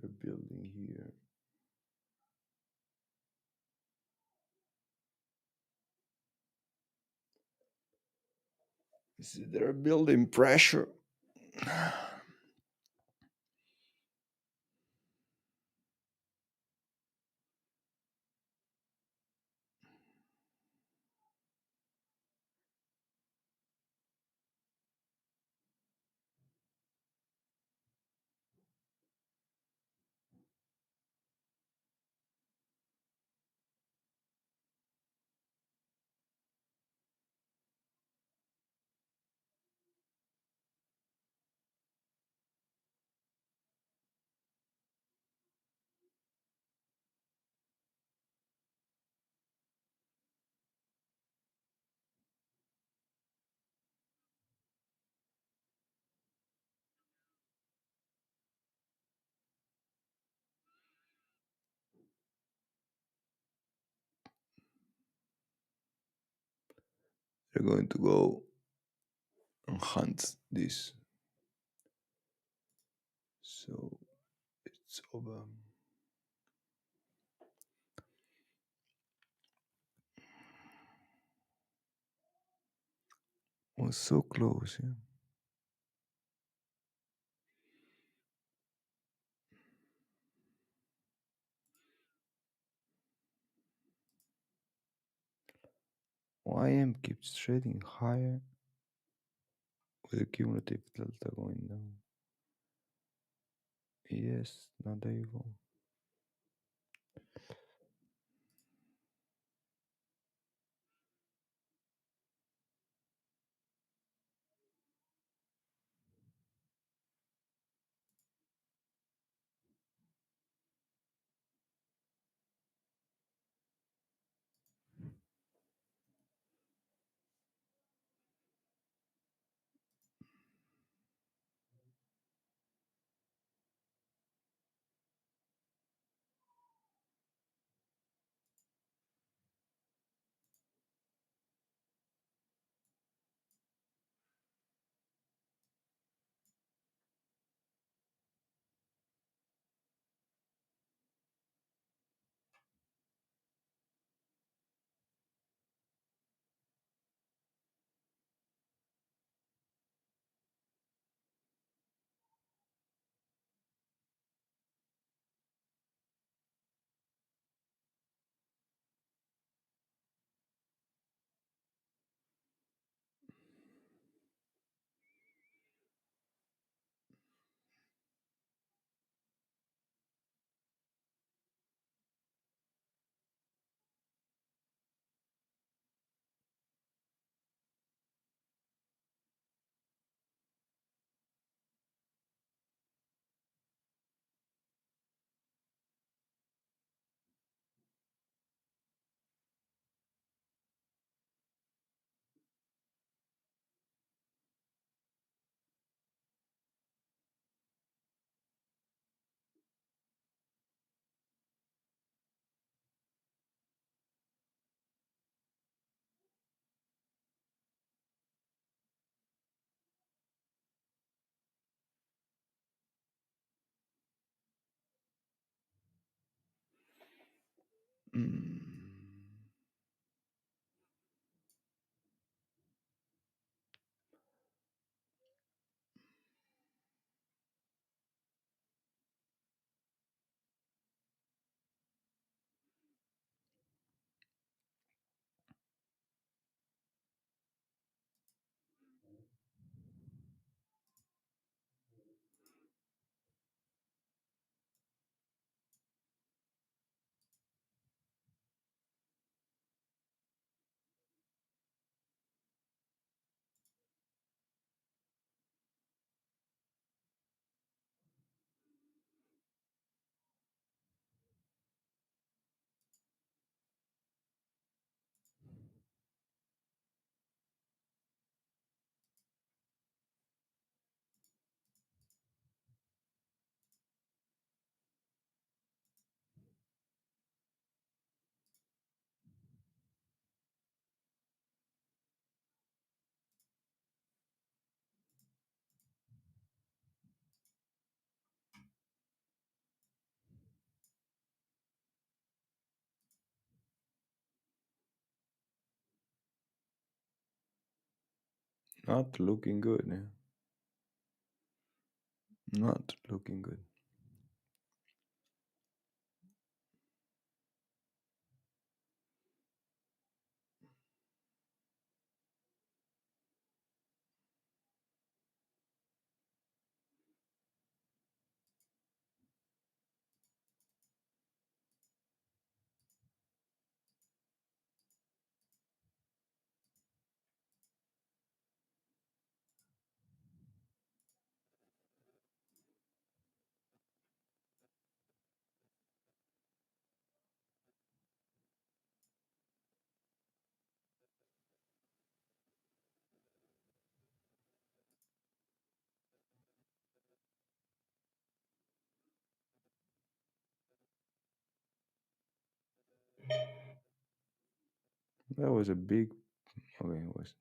They're building here. See, they're building pressure. They're going to go and hunt this. So it's over. Was so close, yeah. YM keeps trading higher with the cumulative delta going down. Yes, not able. Mm, not looking good. Not looking good. That was a big. Okay, it was.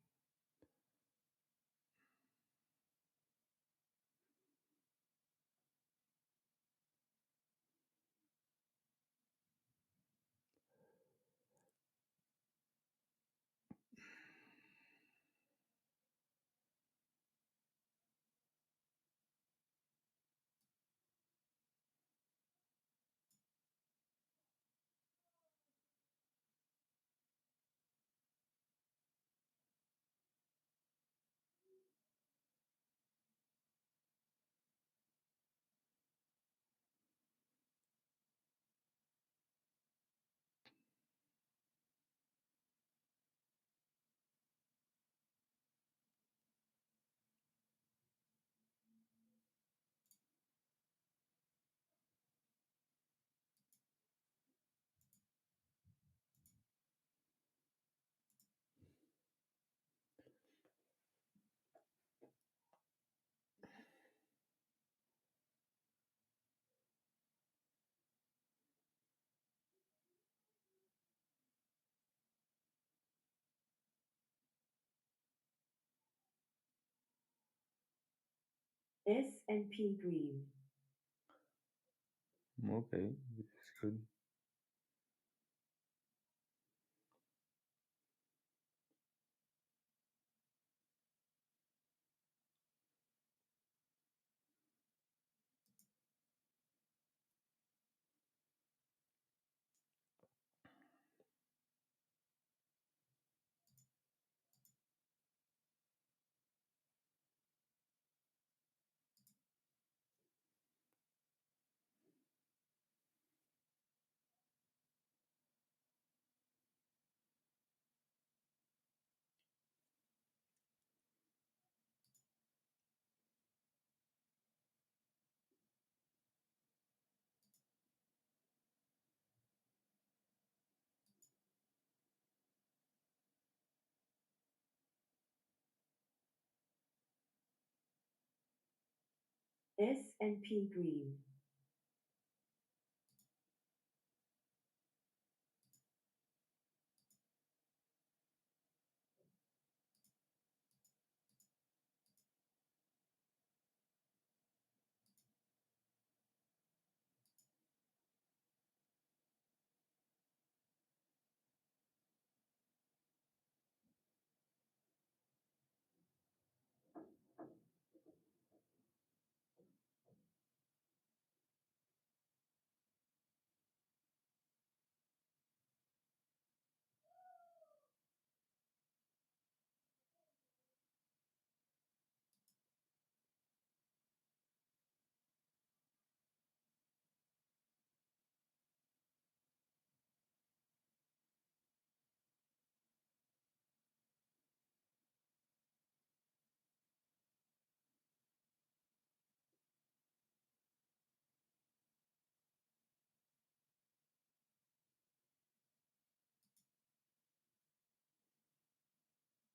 S&P Green. Okay, it's good. S&P Green.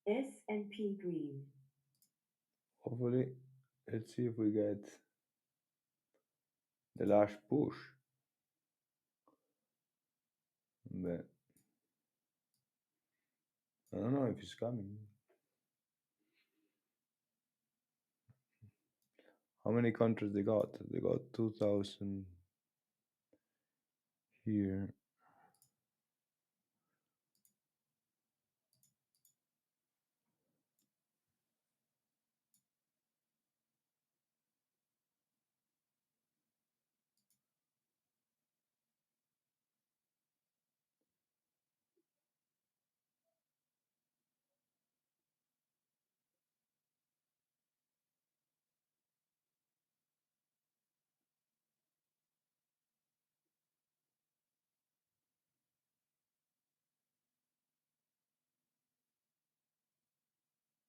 S&P Green. Hopefully, let's see if we get the last push. But I don't know if it's coming. How many countries they got? They got 2,000 here.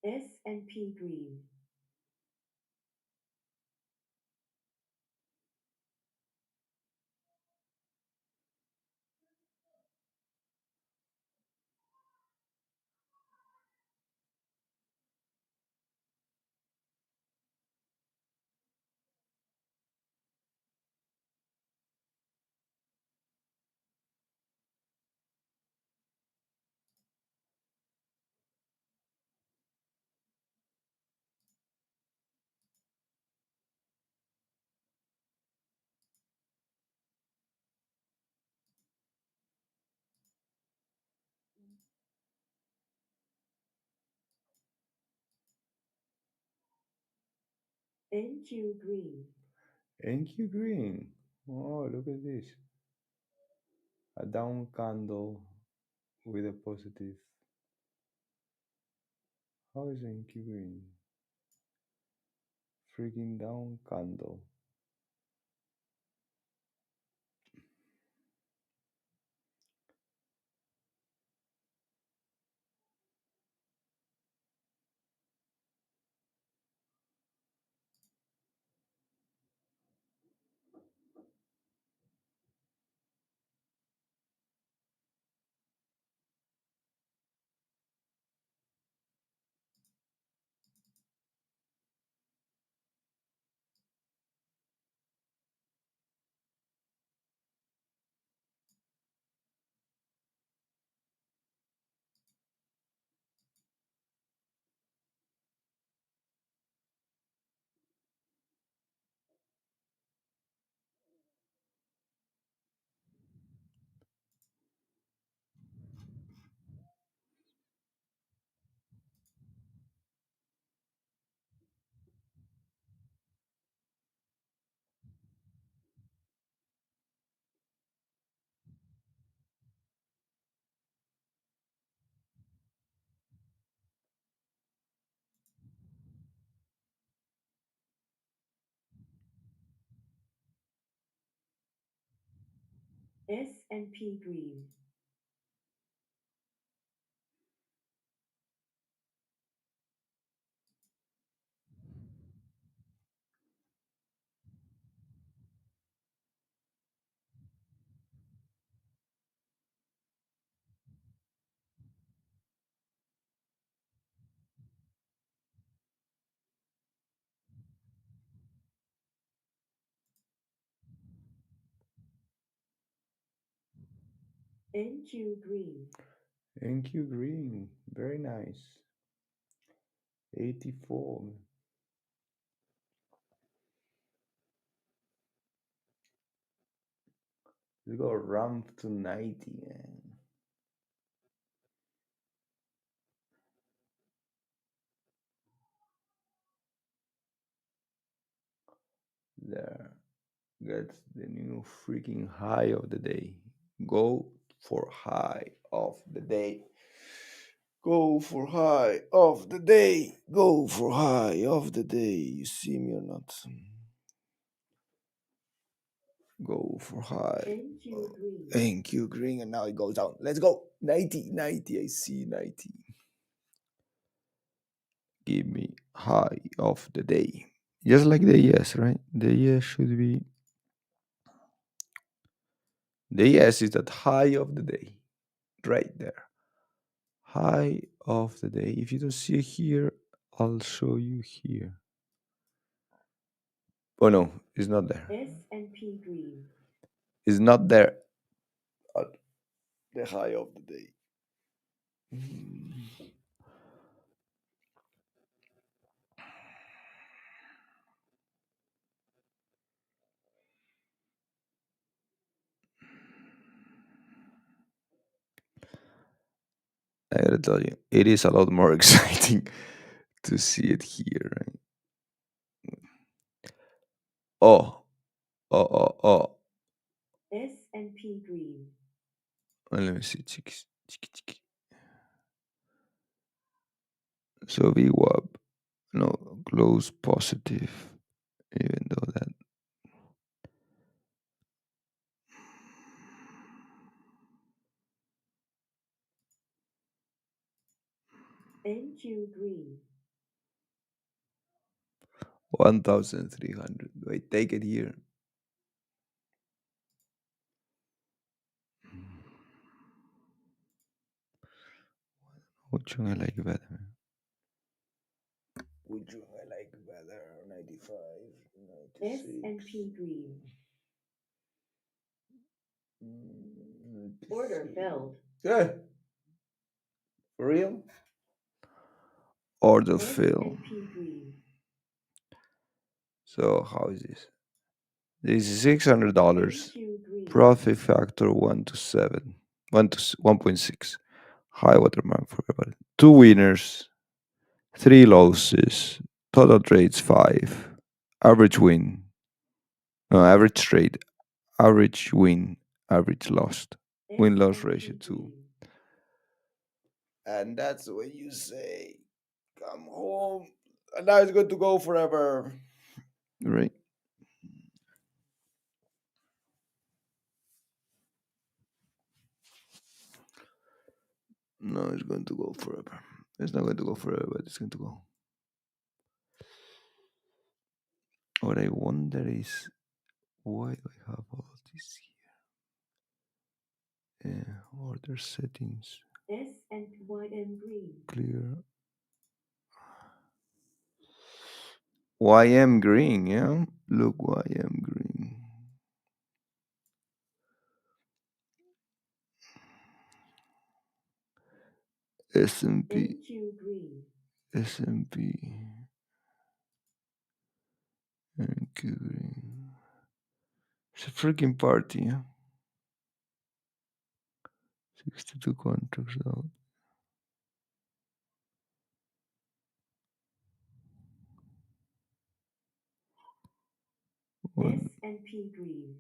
S&P Green. NQ Green. NQ green. Oh, look at this. A down candle with a positive. How is NQ green? Freaking down candle. S&P Green. NQ Green. NQ green. Very nice. 84. Let's go ramp to 90, man. There. Gets the new freaking high of the day. Go for high of the day. Go for high of the day. Go for high of the day. You see me or not? Go for high. NQ Green. Thank you, green, and now it goes down. Let's go. 90, 90. I see 90. Give me high of the day. Just like the yes, right? The yes should be. The yes is that high of the day. Right there. High of the day. If you don't see it here, I'll show you here. Oh no, it's not there. S&P Green. It's not there at the high of the day. I gotta tell you, it is a lot more exciting to see it here. Right? Oh, oh. S&P Green. Let me see. Chiki. So VWAP, no, close positive, even though that. NQ Green. 1,300. Do I take it here? Which one I like better? Which one I like better? 95, 96. S&P Green. Mm, Order 93. filled. Yeah. For real? Order fill. S&P Green. So how is this? This is $600. NQ Green. Profit factor 1 to 7. 1.6. High watermark for everybody. 2 winners, 3 losses. Total trades 5. Average win. No, average trade. Average win. Average lost. Win loss S&P ratio 2. Green. And that's when you say, come home. And now it's going to go forever. Right? No, it's going to go forever. It's not going to go forever, but it's going to go. What I wonder is, why do I have all of this here? Order settings. S&YM Green. Clear. YM green, yeah? Look, YM green. S&P. NQ Green. S&P. NQ green. It's a freaking party, yeah? 62 contracts out. One. S&P Green.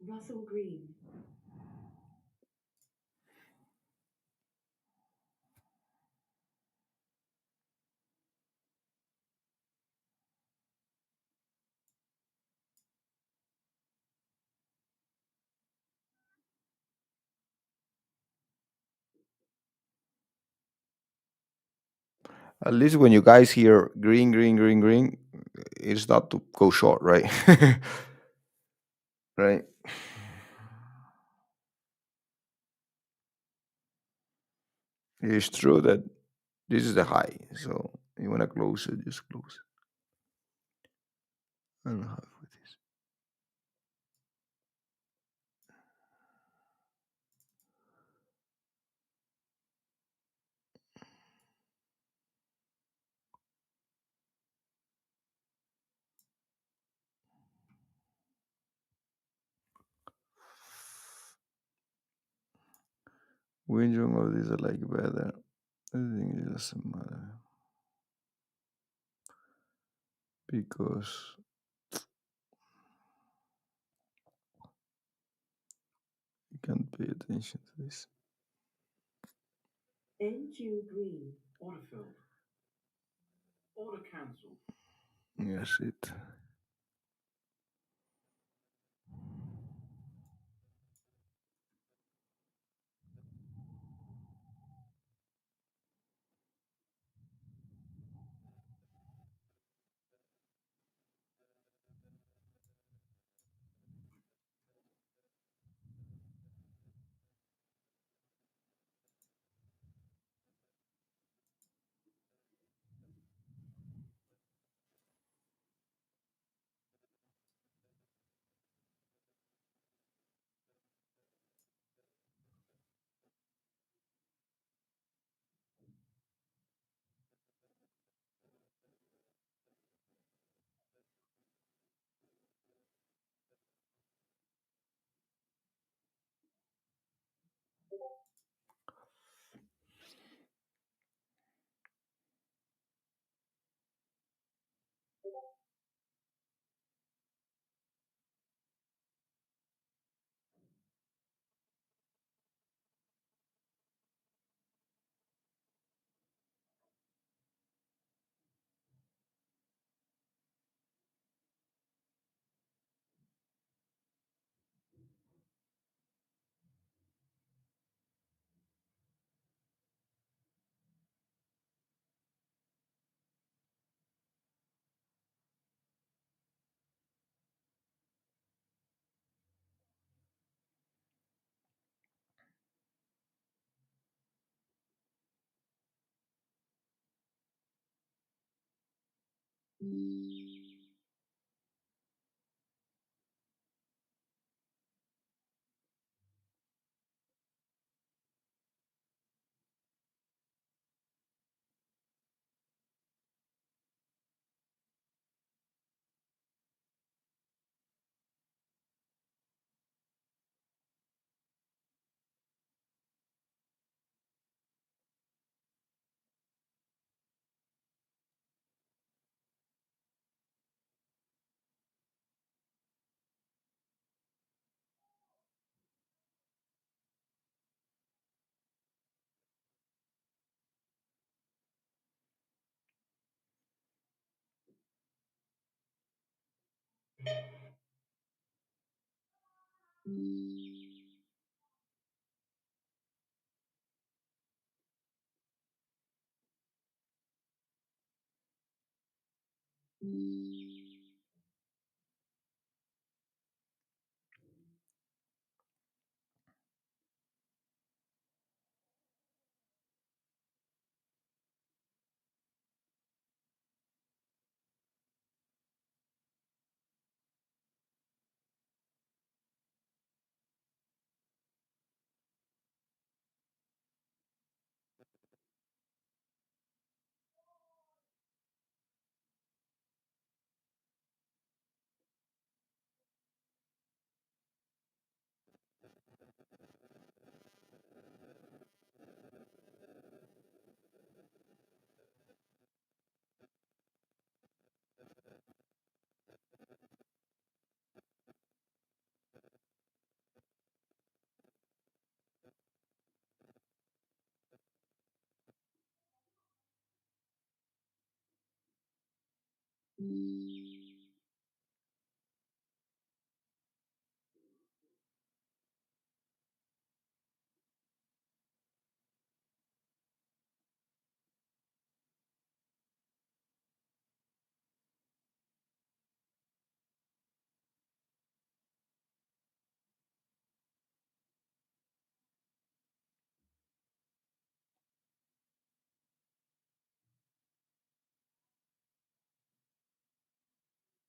Russell Green. At least when you guys hear green, it's not to go short, right? Right? It's true that this is the high, so you want to close it, just close it. I don't know how with this. Which one of these I like better? I think it doesn't matter because you can't pay attention to this. NQ Green. Order filled. Order cancelled. Yes, it.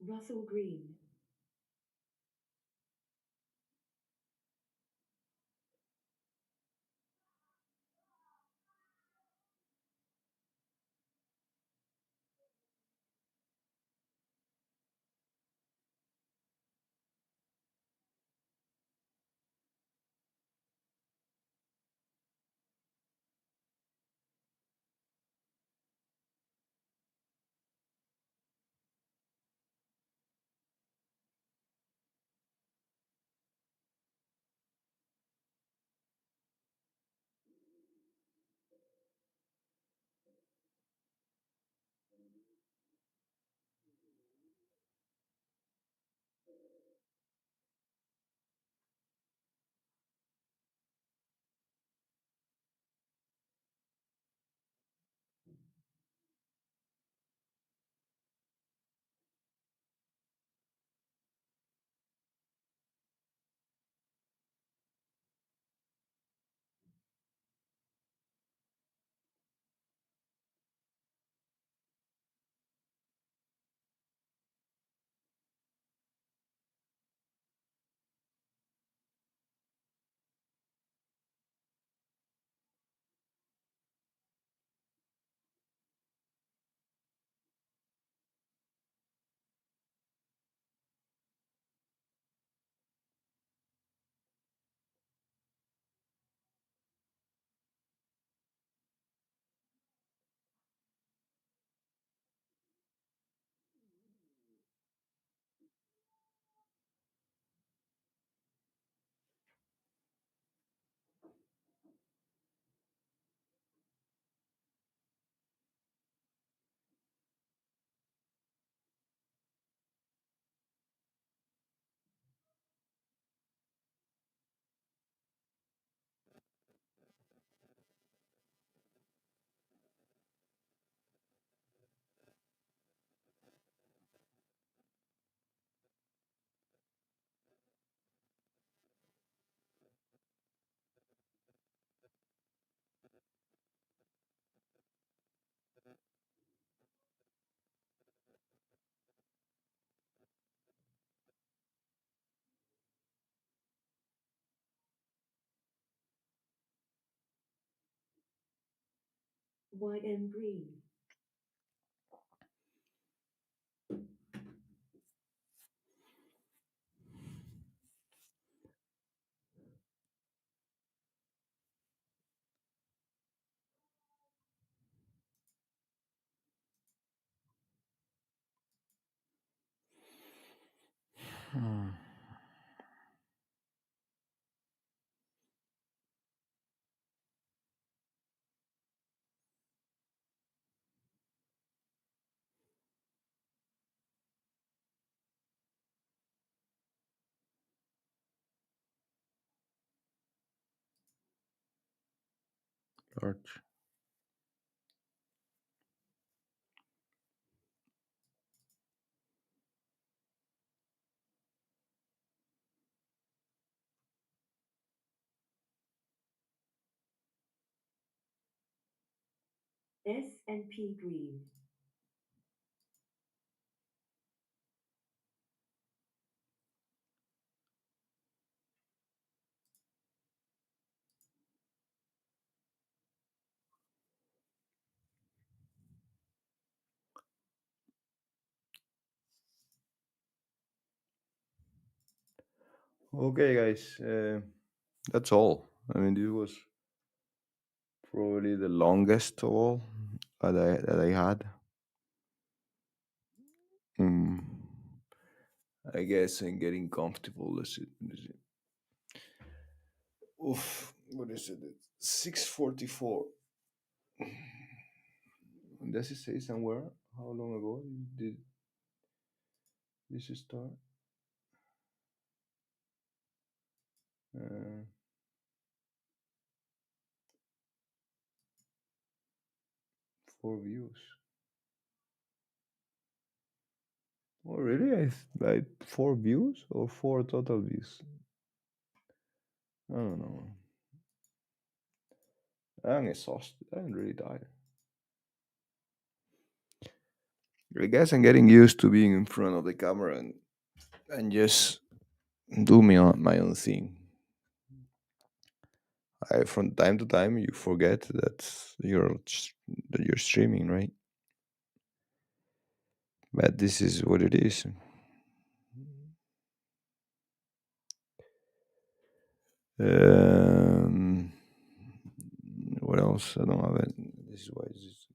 Russell Green. YM Green. Hmm. Large. S&P Green. Okay, guys. That's all. I mean, this was probably the longest of all that I had. Mm, I guess I'm getting comfortable. Let's see. Let me see. Oof, what is it? It's 6:44. Does it say somewhere how long ago did this start? Uh, 4 views. Oh, really? I 4 views or 4 total views? I don't know. I'm exhausted. I'm really tired. I guess I'm getting used to being in front of the camera and just do my own thing. From time to time, you forget that you're streaming, right? But this is what it is. Um, what else? I don't have it. This is why it's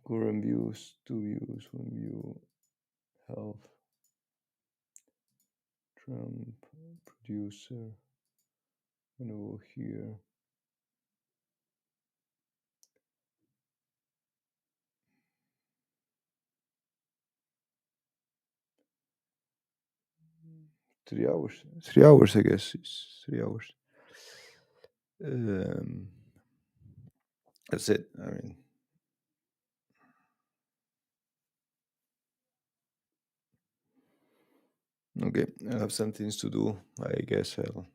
current views, 2 views, 1 view, health, Trump, producer. I'm gonna go here. Three hours. 3 hours, I guess. It's 3 hours. Um, that's it. I mean, okay. I have some things to do. I guess I'll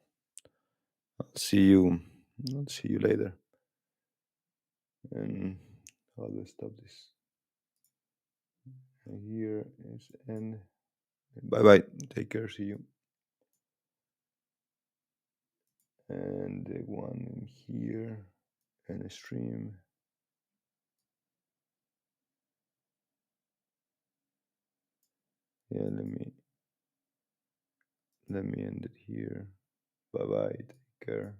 see you. I'll see you later. And how do I stop this? And here is end. Bye bye. Take care. See you. And the one in here and a stream. Yeah, let me end it here. Bye bye. Take care.